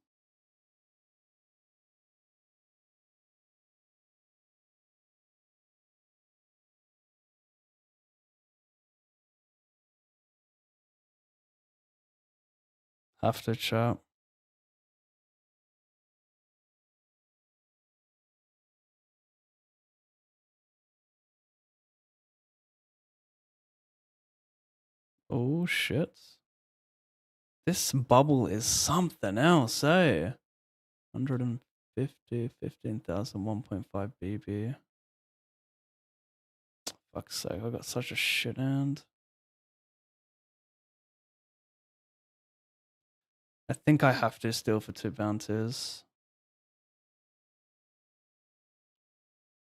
Have to chat. Oh shit. This bubble is something else, eh? 150, 15,000, 1.5 BB. Fuck's sake, I got such a shit hand. I think I have to steal for 2 bounties.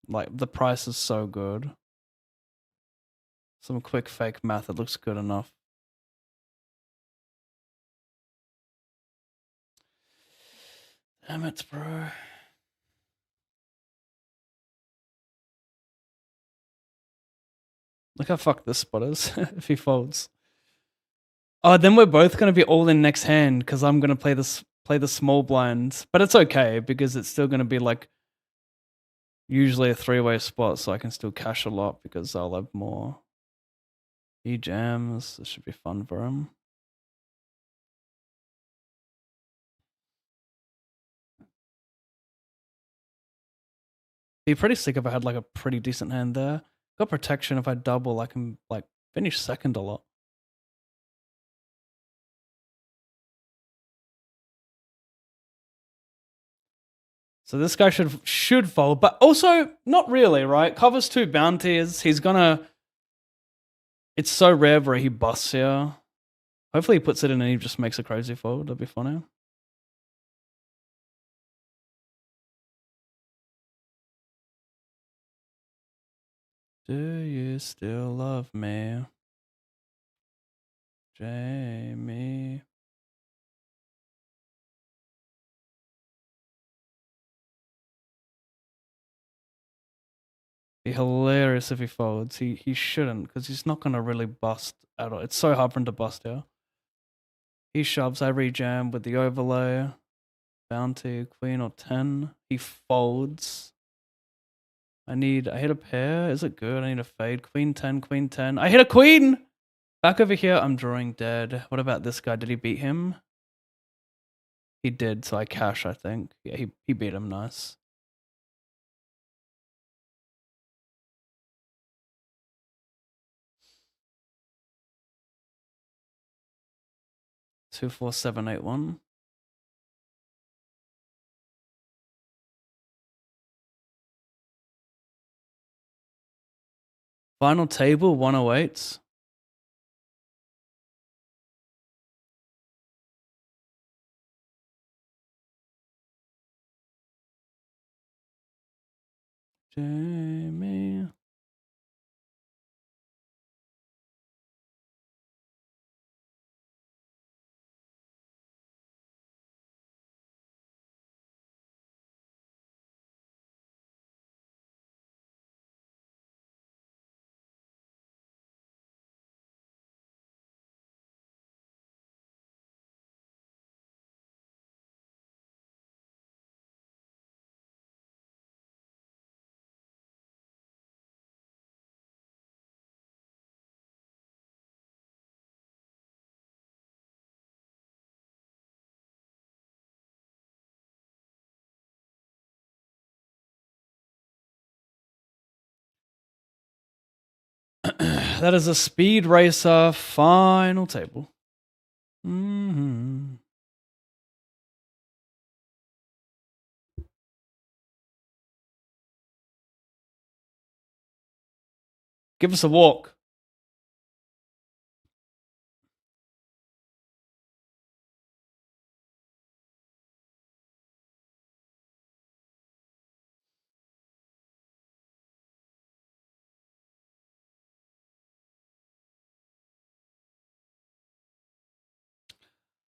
Like, the price is so good. Some quick fake math, it looks good enough. Damn it, bro. Look how fucked this spot is if he folds. Oh, then we're both gonna be all in next hand because I'm gonna play the small blind. But it's okay because it's still gonna be like usually a 3-way spot, so I can still cash a lot because I'll have more. He jams. This should be fun for him. Be pretty sick if I had like a pretty decent hand there. Got protection. If I double, I can like finish second a lot. So this guy should fold, but also not really, right? Covers 2 bounties. He's gonna. It's so rare where he busts here. Hopefully he puts it in and he just makes a crazy fold. That'd be funny. Do you still love me, Jamie? Be hilarious if he folds. He shouldn't, because he's not gonna really bust at all. It's so hard for him to bust here. He shoves. I rejam with the overlay. Bounty, queen or 10. He folds. I hit a pair. Is it good? I need a fade. Queen 10, queen 10. I hit a queen! Back over here, I'm drawing dead. What about this guy? Did he beat him? He did, so I cash, I think. Yeah, he beat him. Nice. Two, 4, 7, 8, 1. Final table, 108. Jamie. That is a speed racer final table. Give us a walk.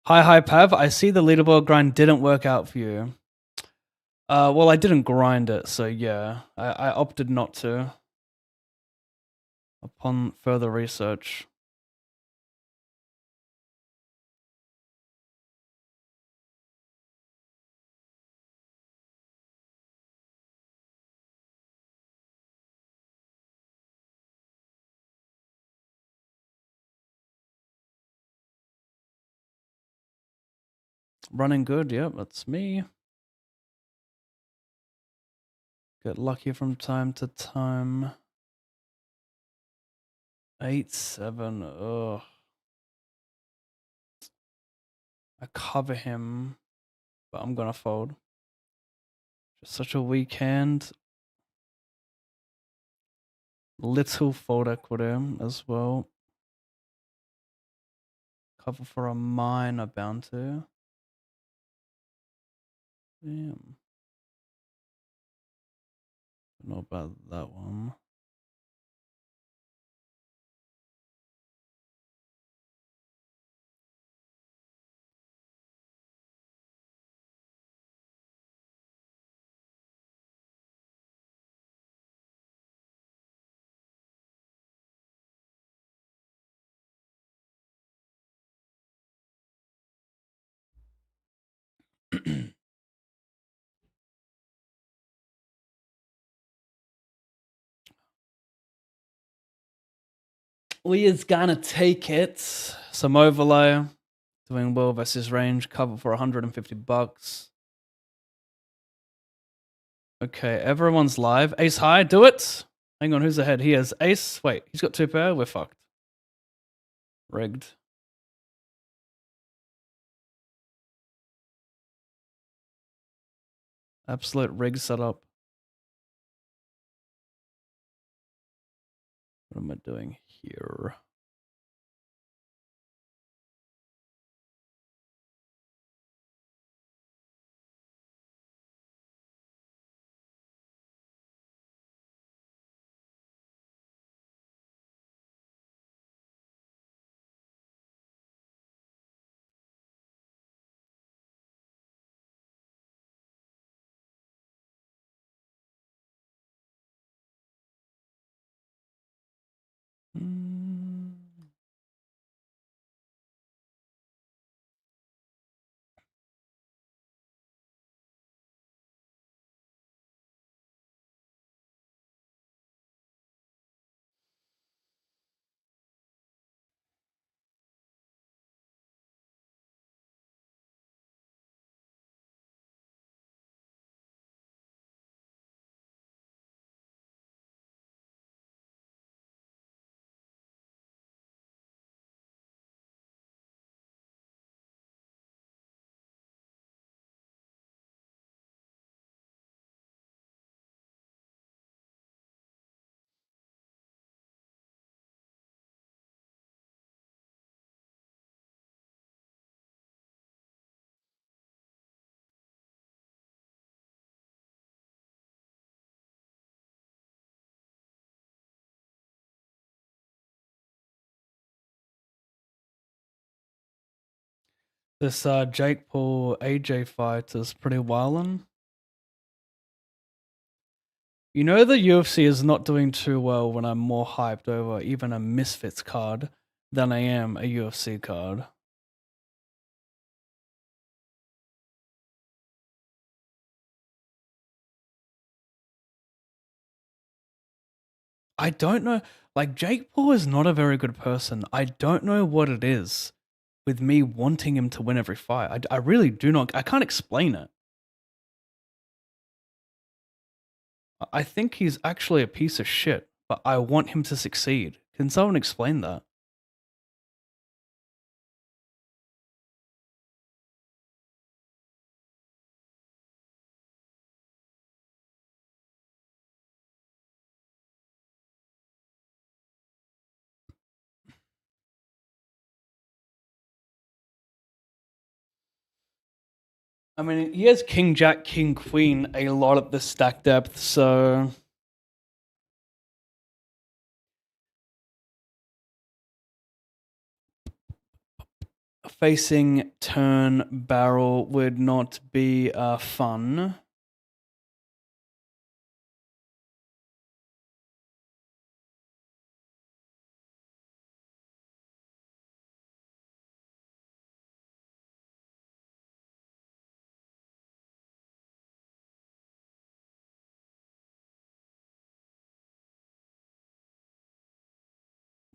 Hi, Pav. I see the leaderboard grind didn't work out for you. Well, I didn't grind it, so yeah. I opted not to. Upon further research. Running good, yep, that's me. Get lucky from time to time. 8, 7, ugh. I cover him, but I'm gonna fold. Just such a weak hand. Little fold equity as well. Cover for a minor bounty. Damn. Don't know about that one. We is gonna take it. Some overlay. Doing well versus range. Cover for 150 bucks. Okay, everyone's live. Ace high, do it. Hang on, who's ahead? He has ace. Wait, he's got 2 pair. We're fucked. Rigged. Absolute rig setup. What am I doing here? This Jake Paul AJ fight is pretty wildin'. You know the UFC is not doing too well when I'm more hyped over even a Misfits card than I am a UFC card. I don't know. Like, Jake Paul is not a very good person. I don't know what it is with me wanting him to win every fight. I really do not. I can't explain it. I think he's actually a piece of shit, but I want him to succeed. Can someone explain that? I mean, he has King Jack, King Queen a lot at the stack depth, so facing turn barrel would not be fun.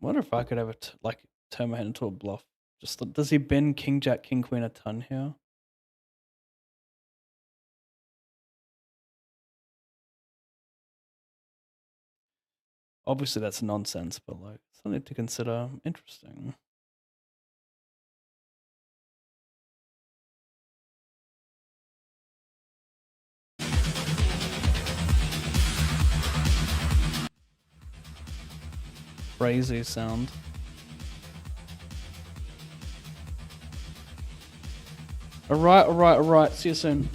Wonder if I could ever turn my head into a bluff. Just does he bend King Jack, King Queen a ton here? Obviously, that's nonsense, but like something to consider. Interesting. Crazy sound. Alright, alright, alright. See you soon.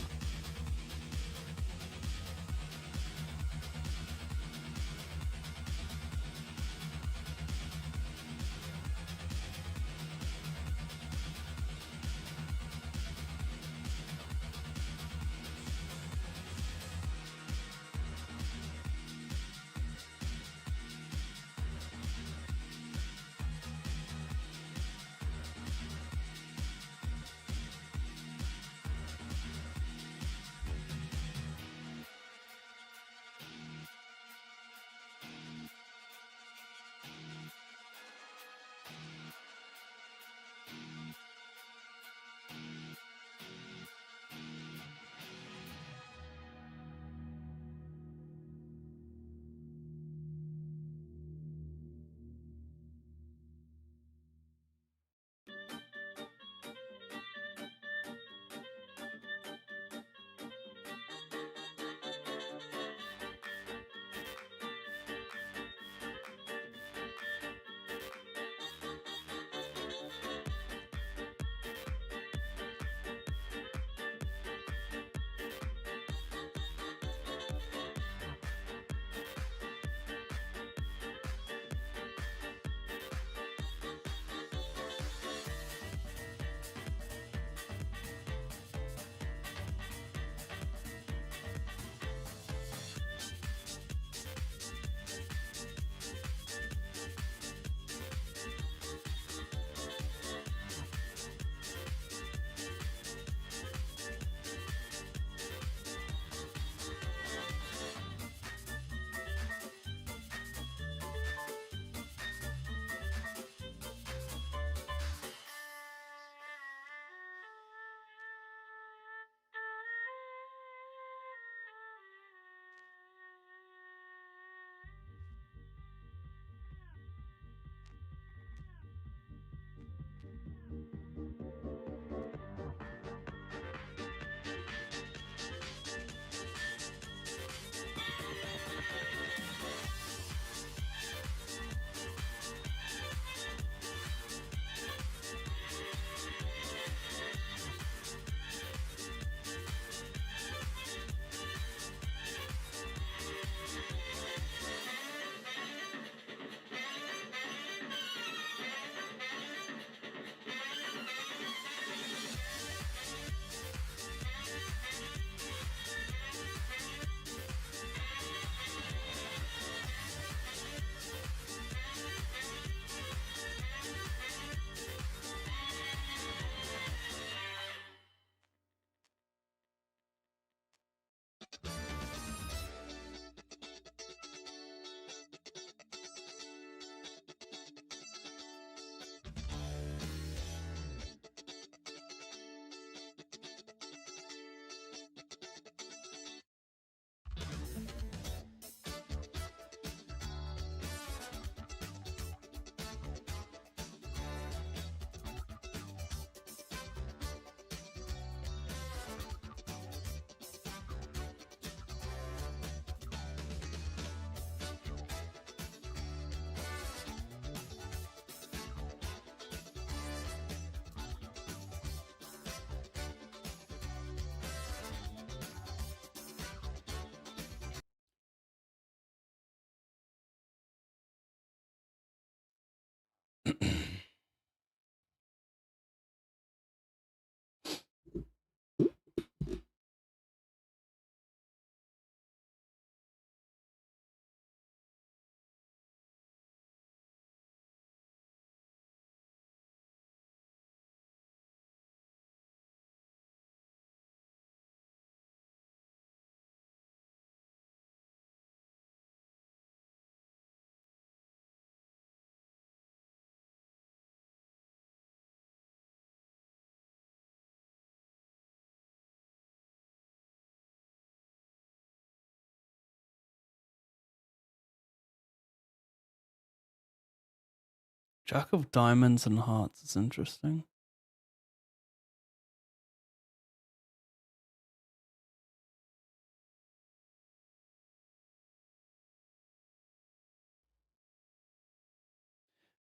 Jack of diamonds and hearts is interesting.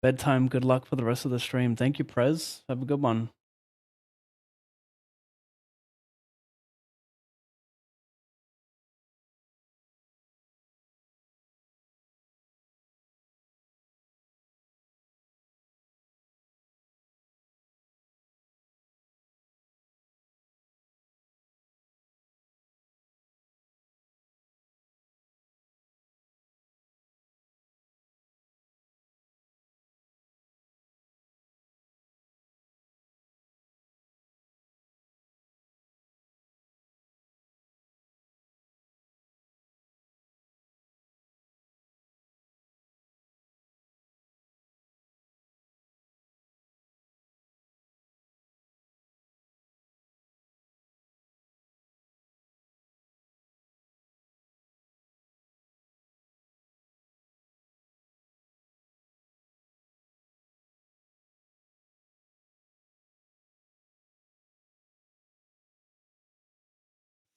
Bedtime, good luck for the rest of the stream. Thank you, Prez. Have a good one.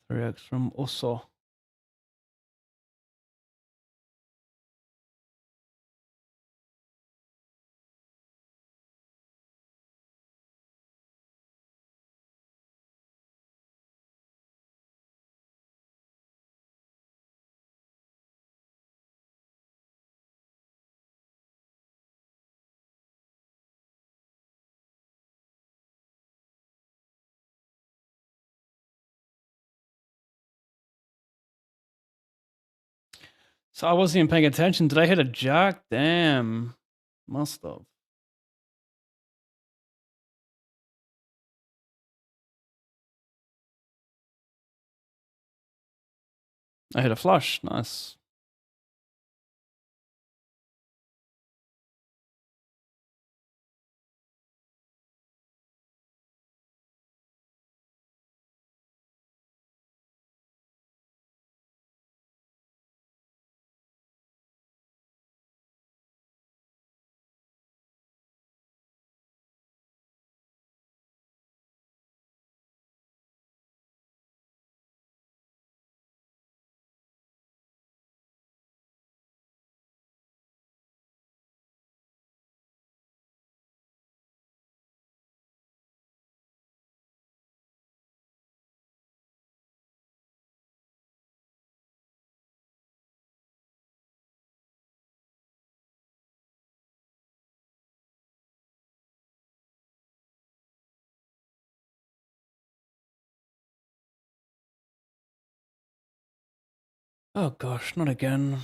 Three X from Oso. So I wasn't even paying attention. Did I hit a jack? Damn. Must have. I hit a flush. Nice. Oh gosh, not again.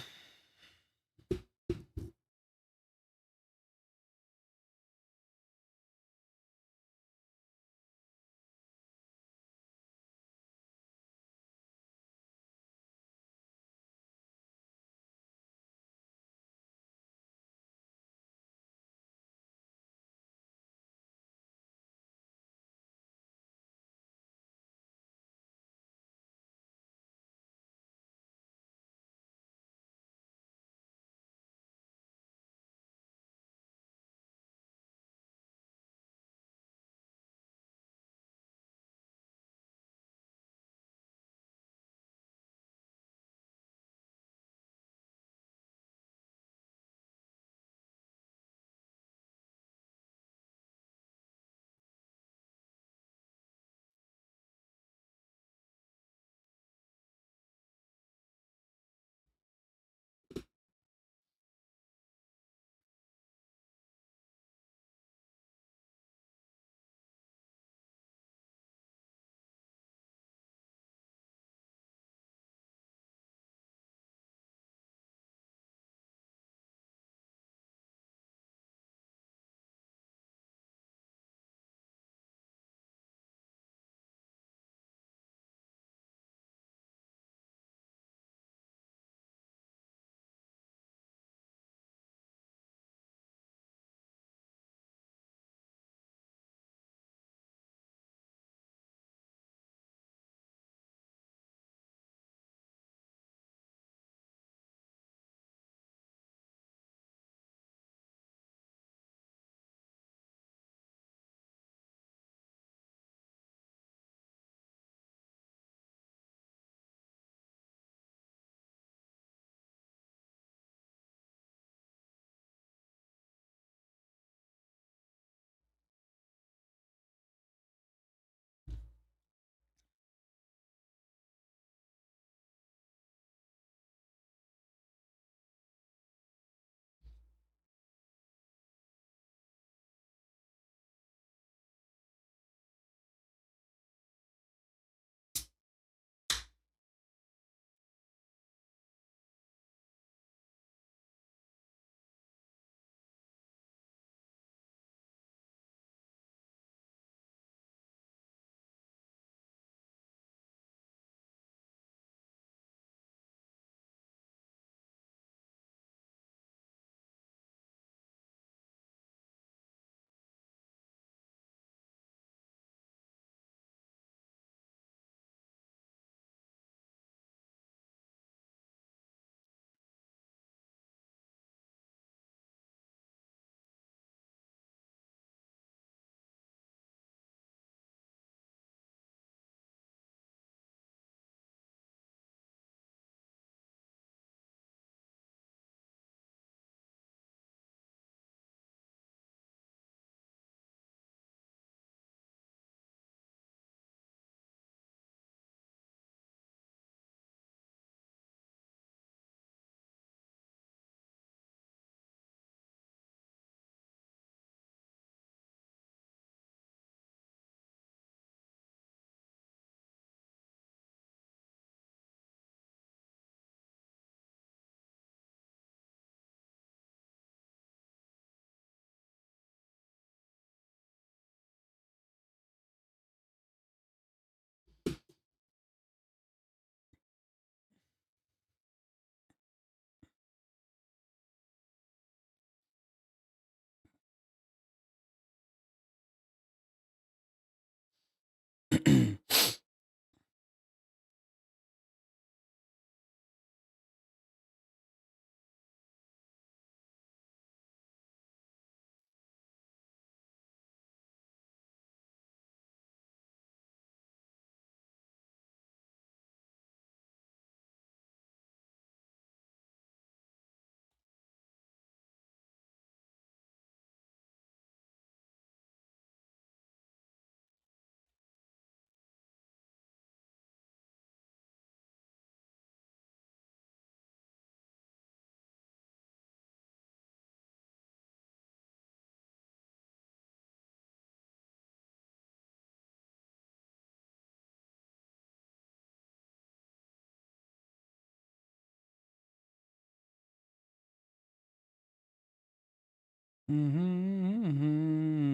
Mm-hmm.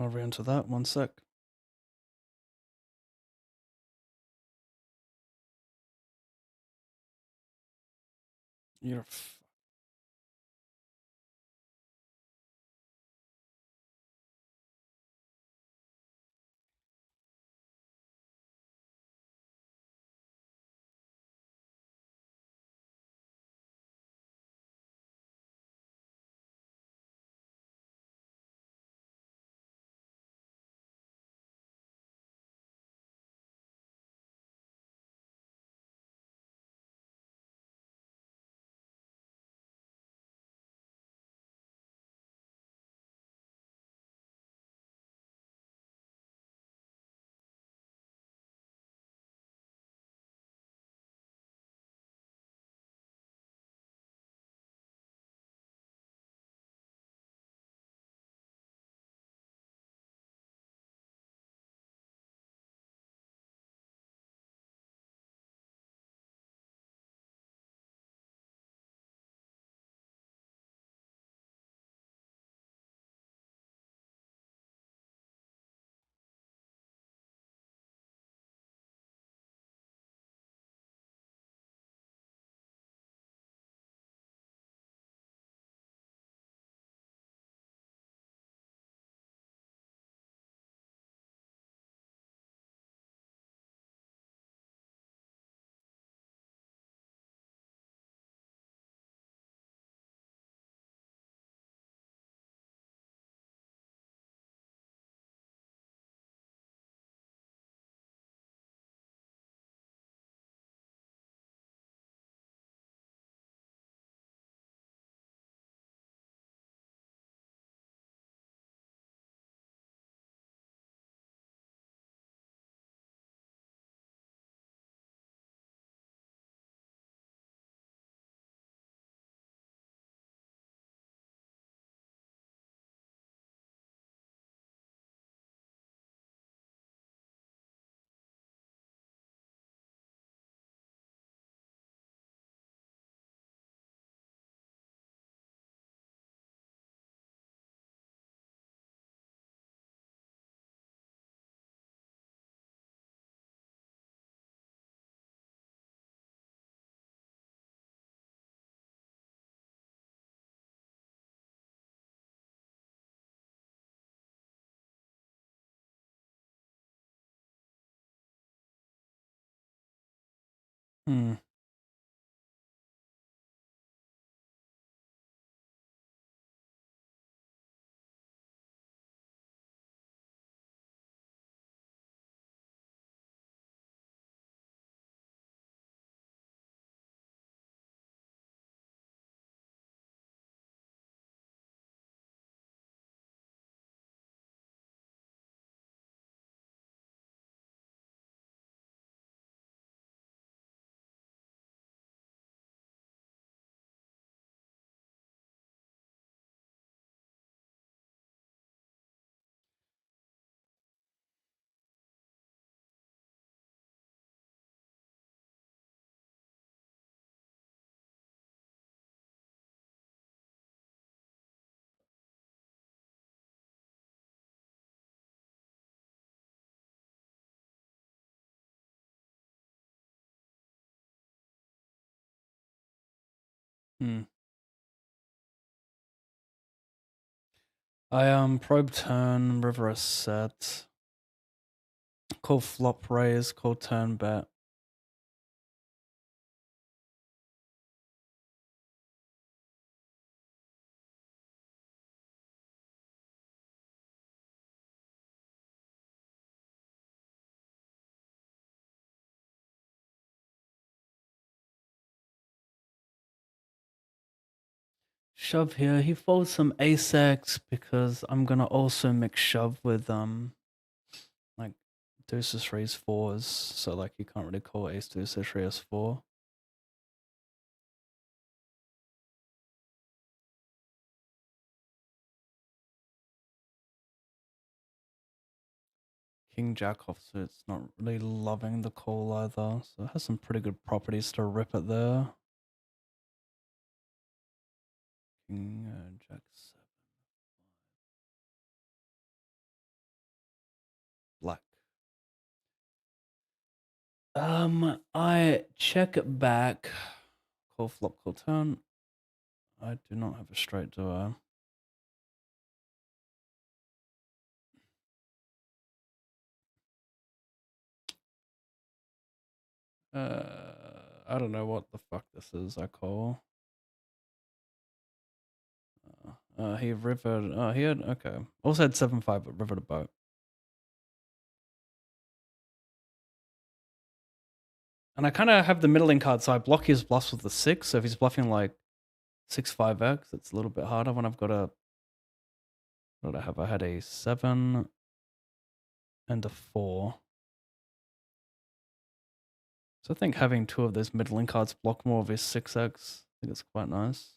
I'll re-enter that. 1 sec. You're. Hmm. Hmm. I probe turn, river set. Call flop raise, call turn bet. shove here. He folds some ace-x because I'm gonna also mix shove with like deuces raise fours, so like you can't really call ace deuces raise four. King jack offsuit's not really loving the call either, so it has some pretty good properties to rip it there. King jack 7. Black. I check it back. Call flop, call turn. I do not have a straight, do I? I don't know what the fuck this is. I call. He rivered. He had okay. Also had 7-5, but rivered a boat. And I kind of have the middling card, so I block his bluffs with the 6. So if he's bluffing like 6-5x, it's a little bit harder when I've got a. What did I have? I had a 7 and a 4. So I think having 2 of those middling cards block more of his 6x, I think it's quite nice.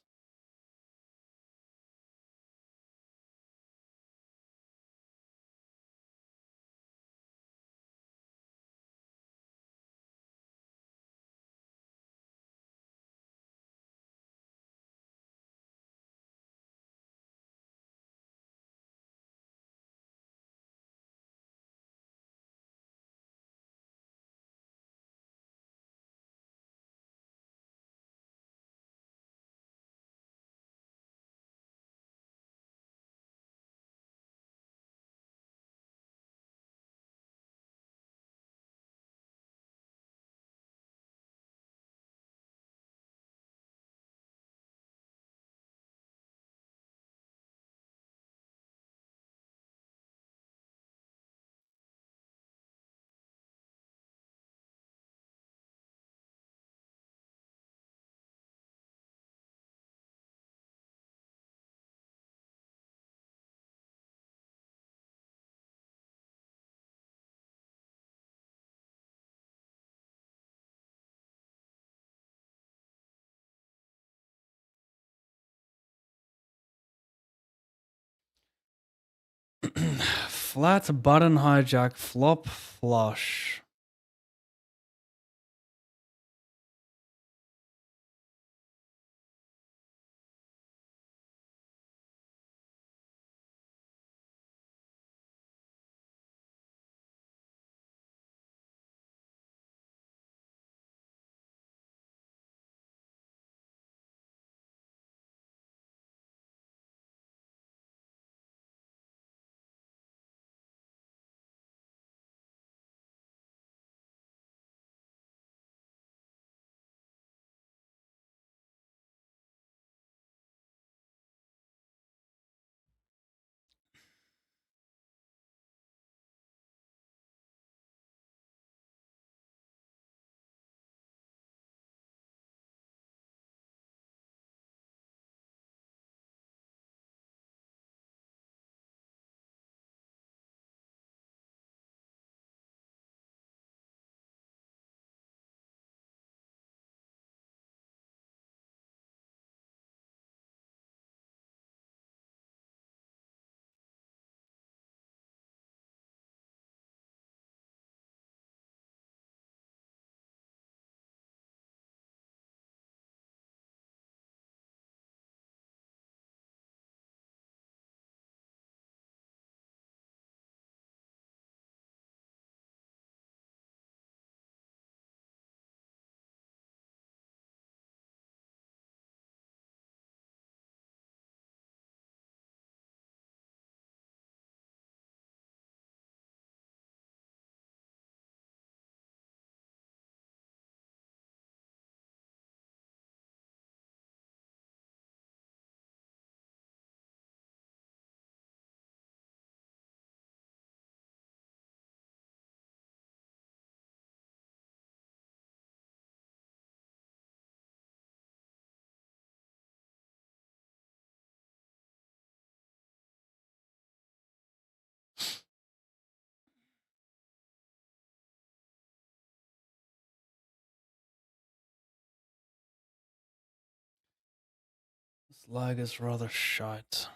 Flat button hijack flop flush. This lag is rather shite.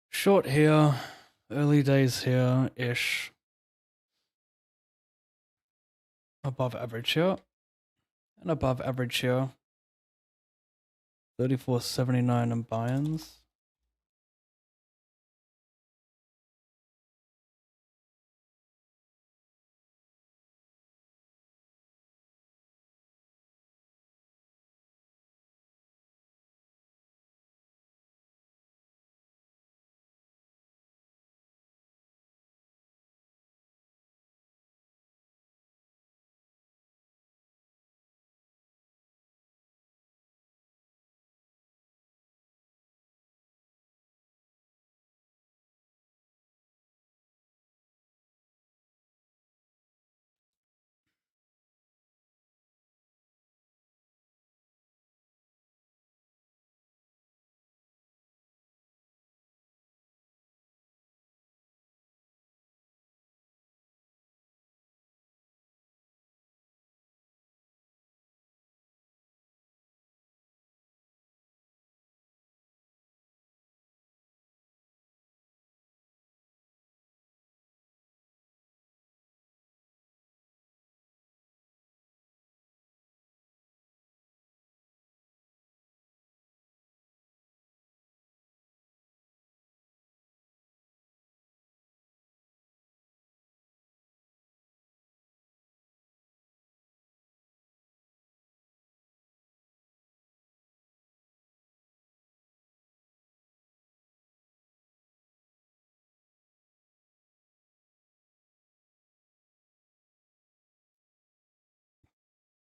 Short here, early days here ish. Above average here, and above average here. 34.79 in buy-ins.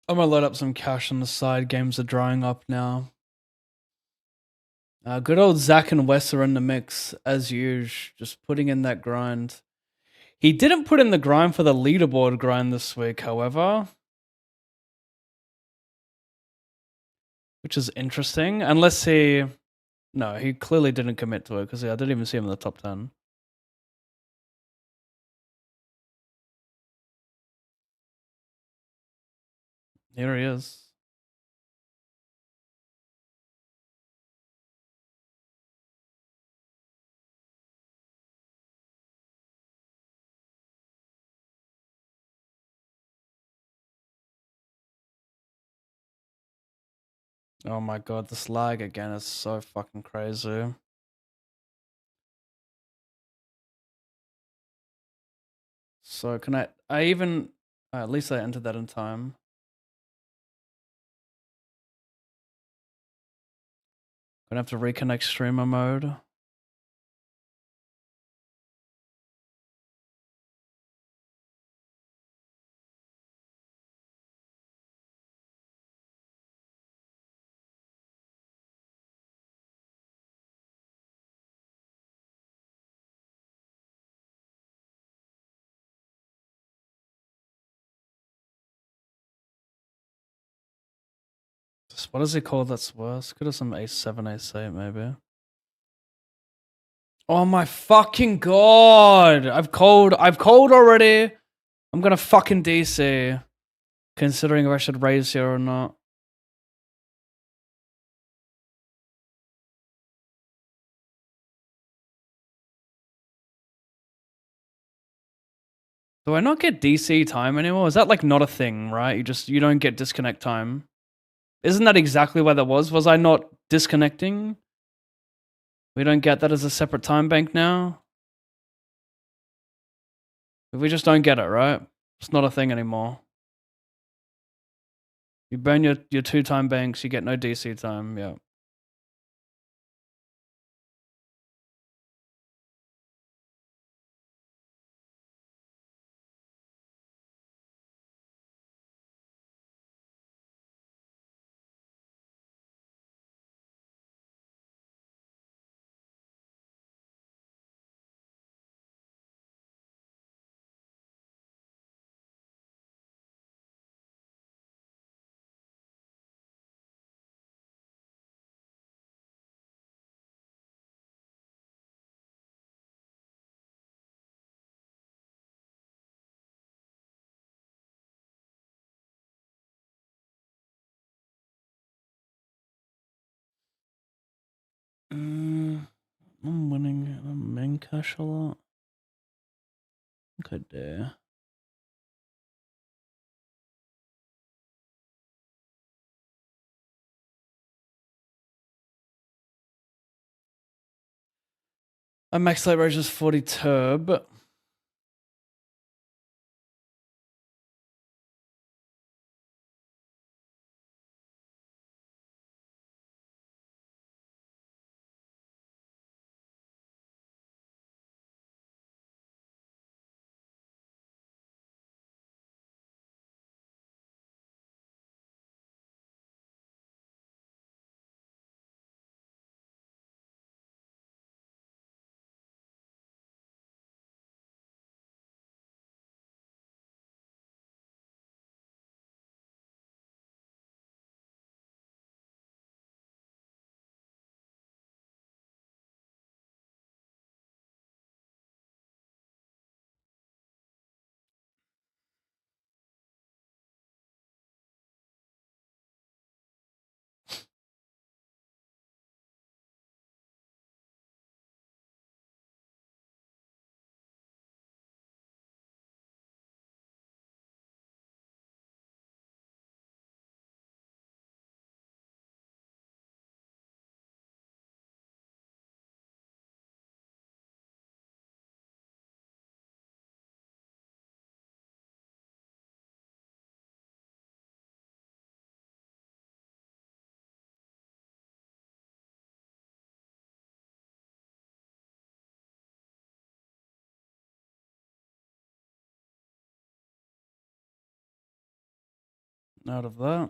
I'm gonna load up some cash on the side. Games are drying up now. Good old Zach and Wes are in the mix as usual, just putting in that grind. He didn't put in the grind for the leaderboard grind this week, however, which is interesting. Unless he clearly didn't commit to it because I didn't even see him in the top 10. Here he is. Oh my god, this lag again is so fucking crazy. So can I even, at least I entered that in time. Gonna have to reconnect streamer mode. What does he call that's worse? Could have some ace7, ace8 maybe. Oh my fucking god! I've called already. I'm gonna fucking DC. Considering if I should raise here or not. Do I not get DC time anymore? Is that like not a thing, right? You don't get disconnect time. Isn't that exactly what that was? Was I not disconnecting? We don't get that as a separate time bank now? We just don't get it, right? It's not a thing anymore. You burn your 2 time banks, you get no DC time, yeah. I'm winning main cash a lot. I think I do. My max late range is 40 turb. Out of that.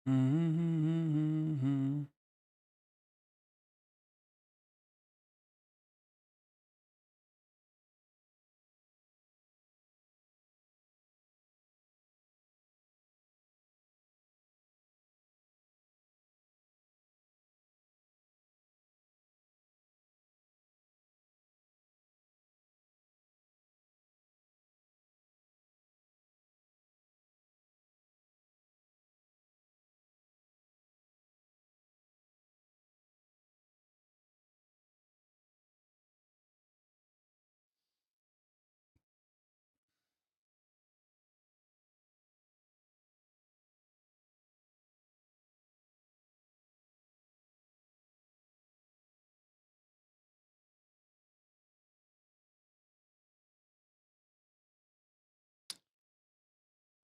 Mm-hmm.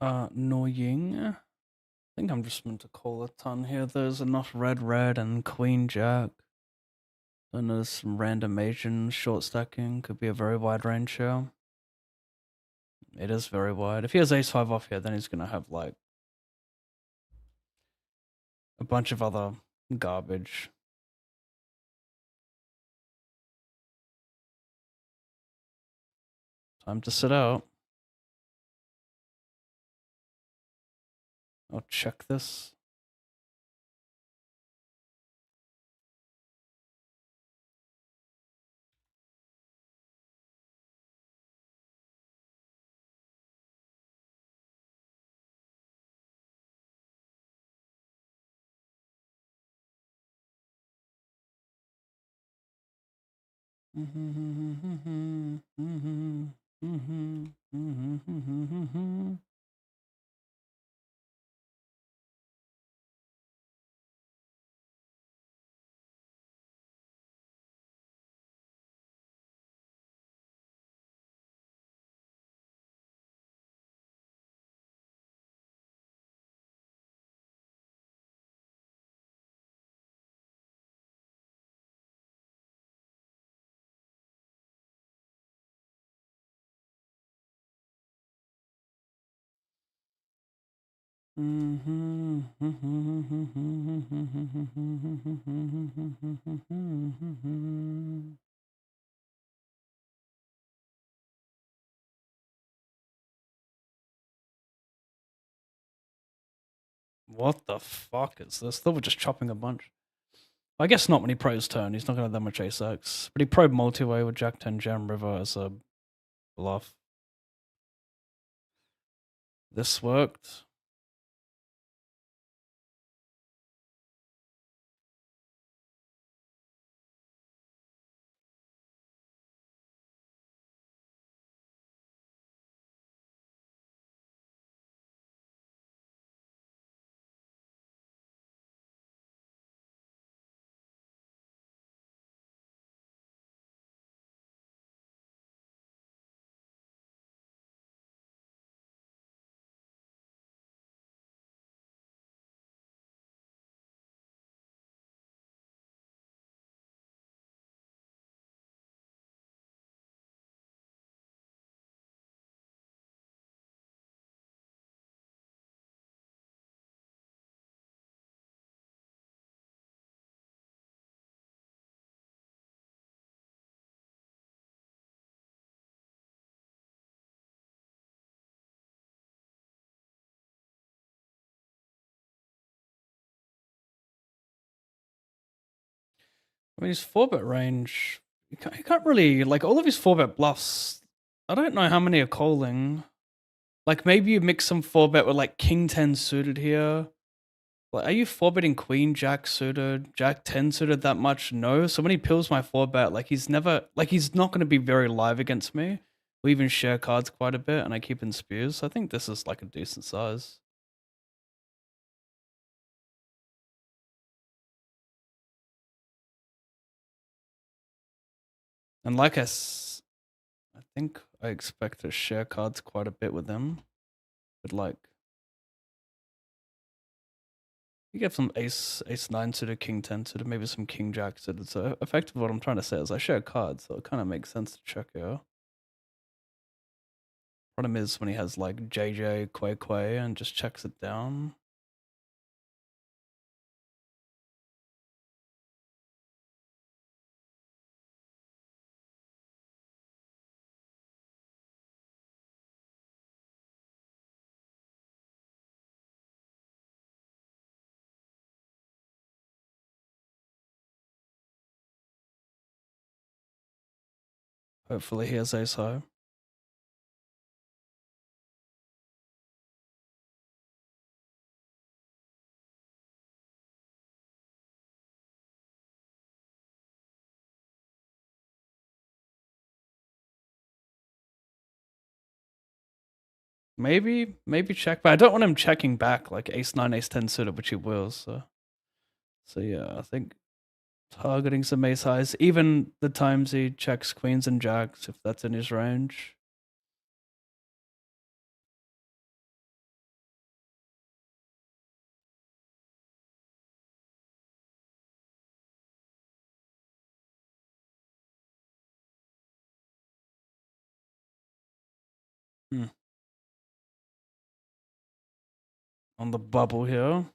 Annoying. I think I'm just meant to call a ton here. There's enough red and queen jack. Then there's some random Asian short stacking. Could be a very wide range here. It is very wide. If he has ace 5 off here, then he's gonna have like a bunch of other garbage. Time to sit out. I'll check this. What the fuck is this? They were just chopping a bunch. I guess not when he pros turn. He's not going to have that much ace X. But he probed multi-way with Jack 10 Gem River as a bluff. This worked. I mean, his 4-bet range, he can't really, like, all of his 4-bet bluffs, I don't know how many are calling. Like, maybe you mix some 4-bet with, like, King 10 suited here. Like, are you 4-betting Queen Jack suited, Jack 10 suited that much? No. So when he pills my 4-bet, like, he's never, like, he's not going to be very live against me. We even share cards quite a bit, and I keep in spews. So I think this is, like, a decent size. And like I think I expect to share cards quite a bit with them. But like, you get some ace 9 suited, king 10 suited, maybe some king jack suited. So effectively what I'm trying to say is I share cards, so it kind of makes sense to check here. Problem is when he has like JJ, Quay and just checks it down. Hopefully he has ace high. Maybe check, but I don't want him checking back like ace 9, ace 10 suited, which he will. So yeah, I think targeting some ace highs, even the times he checks queens and jacks, if that's in his range. On the bubble here.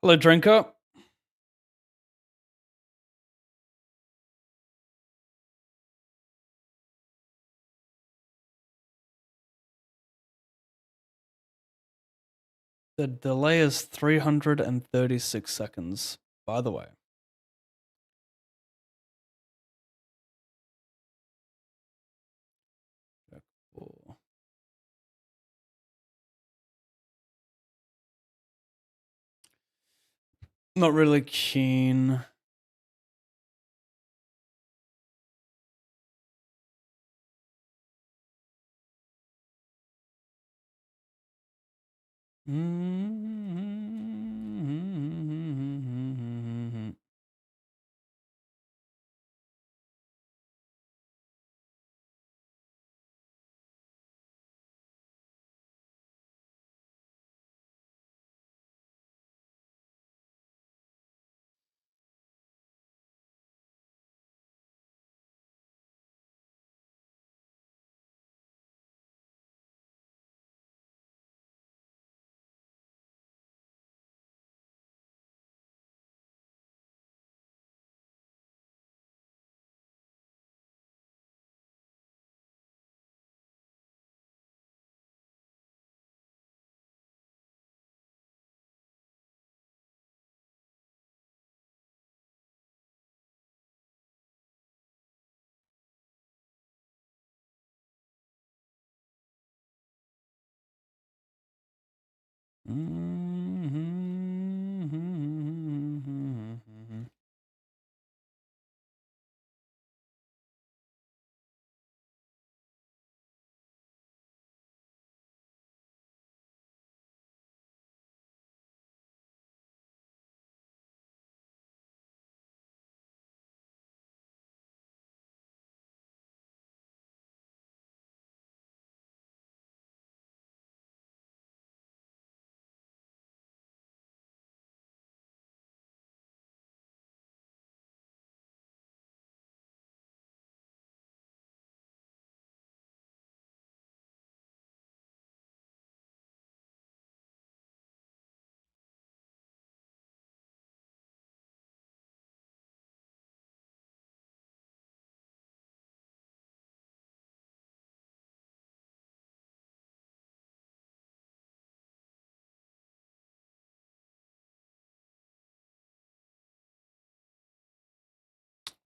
Hello, drinker. The delay is 336 seconds, by the way. Not really keen.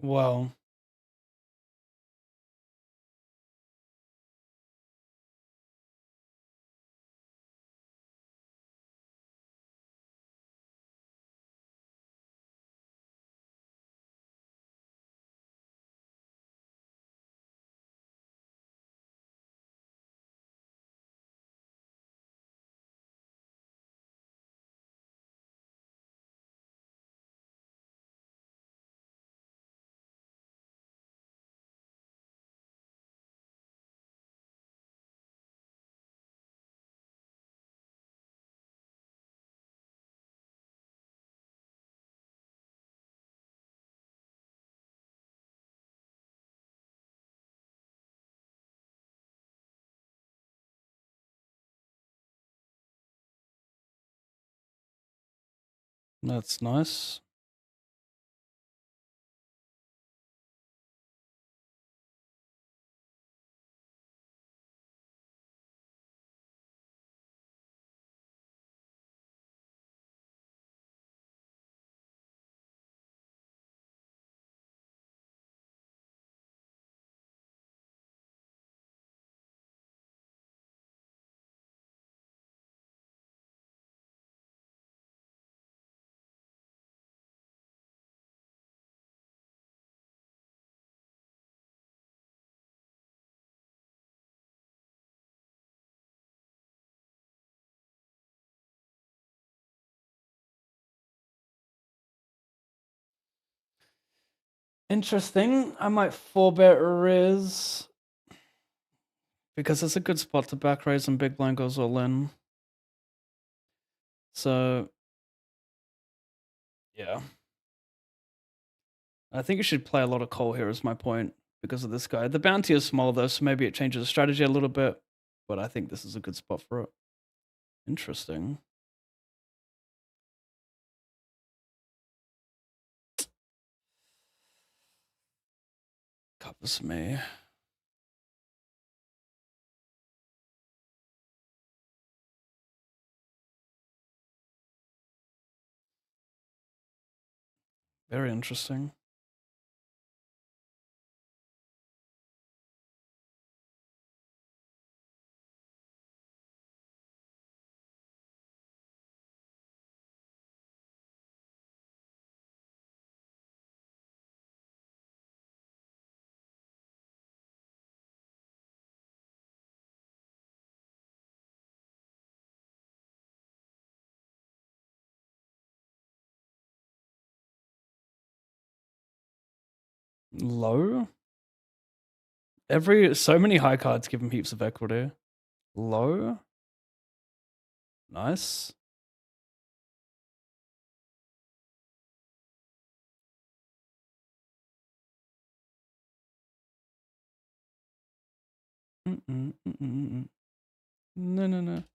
Well, that's nice. Interesting. I might 4-bet Riz because it's a good spot to back raise and big blind goes all in. So, yeah. I think you should play a lot of call here is my point because of this guy. The bounty is small though, so maybe it changes the strategy a little bit, but I think this is a good spot for it. Interesting. Covers me. Very interesting. Low? So many high cards give him heaps of equity. Low? Nice. No.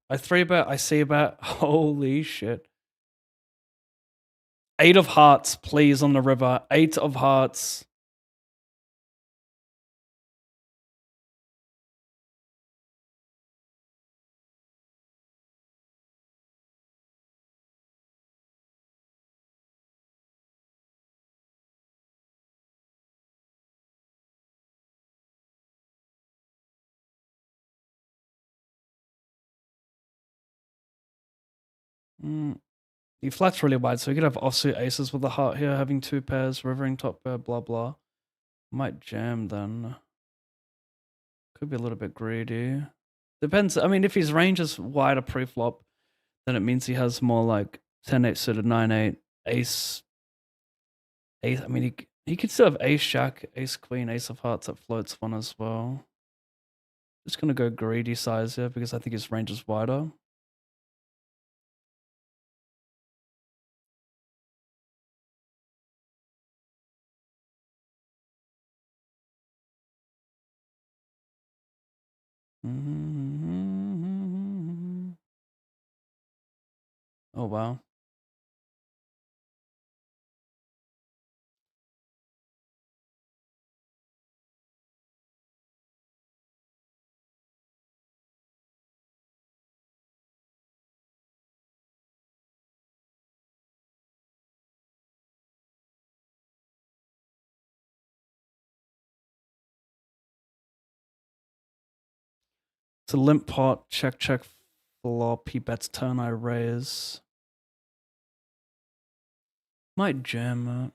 I 3-bet, I C-bet. Holy shit. 8 of hearts, please, on the river. 8 of hearts. He flats really wide, so he could have offsuit aces with the heart here, having 2 pairs, rivering top pair, blah blah. Might jam then. Could be a little bit greedy. Depends. I mean, if his range is wider pre-flop, then it means he has more like 10-8 suited, 9-8, ace. I mean, he could still have ace jack, ace queen, ace of hearts that floats one as well. Just gonna go greedy size here because I think his range is wider. Oh wow. It's a limp pot. Check, flop. He bets turn, I raise. Might jam it.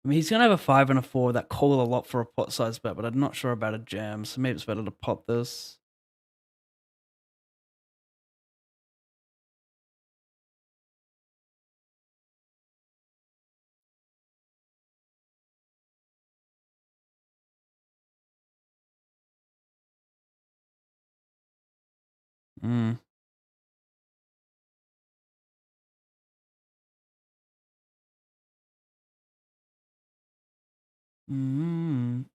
I mean, he's going to have a 5 and a 4 that call a lot for a pot size bet, but I'm not sure about a jam, so maybe it's better to pot this. Mm. Mm.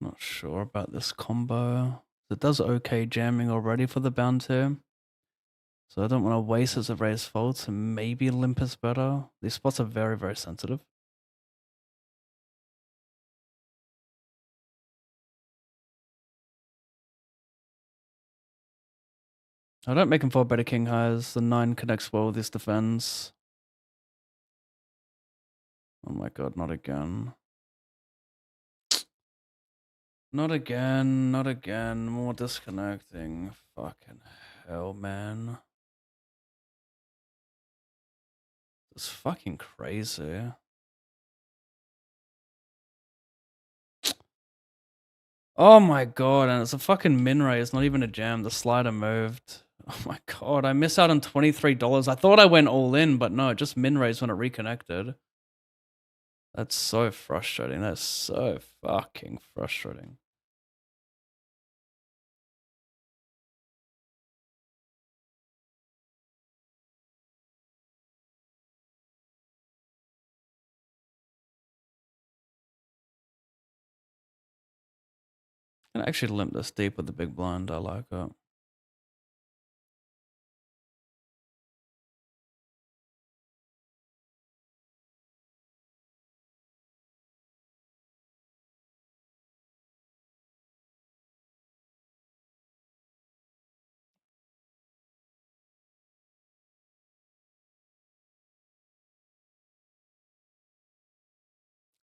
Not sure about this combo. It does okay jamming already for the bounty. So I don't want to waste as a raise fold, so maybe limp is better. These spots are very, very sensitive. I don't make him fold better king highs. The 9 connects well with his defense. Oh my god, not again. Not again, not again. More disconnecting. Fucking hell, man. It's fucking crazy. Oh my god, and it's a fucking min raise, not even a jam. The slider moved. Oh my god, I miss out on $23. I thought I went all in, but no, it just min raised when it reconnected. That's so frustrating. That's so fucking frustrating. I can actually limp this deep with the big blind. I like it.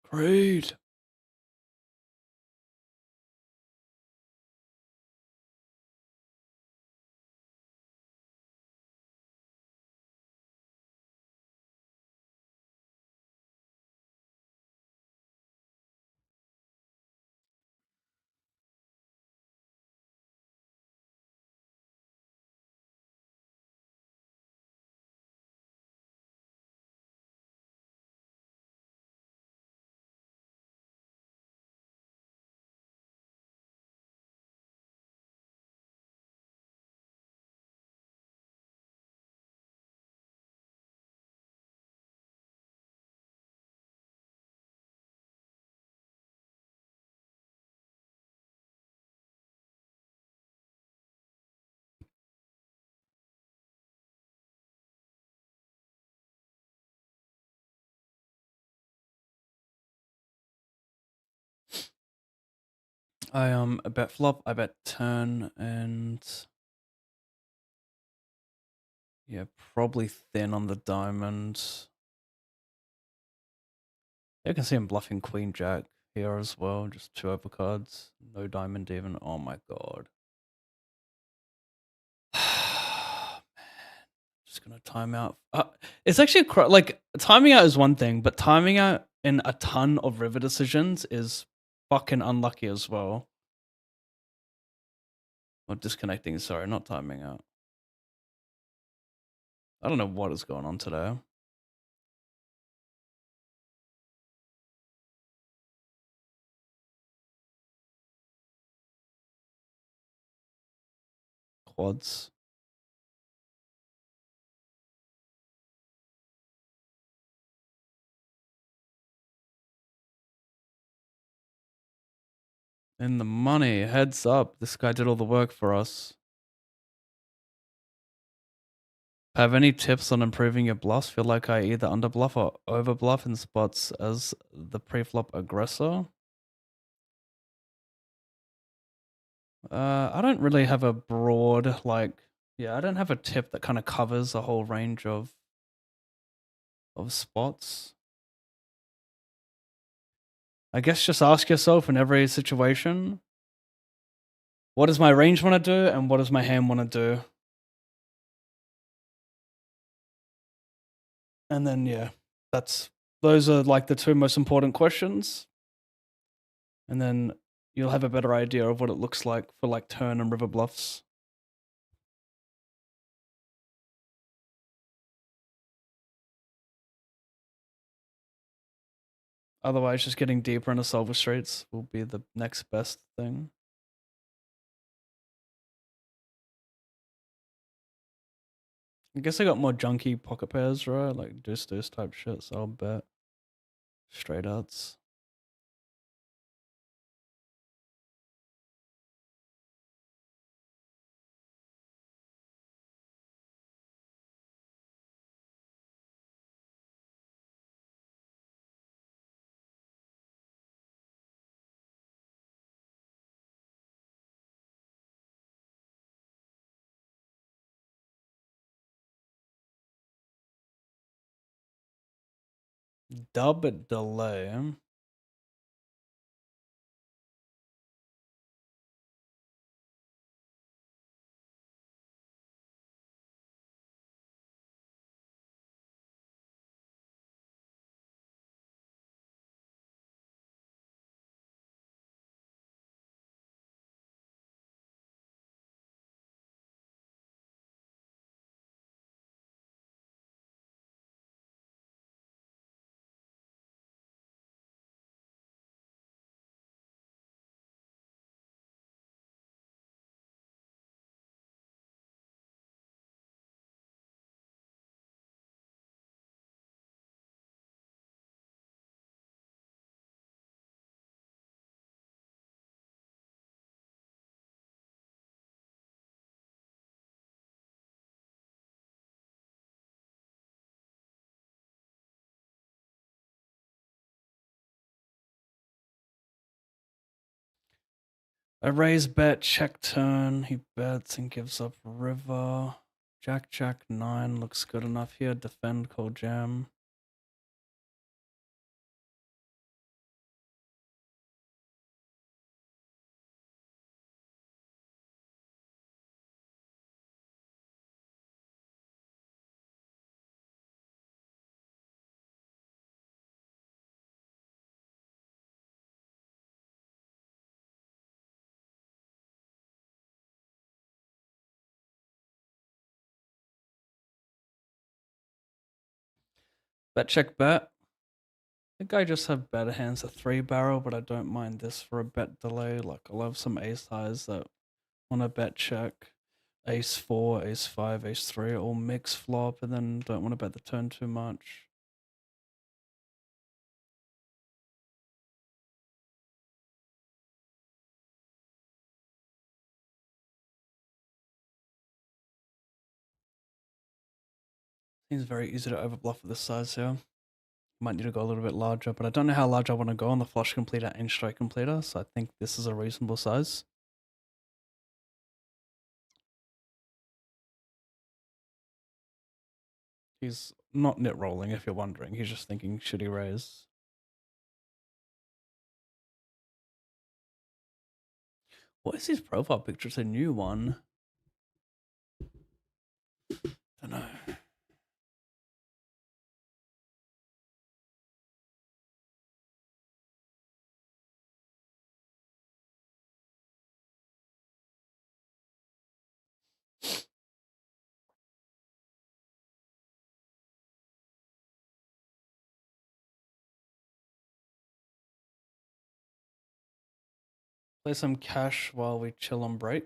Great. I bet flop, I bet turn, and yeah, probably thin on the diamond. Yeah, I can see him bluffing queen jack here as well. Just 2 overcards, no diamond even. Oh my god. Man, just gonna time out. It's actually like timing out is one thing, but timing out in a ton of river decisions is fucking unlucky as well. Or disconnecting, sorry, not timing out. I don't know what is going on today. Quads. In the money, heads up. This guy did all the work for us. Have any tips on improving your bluffs? Feel like I either underbluff or overbluff in spots as the preflop aggressor. I don't really have a broad, like, yeah, I don't have a tip that kind of covers a whole range of spots. I guess just ask yourself in every situation, what does my range want to do and what does my hand want to do? And then, yeah, those are like the two most important questions. And then you'll have a better idea of what it looks like for like turn and river bluffs. Otherwise, just getting deeper into solver streets will be the next best thing. I guess I got more junky pocket pairs, right? Like deuce type shit, so I'll bet. Straight outs. Dub delay. A raise bet, check turn. He bets and gives up river. Jack 9 looks good enough here. Defend, call jam. Bet, check, bet. I think I just have better hands a 3-barrel, but I don't mind this for a bet delay. Like, I'll have some ace highs that want to bet check. Ace 4, ace 5, ace 3, all mix flop, and then don't want to bet the turn too much. Seems very easy to overbluff at this size here. Might need to go a little bit larger, but I don't know how large I want to go on the flush completer and strike completer, so I think this is a reasonable size. He's not nit rolling, if you're wondering. He's just thinking, should he raise? What is his profile picture? It's a new one. Don't know. Play some cash while we chill on break.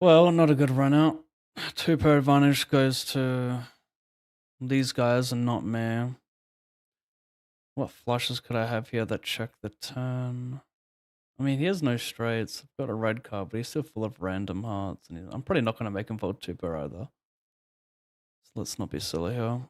Well, not a good run out. 2 per advantage goes to these guys and not me. What flushes could I have here that check the turn? I mean, he has no straights. I've got a red card, but he's still full of random hearts. And I'm probably not going to make him fold 2 per either. So let's not be silly here.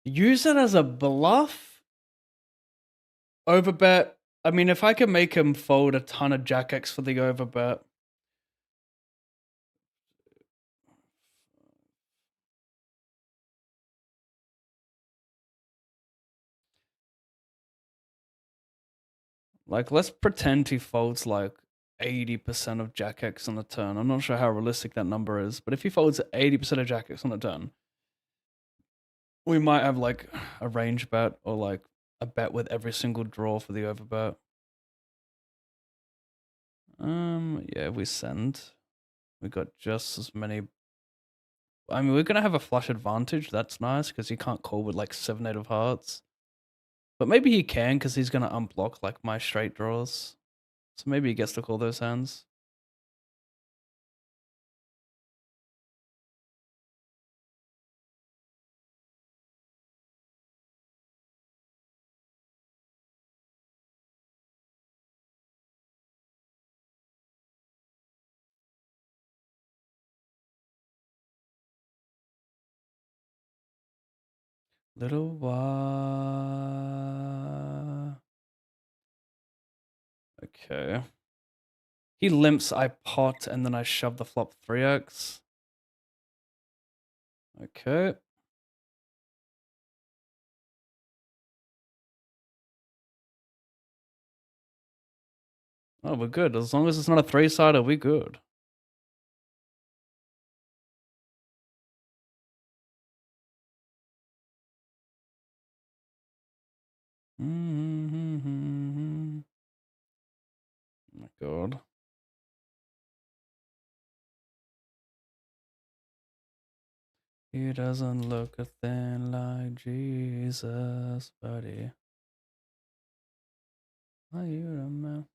Use it as a bluff? Overbet. I mean, if I can make him fold a ton of Jack X for the overbet. Like, let's pretend he folds like 80% of Jack X on the turn. I'm not sure how realistic that number is, but if he folds 80% of Jack X on the turn, we might have like a range bet or like a bet with every single draw for the overbet. Yeah, we send. We got just as many. I mean, we're gonna have a flush advantage. That's nice because he can't call with like 7-8 of hearts. But maybe he can because he's gonna unblock like my straight draws. So maybe he gets to call those hands. Little while. Okay. He limps, I pot, and then I shove the flop 3x. Okay. Oh, we're good. As long as it's not a 3-sider, we're good. God. He doesn't look a thing like Jesus, buddy. Are you the man?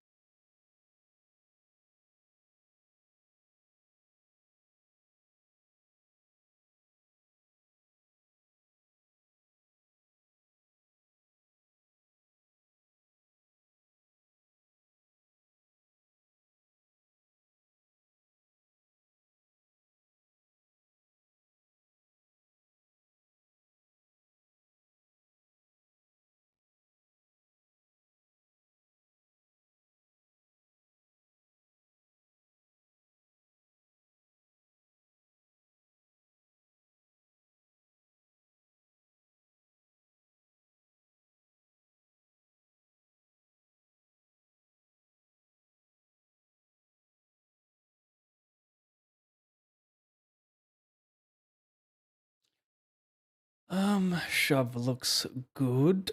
Shove looks good.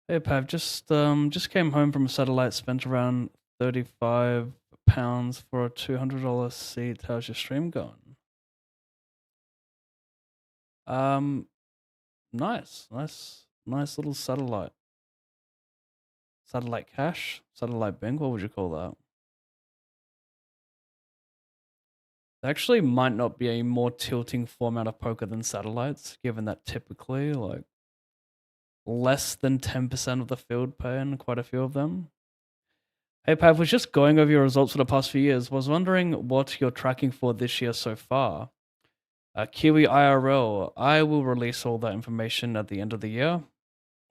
Hey Pav, just came home from a satellite, spent around £35 for a $200 seat. How's your stream going? Nice little satellite. Satellite cash? Satellite Bing? What would you call that? There actually might not be a more tilting format of poker than satellites, given that typically, like, less than 10% of the field pay in quite a few of them. Hey Pav, was just going over your results for the past few years. Was wondering what you're tracking for this year so far. Kiwi IRL, I will release all that information at the end of the year,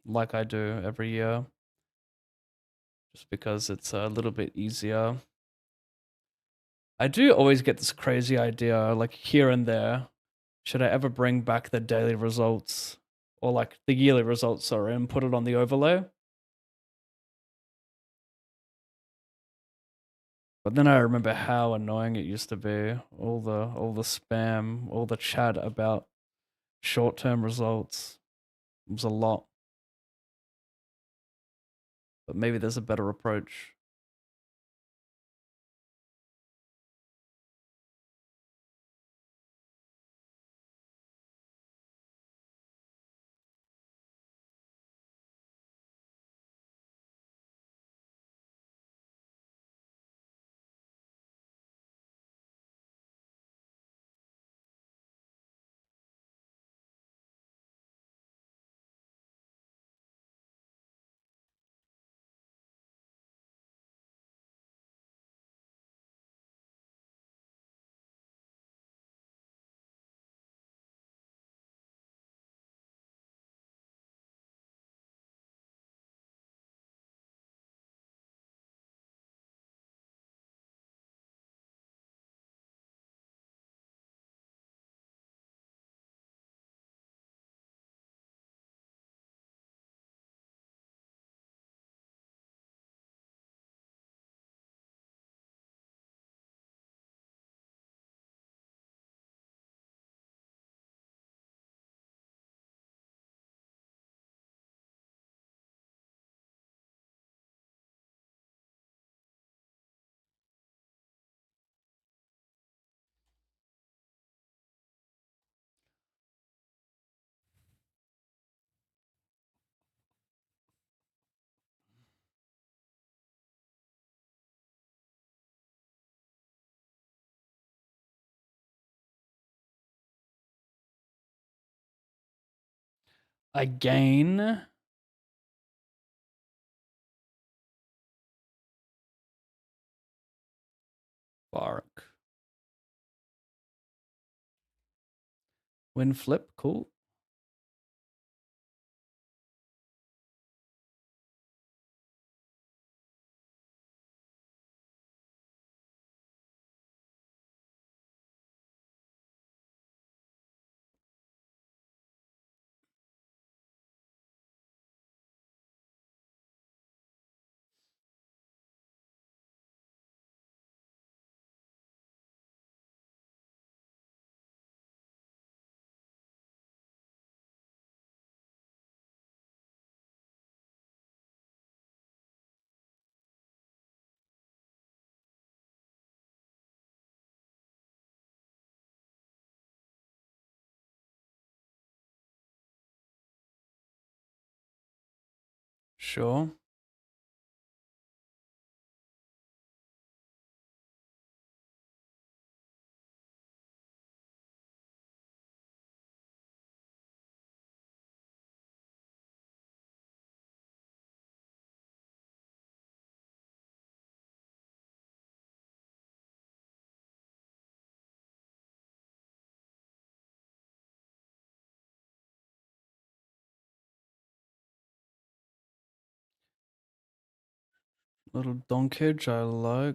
like I do every year, just because it's a little bit easier. I do always get this crazy idea, like here and there, should I ever bring back the daily results, or like the yearly results, sorry, and put it on the overlay? But then I remember how annoying it used to be, all the spam, all the chat about short-term results. It was a lot. But maybe there's a better approach. Again? Bark. Win flip, cool. Sure. Little donkage I like.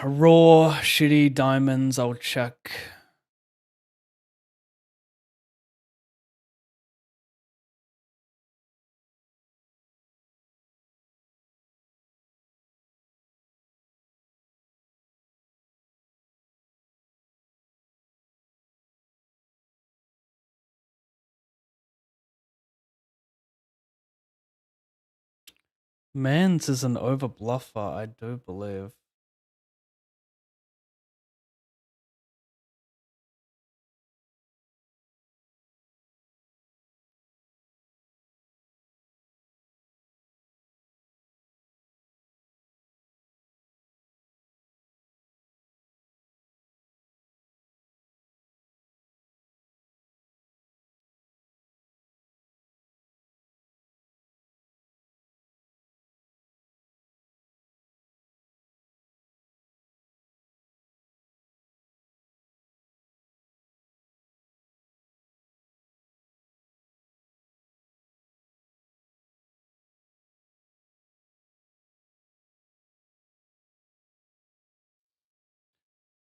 Raw, shitty diamonds, I'll check. Mans is an overbluffer, I do believe.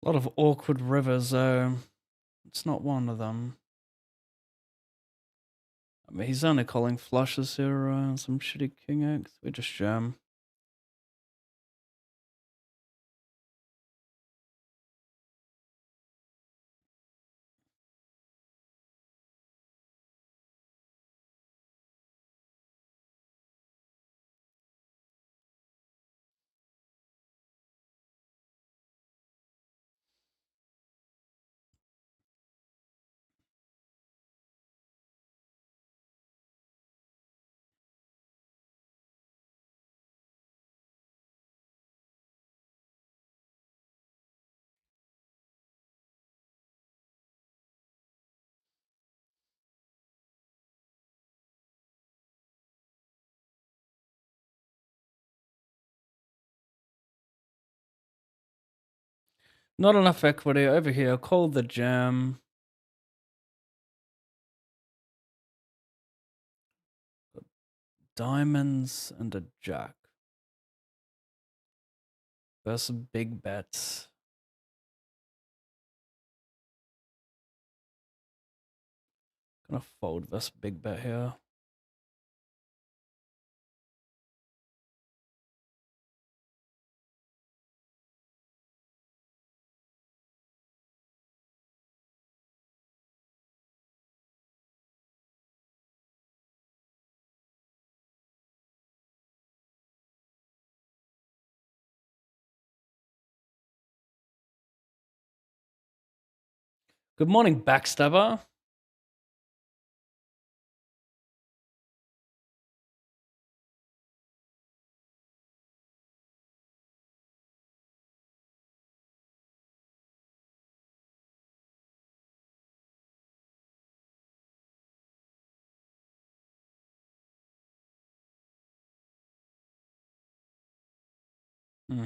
A lot of awkward rivers, though. It's not one of them. I mean, he's only calling flushes here, some shitty king X. We just jam. Not enough equity over here. Call the jam. Diamonds and a jack. Versus big bets. Gonna fold this big bet here. Good morning, Backstabber. Hmm.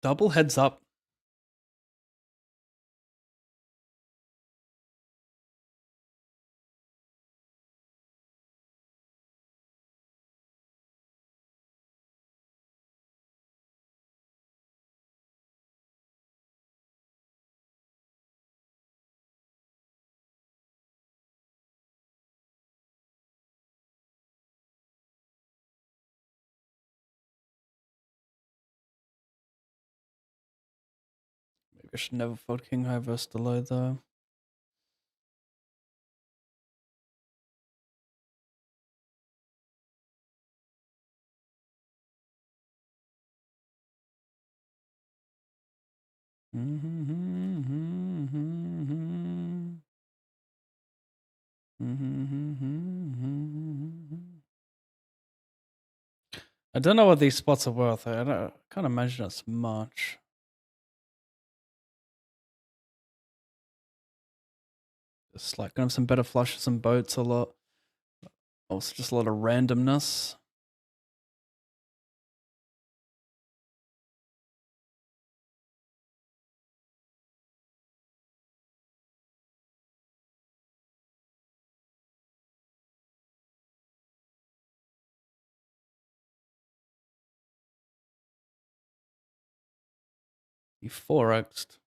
Double heads up. Maybe I should never fold king high versus the low though. I don't know what these spots are worth. I can't imagine it's much. It's like gonna have some better flushes and boats a lot. Also just a lot of randomness. He 4x'd.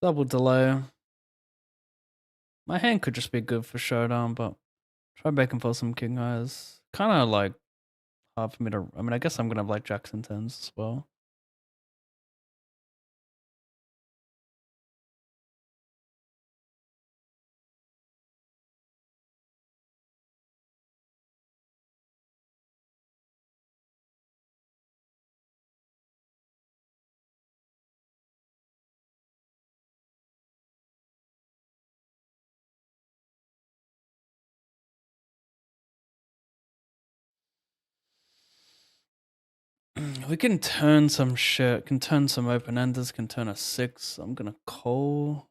Double delay. My hand could just be good for showdown, but try back and forth some king highs. Kind of like hard for me to. I mean, I guess I'm gonna have like jacks and tens as well. We can turn some shit. Can turn some open enders. Can turn a 6. I'm gonna call.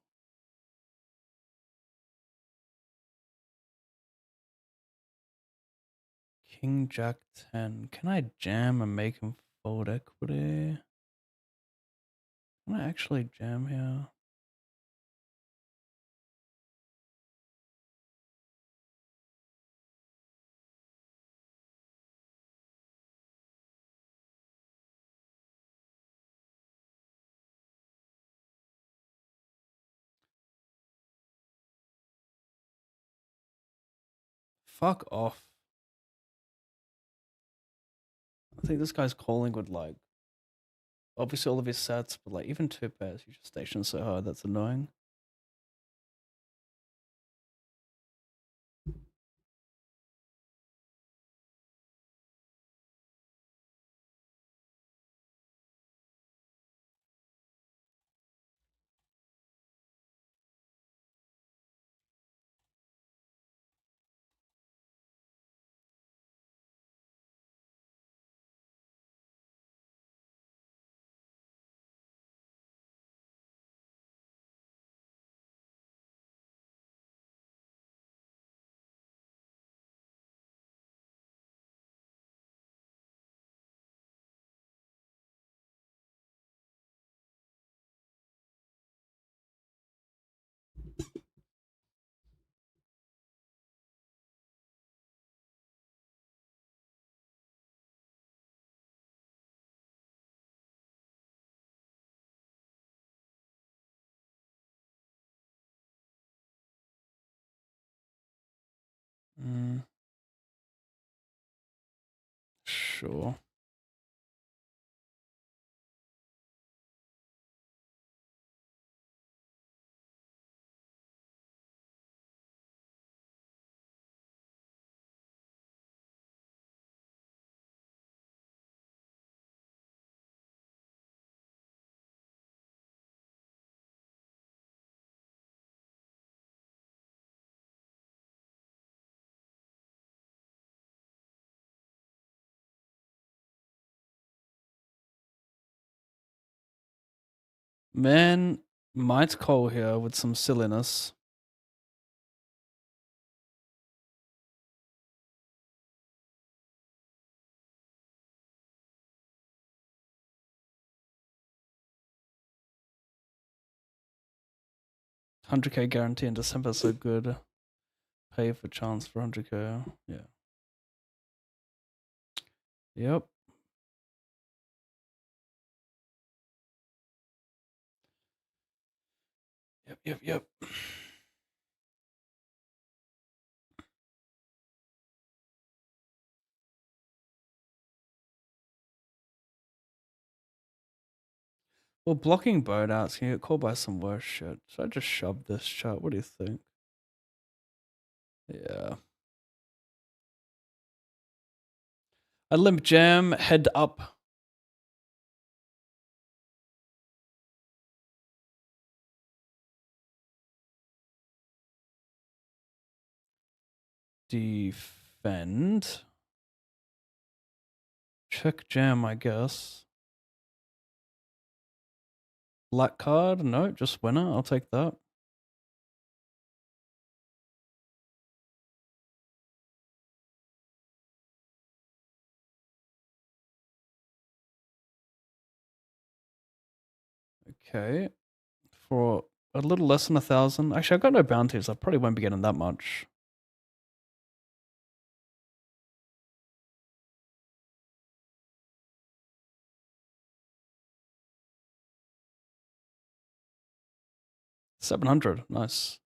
King Jack 10. Can I jam and make him fold equity? Can I actually jam here? Fuck off. I think this guy's calling with like obviously all of his sets, but like even 2 pairs, you just station so hard, that's annoying. Sure. Man, might call here with some silliness. $100K guarantee in December, so good. Pay for chance for 100K. Yeah. Yep. Yep. Well, blocking boat outs can get caught by some worse shit. Should I just shove this chat? What do you think? Yeah. A limp jam, head up. Defend. Check jam, I guess. Black card? No, just winner. I'll take that. Okay. For a little less than 1,000. Actually, I've got no bounties. I probably won't be getting that much. $700. Nice.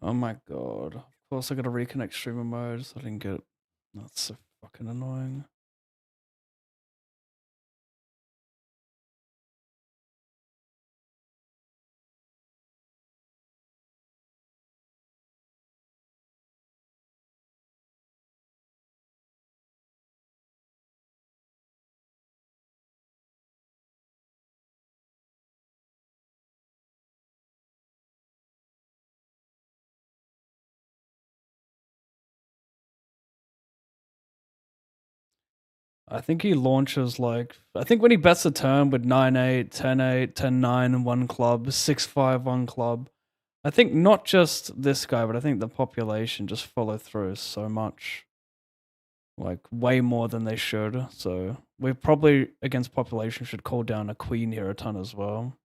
Oh my god. Of course I gotta reconnect streamer mode, so I didn't get... That's so fucking annoying. I think he launches like... I think when he bets a turn with 9-8, 10-8, 10-9 in one club, 6-5 one club, I think not just this guy, but I think the population just follow through so much. Like, way more than they should. So, we probably, against population, should call down a queen here a ton as well.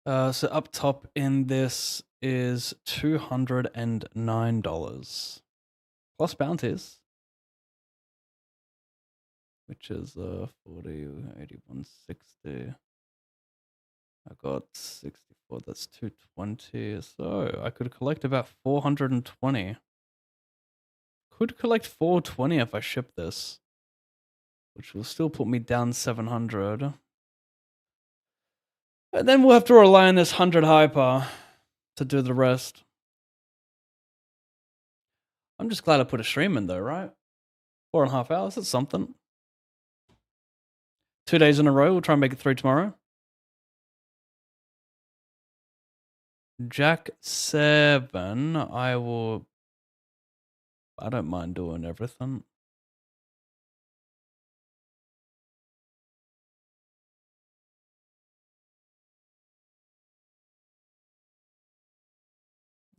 So up top in this is $209 plus bounties, which is 40, 81, 60. I got 64. That's 220. So I could collect about 420. Could collect 420 if I ship this, which will still put me down 700. And then we'll have to rely on this 100 hyper to do the rest. I'm just glad I put a stream in though, right? 4.5 hours, that's something. 2 days in a row, we'll try and make it through tomorrow. Jack 7, I don't mind doing everything.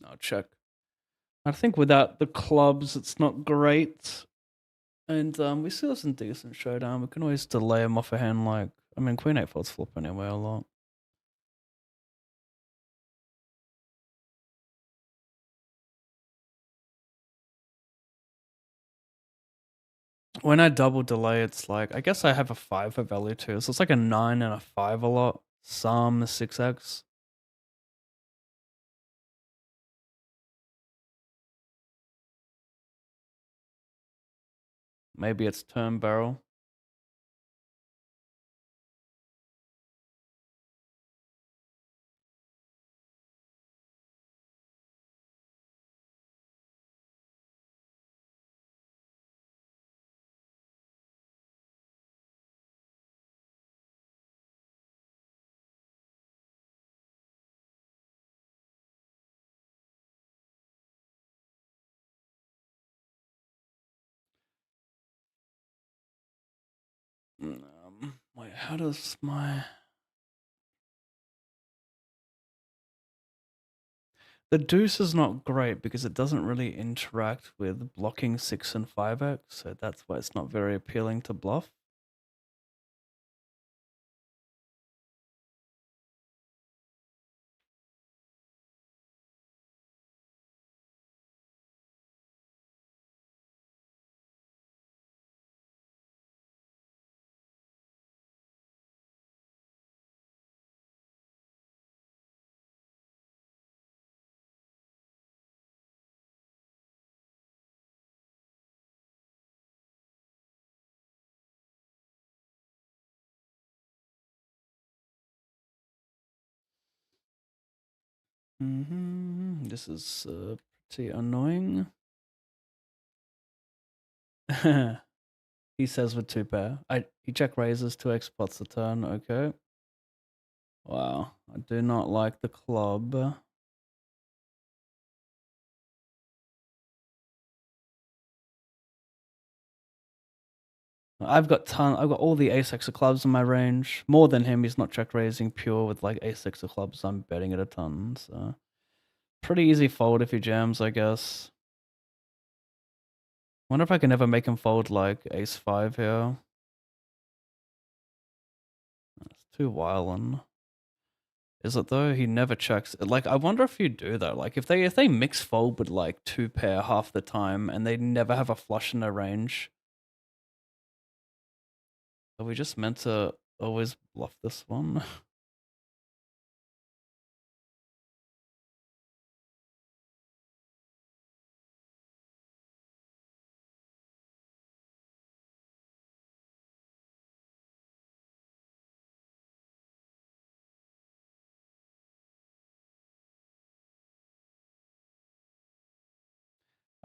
I'll check. I think without the clubs, it's not great. And we still have some decent showdown. We can always delay him off a hand like... I mean, Queen 8 folds flip anyway a lot. When I double delay, it's like... I guess I have a 5 for value too. So it's like a 9 and a 5 a lot. Some 6x. Maybe it's turn barrel. Wait, how does my... The deuce is not great because it doesn't really interact with blocking 6 and 5x, so that's why it's not very appealing to bluff. This is pretty annoying. He says with 2 pair. He check raises 2x spots a turn. Okay. Wow. I do not like the club. I've got all the ace-x of clubs in my range. More than him. He's not check raising pure with like ace-x of clubs. I'm betting it a ton. So pretty easy fold if he jams, I guess. Wonder if I can ever make him fold like ace-5 here. That's too wildin'. Is it though? He never checks. Like, I wonder if you do though. Like, if they mix fold with like 2 pair half the time and they never have a flush in their range, are we just meant to always bluff this one?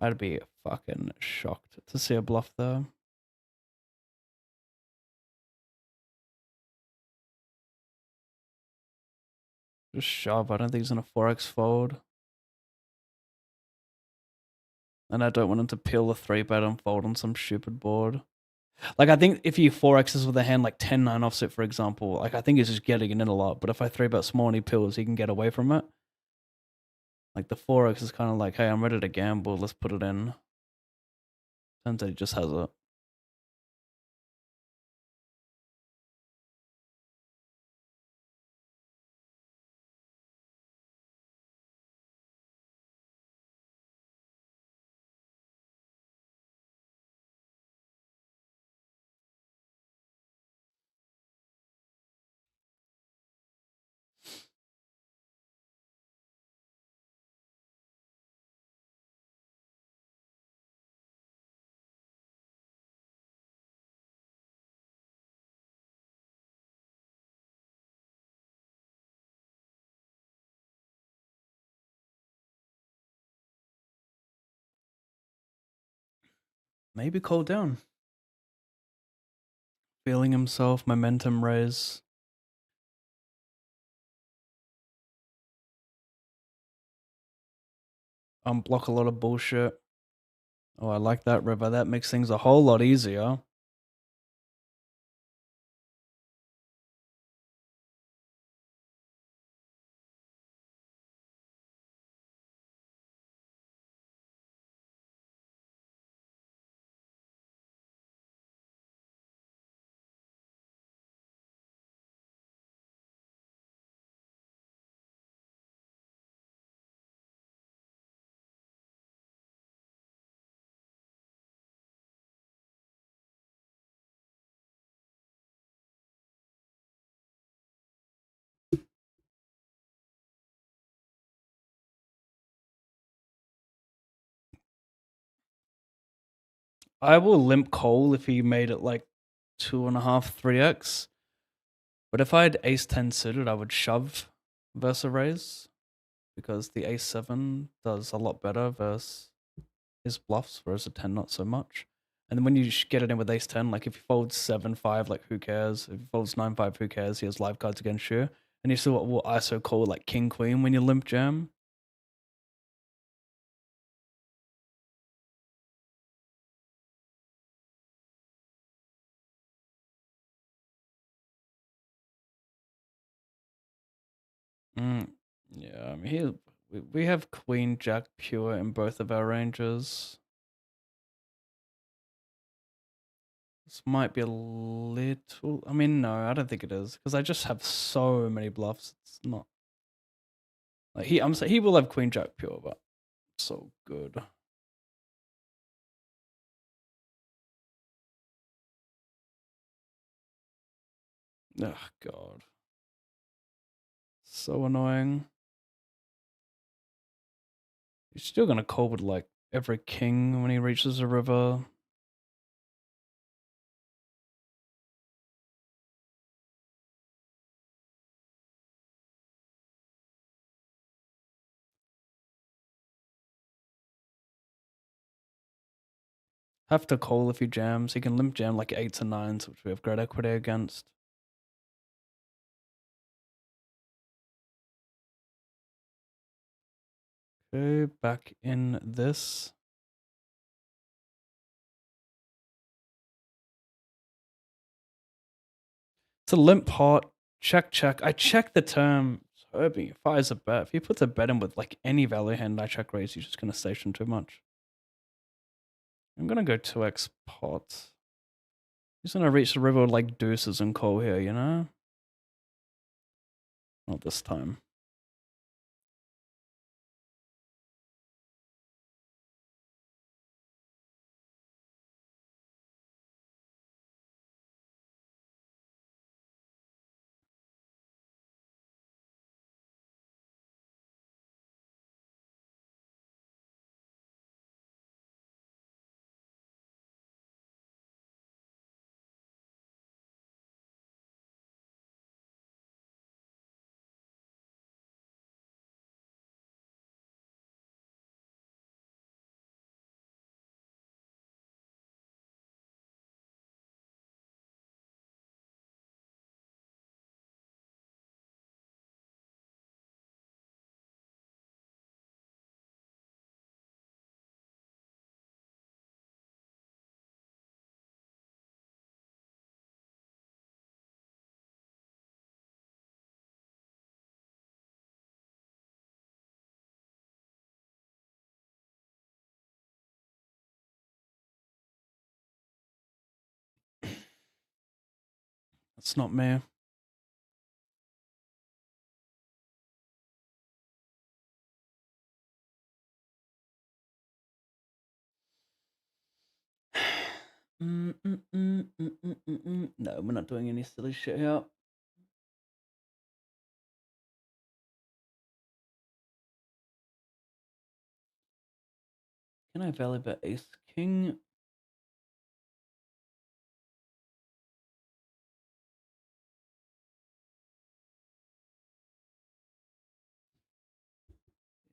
I'd be fucking shocked to see a bluff there. Just shove. I don't think he's gonna 4x fold. And I don't want him to peel a 3-bet and fold on some stupid board. Like, I think if he 4x's with a hand like 10-9 offset, for example, like, I think he's just getting it in a lot. But if I 3-bet small and he peels, he can get away from it. Like, the 4x is kind of like, hey, I'm ready to gamble. Let's put it in. Turns out he just has it. maybe call down. Feeling himself, momentum raise. Unblock a lot of bullshit. Oh, I like that river. That makes things a whole lot easier. I will limp Cole if he made it like 2.5, 3x. But if I had ace 10 suited, I would shove versus raise because the ace 7 does a lot better versus his bluffs, whereas a 10 not so much. And then when you get it in with ace 10, like if he folds 7-5, like who cares? If he folds 9-5, who cares? He has live cards against you. And you still will ISO call like king queen when you limp jam. Yeah, I mean, we have queen jack pure in both of our ranges. This might be a little. I mean, no, I don't think it is because I just have so many bluffs. It's not like I'm saying he will have queen jack pure, but so good. Oh god, so annoying. He's still gonna call with like every king when he reaches a river. Have to call if he jams. He can limp jam like 8s and 9s, which we have great equity against. Okay, back in this. It's a limp pot. Check, check. I check the term. Herbie fires a bet. If he puts a bet in with like any value hand, I check raise. He's just gonna station too much. I'm gonna go 2x pot. He's gonna reach the river with like deuces and call here, you know? Not this time. That's not me. No, we're not doing any silly shit here. Can I value bet ace king?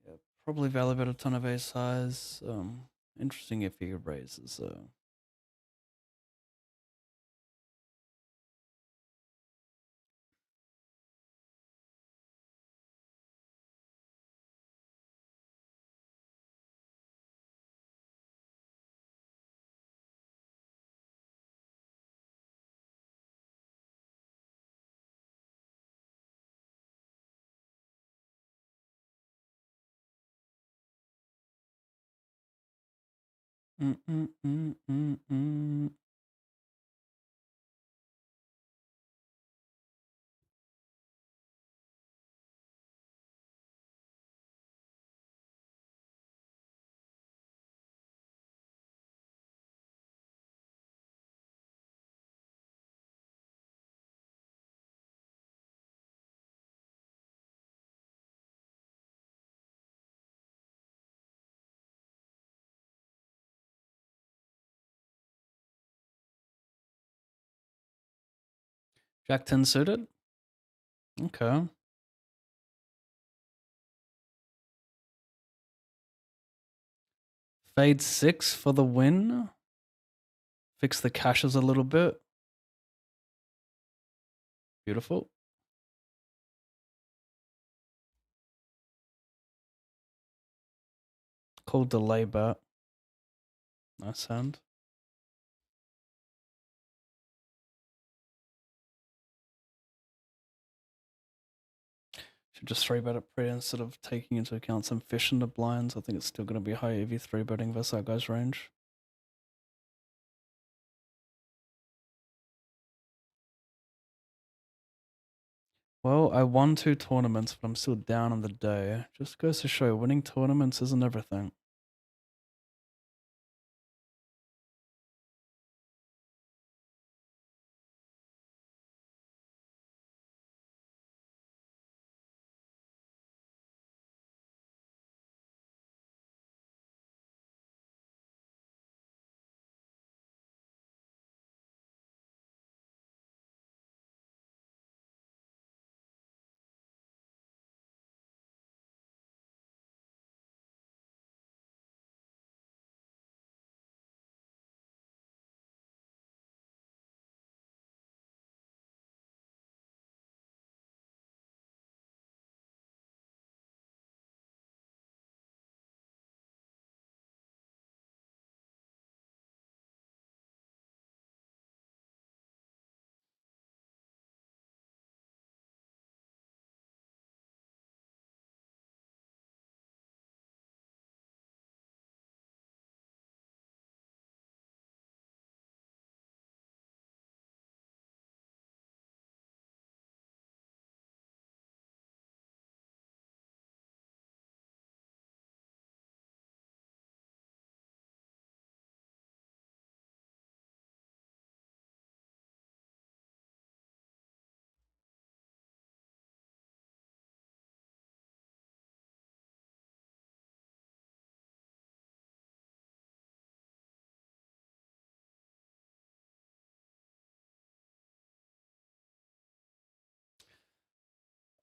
Yeah, probably value bet a ton of ace highs. Interesting if he raises though. Mm, mm, mm, mm, mm. Jack 10 suited? Okay. Fade 6 for the win. Fix the caches a little bit. Beautiful. Called delay bet. Nice hand. Should just 3-bet it pre instead of taking into account some fish in the blinds. I think it's still going to be high EV 3-betting versus that guy's range. Well, I won 2 tournaments, but I'm still down on the day. Just goes to show winning tournaments isn't everything.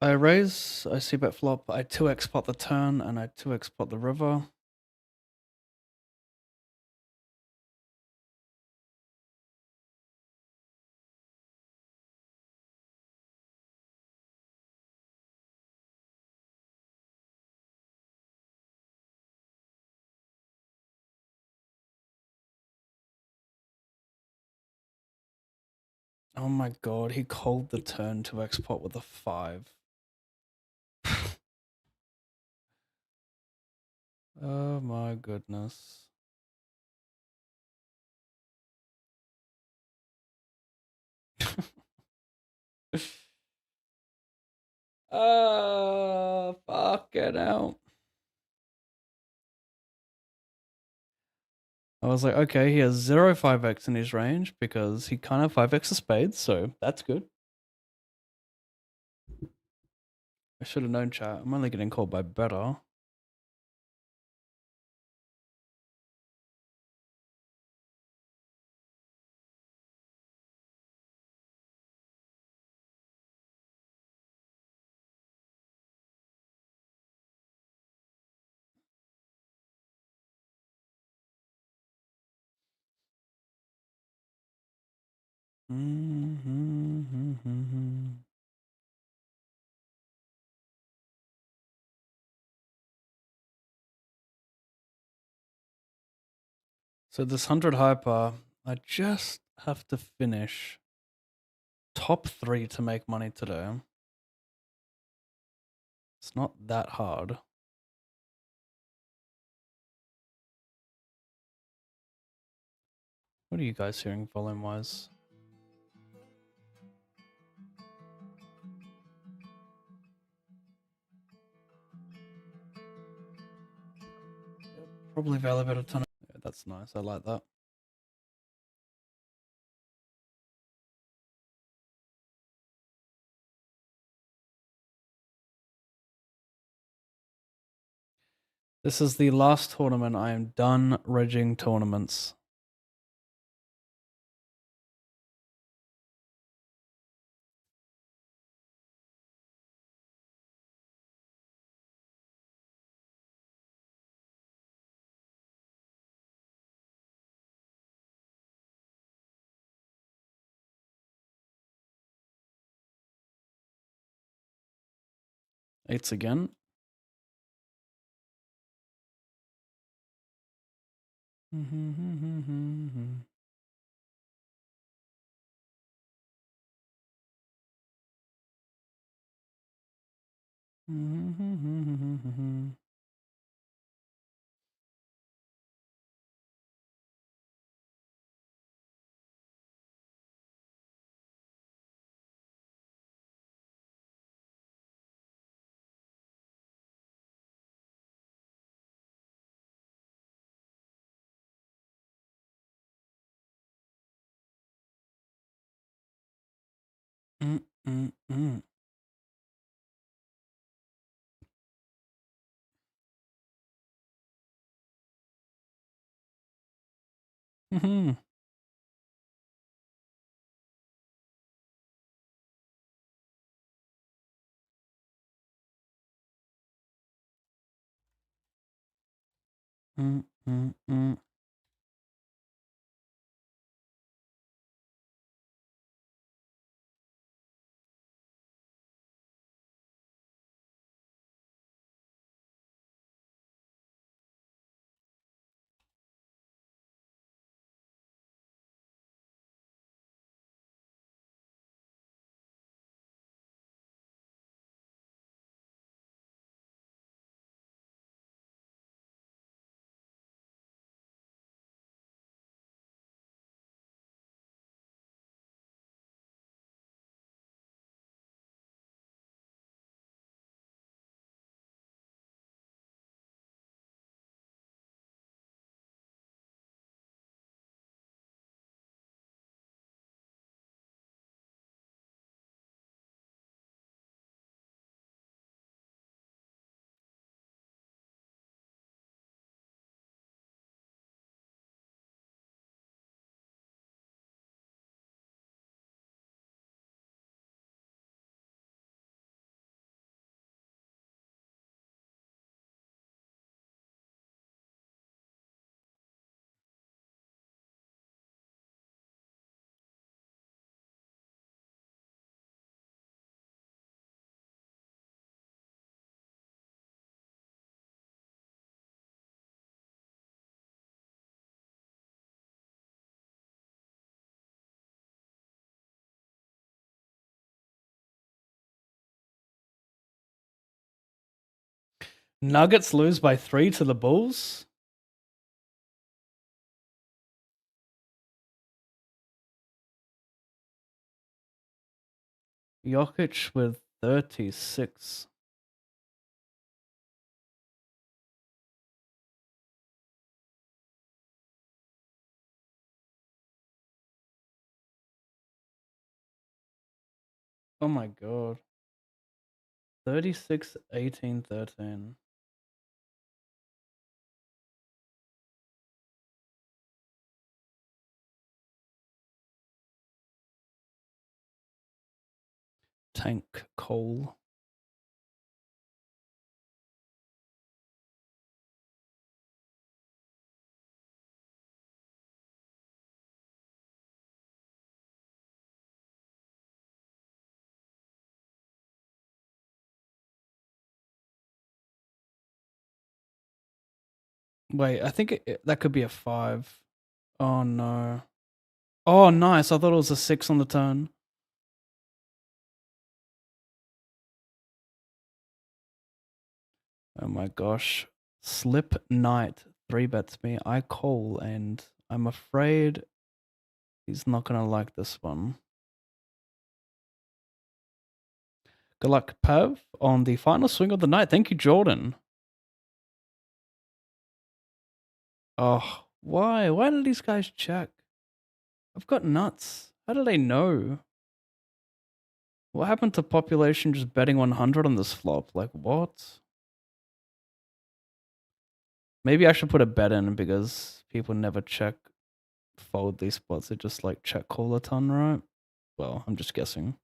I raise, I see bet flop, I 2x pot the turn, and I 2x pot the river. Oh my god, he called the turn 2x pot with a 5. Oh my goodness. Fucking hell. I was like, okay, he has 0 5x in his range because he can't have 5x of spades, so that's good. I should have known, chat. I'm only getting called by better. So this 100 hyper, I just have to finish top 3 to make money today. It's not that hard. What are you guys hearing volume-wise? Probably valid a ton. Yeah, that's nice. I like that. This is the last tournament. I am done rigging tournaments. Eights again. Nuggets lose by 3 to the Bulls. Jokic with 36. Oh my god. 36, 18, 13. Tank Cole. Wait, I think that could be a 5. Oh no. Oh, nice. I thought it was a 6 on the turn. Oh my gosh. Slip Knight 3 bets me. I call, and I'm afraid He's not gonna like this one. Good luck, Pav, on the final swing of the night. Thank you, Jordan. Oh, why? Why did these guys check? I've got nuts. How do they know? What happened to population just betting 100 on this flop? Like, what? Maybe I should put a bet in because people never check fold these spots. They just like check call a ton, right? Well, I'm just guessing.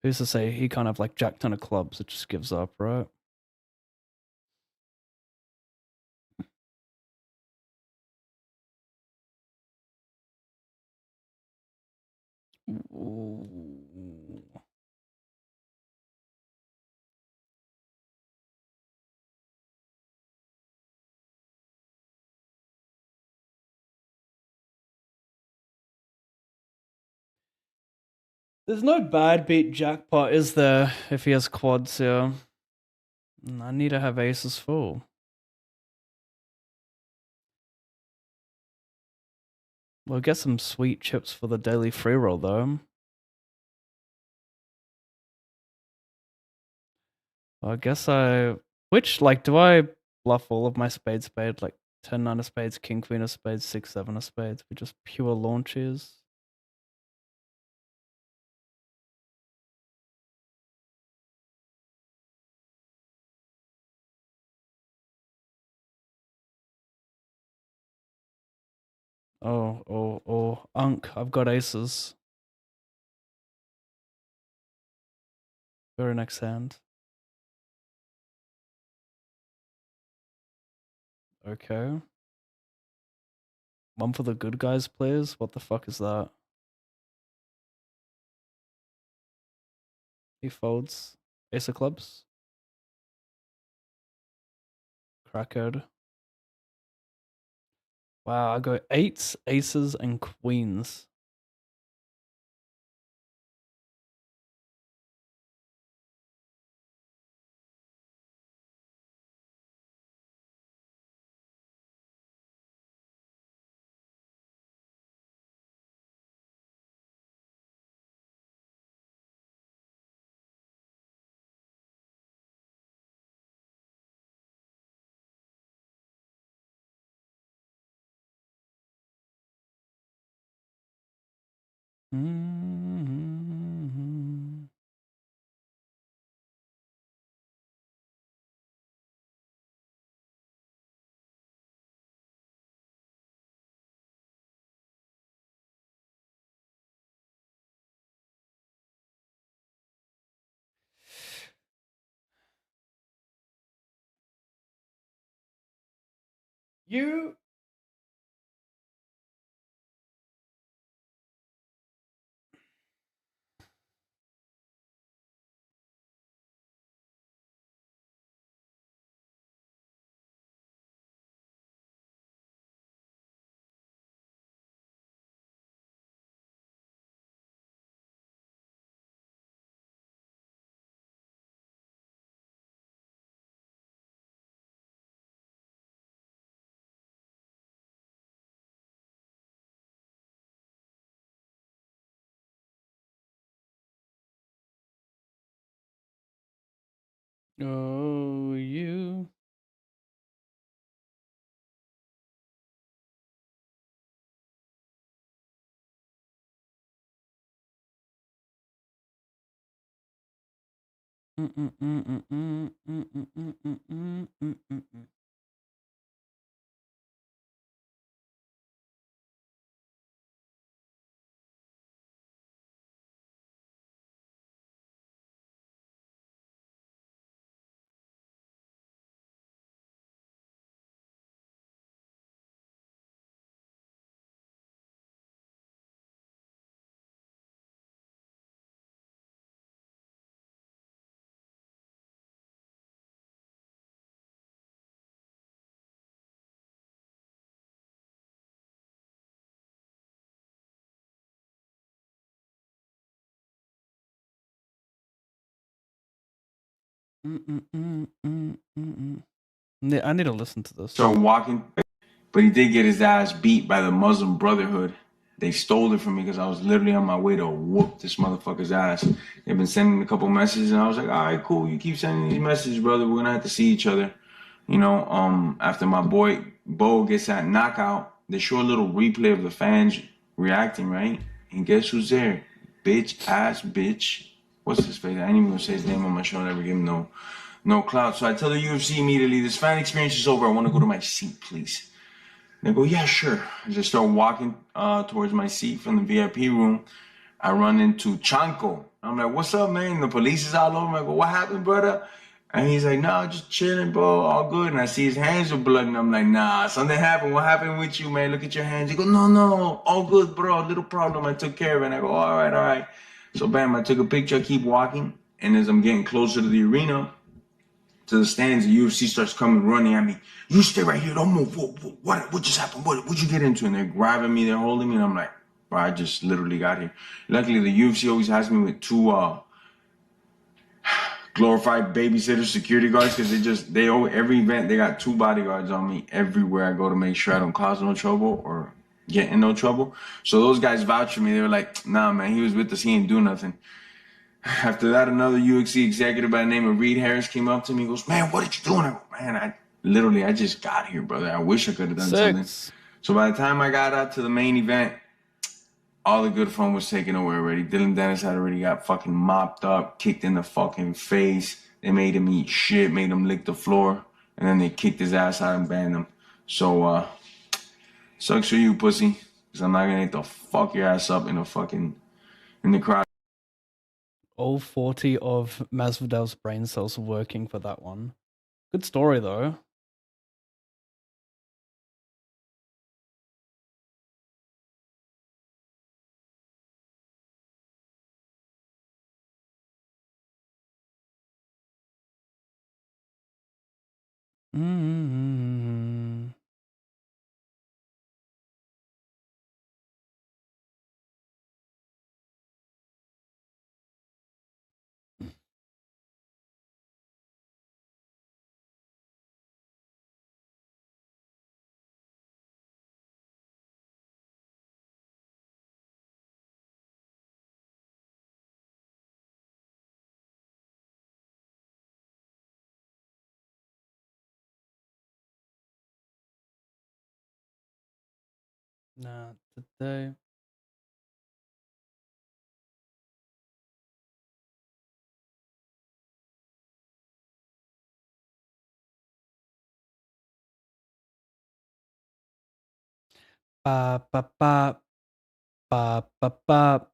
Who's to say he kind of like jack ton of clubs, it just gives up, right? Ooh. There's no bad beat jackpot, is there, if he has quads here? I need to have aces full. We'll get some sweet chips for the daily free roll, though. I guess which, like, do I bluff all of my spade, like 10 9 of spades, king queen of spades, 6 7 of spades? We just pure launches. Oh, Unk, I've got aces. Very next hand. Okay. One for the good guys, players. What the fuck is that? He folds. Ace of clubs. Crackhead. Wow, I go eights, aces, and queens. Mm-hmm. You. Oh, you. I need to listen to this. So walking But he did get his ass beat by the Muslim Brotherhood. They stole it from me because I was literally on my way to whoop this motherfucker's ass. They've been sending a couple messages, and I was like, all right, cool. You keep sending these messages, brother. We're gonna have to see each other. You know, after my boy Bo gets that knockout, they show a little replay of the fans reacting, right? And guess who's there? Bitch ass bitch. What's his face? I ain't even gonna say his name on my show. Never give him no clout. So I tell the UFC immediately, this fan experience is over. I want to go to my seat, please. They go, yeah, sure. I just start walking towards my seat from the VIP room. I run into Chanko. I'm like, what's up, man? The police is all over me. I go, what happened, brother? And he's like, no, just chilling, bro. All good. And I see his hands are blood. And I'm like, nah, something happened. What happened with you, man? Look at your hands. He go, no, all good, bro. Little problem. I took care of it. And I go, all right. So, bam, I took a picture. I keep walking. And as I'm getting closer to the arena, to the stands, the UFC starts coming running at me. You stay right here, don't move. What just happened? What'd you get into? And they're grabbing me, they're holding me, and I'm like, bro, I just literally got here. Luckily, the UFC always has me with two glorified babysitter security guards because they every event they got two bodyguards on me everywhere I go to make sure I don't cause no trouble or get in no trouble. So those guys vouch for me. They were like, nah, man, he was with us, he ain't do nothing. After that, another UFC executive by the name of Reed Harris came up to me and goes, man, what did you do? And I go, man, I just got here, brother. I wish I could have done something. So by the time I got out to the main event, all the good fun was taken away already. Dylan Dennis had already got fucking mopped up, kicked in the fucking face. They made him eat shit, made him lick the floor, and then they kicked his ass out and banned him. So, sucks for you, pussy, because I'm not gonna hit the fuck your ass up in the crowd. All 40 of Masvidal's brain cells are working for that one. Good story, though. Mm-hmm. Not today. Ba ba ba ba ba ba.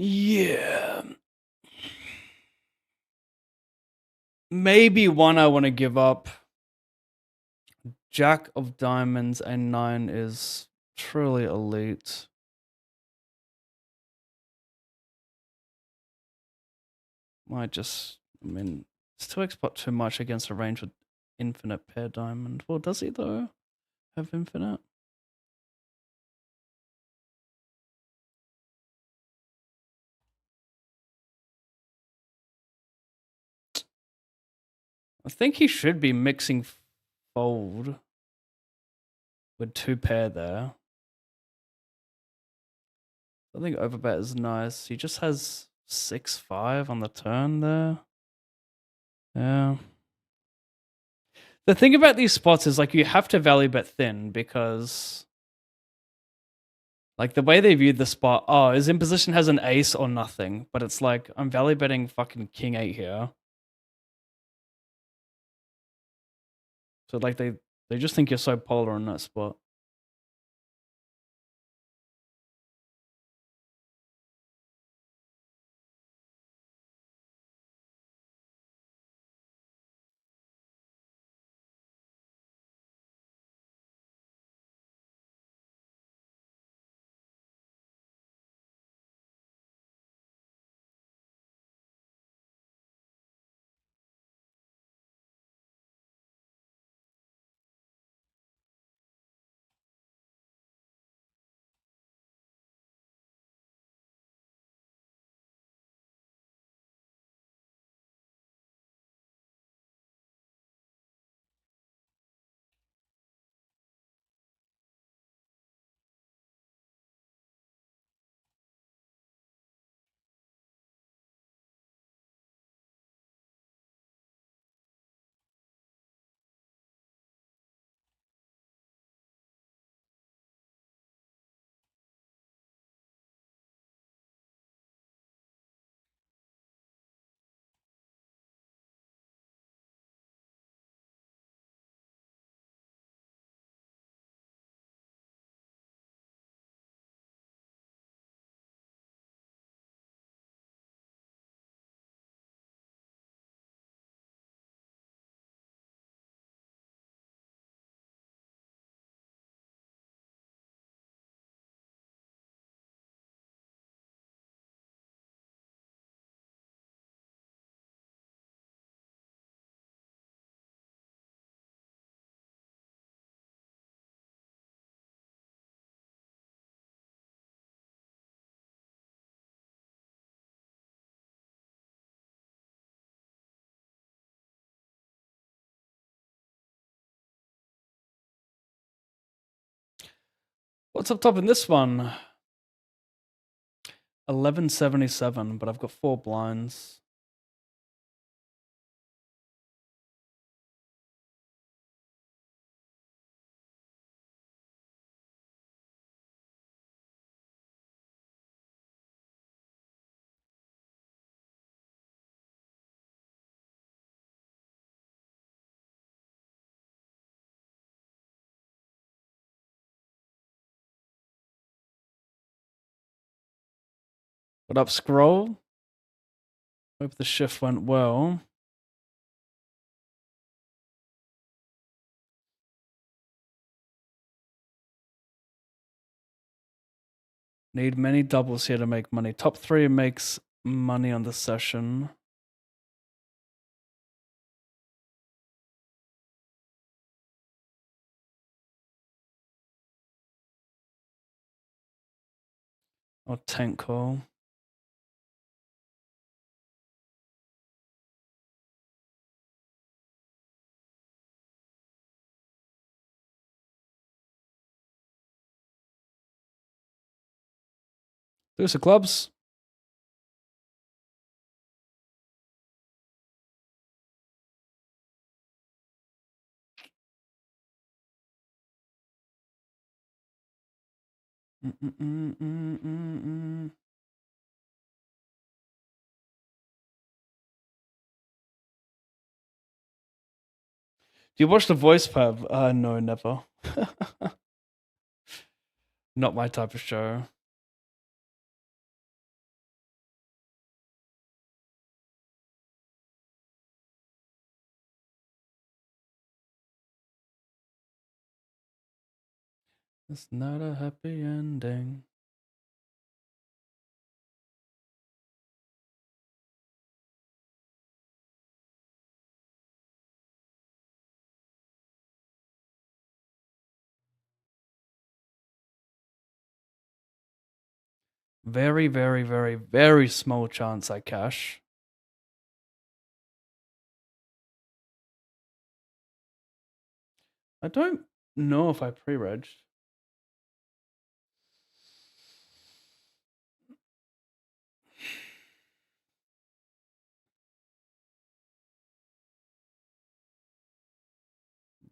Yeah. Maybe one I want to give up. Jack of Diamonds and 9 is truly elite. Might just, I mean, it's 2x pot too much against a range with infinite pair diamond. Well, does he though have infinite? I think he should be mixing fold with 2 pair there. I think overbet is nice. He just has 6-5 on the turn there. Yeah. The thing about these spots is like you have to value bet thin because like the way they viewed the spot, oh, his imposition has an ace or nothing, but it's like I'm value betting fucking king 8 here. So like they just think you're so polar in that spot. What's up top in this one? 1177, but I've got 4 blinds. What up, Scroll? Hope the shift went well. Need many doubles here to make money. Top 3 makes money on the session. Or tank call. Deuce of clubs. Do you watch The Voice, Pab? No, never. Not my type of show. It's not a happy ending. Very, very, very, very small chance I cash. I don't know if I pre-reg.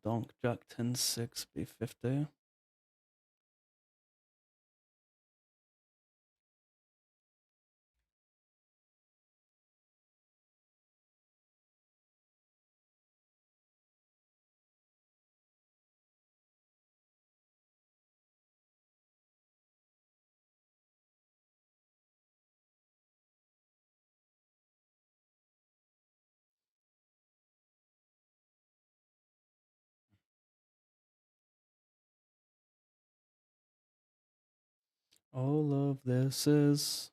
Donk Jack 10-6 B50. All of this is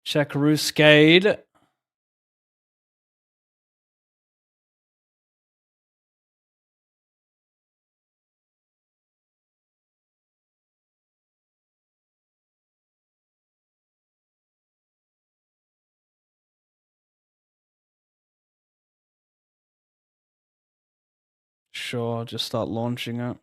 check Ruscade. Sure, just start launching it.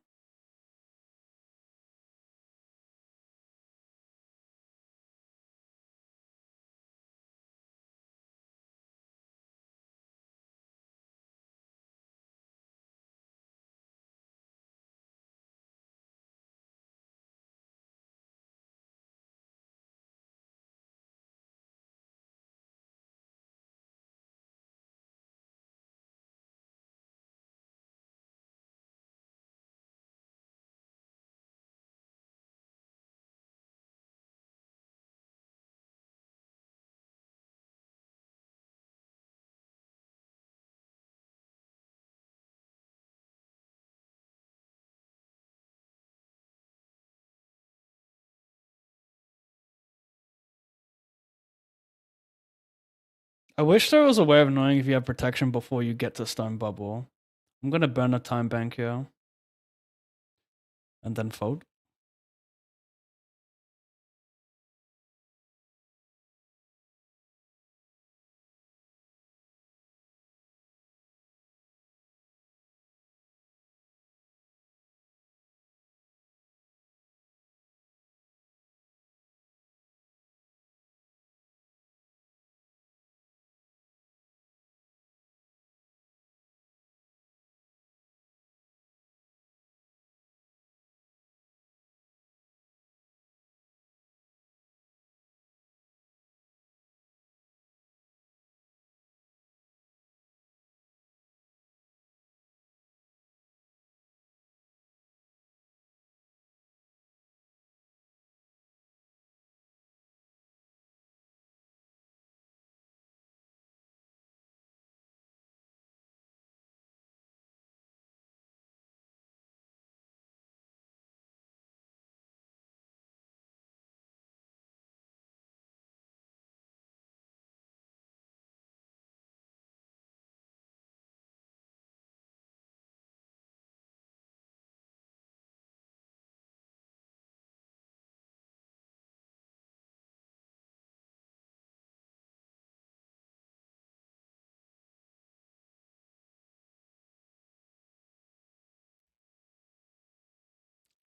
I wish there was a way of knowing if you have protection before you get to Stone Bubble. I'm gonna burn a time bank here. And then fold.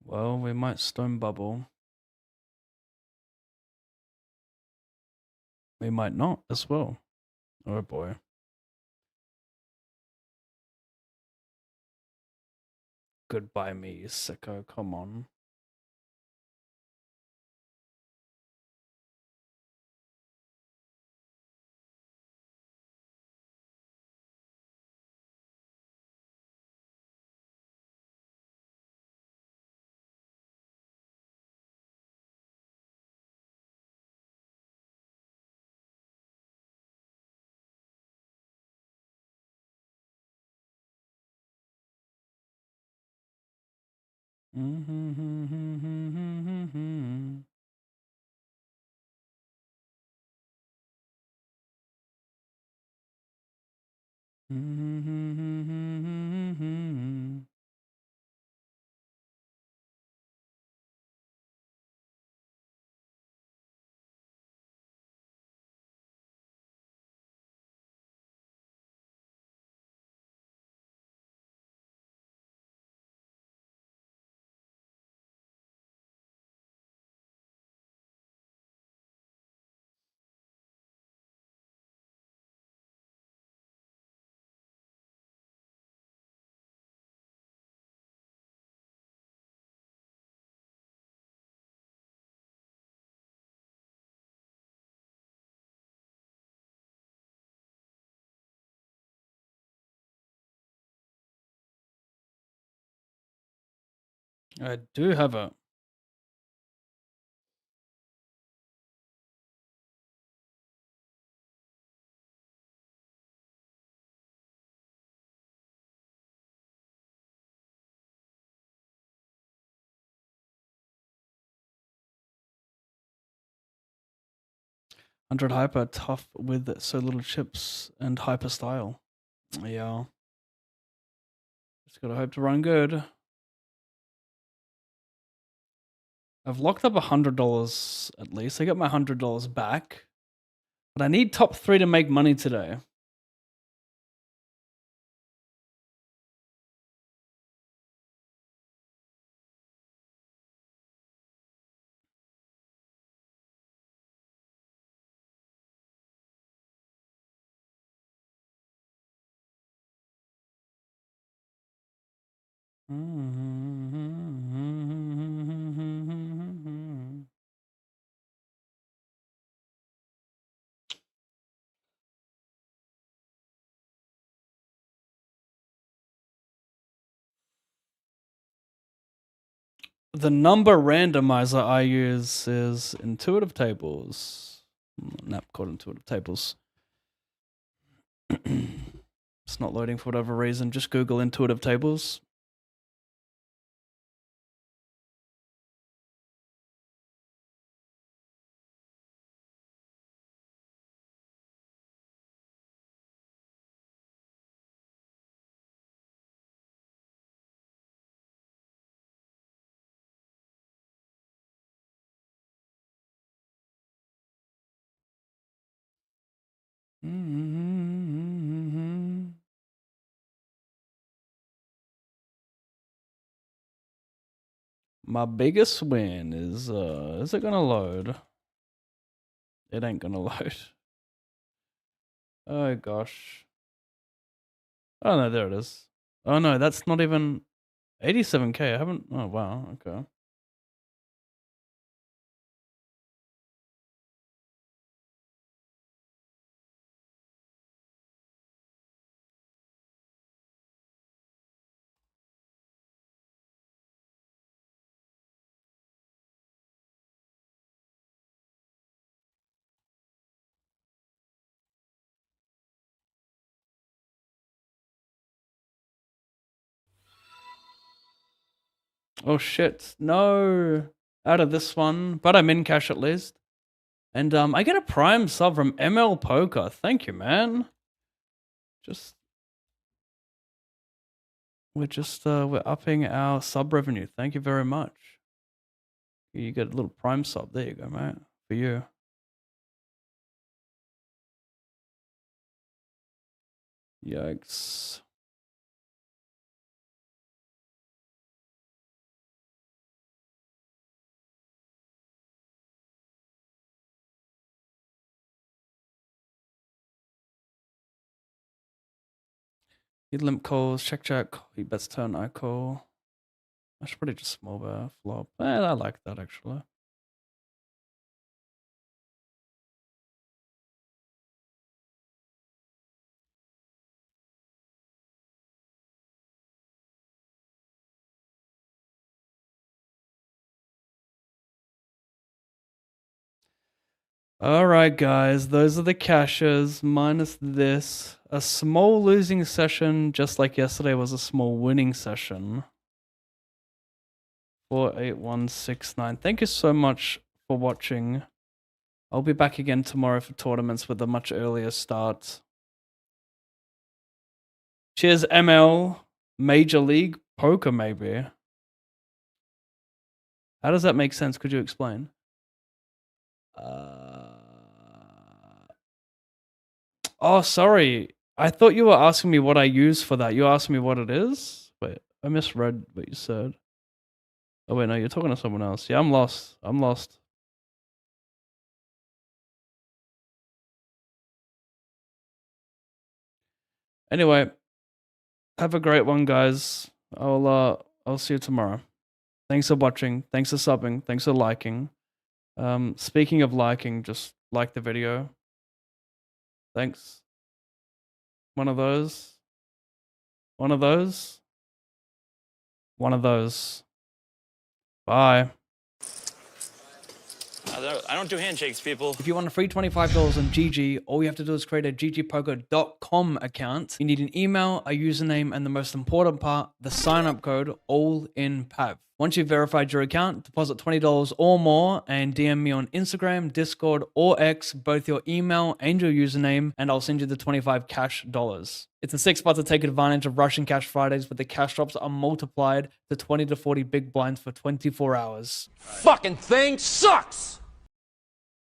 Well, we might Stone Bubble. We might not as well. Oh boy. Goodbye me, sicko. Come on. I do have it. Hundred hyper tough with so little chips and hyper style. Yeah. Just gotta hope to run good. I've locked up $100 at least. I got my $100 back. But I need top 3 to make money today. The number randomizer I use is intuitive tables. An app called intuitive tables. It's not loading for whatever reason. Just Google intuitive tables. My biggest win is it gonna load? It ain't gonna load. Oh gosh. Oh no, there it is. Oh no, that's not even 87k. I haven't. Oh wow, okay. Oh shit, no. Out of this one, but I'm in cash at least. And I get a prime sub from ML Poker. Thank you, man. We're upping our sub revenue. Thank you very much. You get a little prime sub. There you go, mate. For you. Yikes. He limp calls, check. He bets turn, I call. I should probably just small bear flop. I like that actually. All right, guys, those are the cashes minus this. A small losing session, just like yesterday was a small winning session. 48169. Thank you so much for watching. I'll be back again tomorrow for tournaments with a much earlier start. Cheers, ML. Major League Poker, maybe. How does that make sense? Could you explain? Oh, sorry. I thought you were asking me what I use for that. You asked me what it is? Wait, I misread what you said. Oh, wait, no, you're talking to someone else. Yeah, I'm lost. I'm lost. Anyway, have a great one, guys. I'll see you tomorrow. Thanks for watching. Thanks for subbing. Thanks for liking. Speaking of liking, just like the video. Thanks. One of those. One of those. One of those. Bye. I don't do handshakes, people. If you want a free $25 on GG, all you have to do is create a ggpoker.com account. You need an email, a username, and the most important part, the sign-up code, all in PAV. Once you've verified your account, deposit $20 or more and DM me on Instagram, Discord, or X, both your email and your username, and I'll send you the 25 cash dollars. It's a sick spot to take advantage of Russian Cash Fridays, where the cash drops are multiplied to 20 to 40 big blinds for 24 hours. Fucking thing sucks!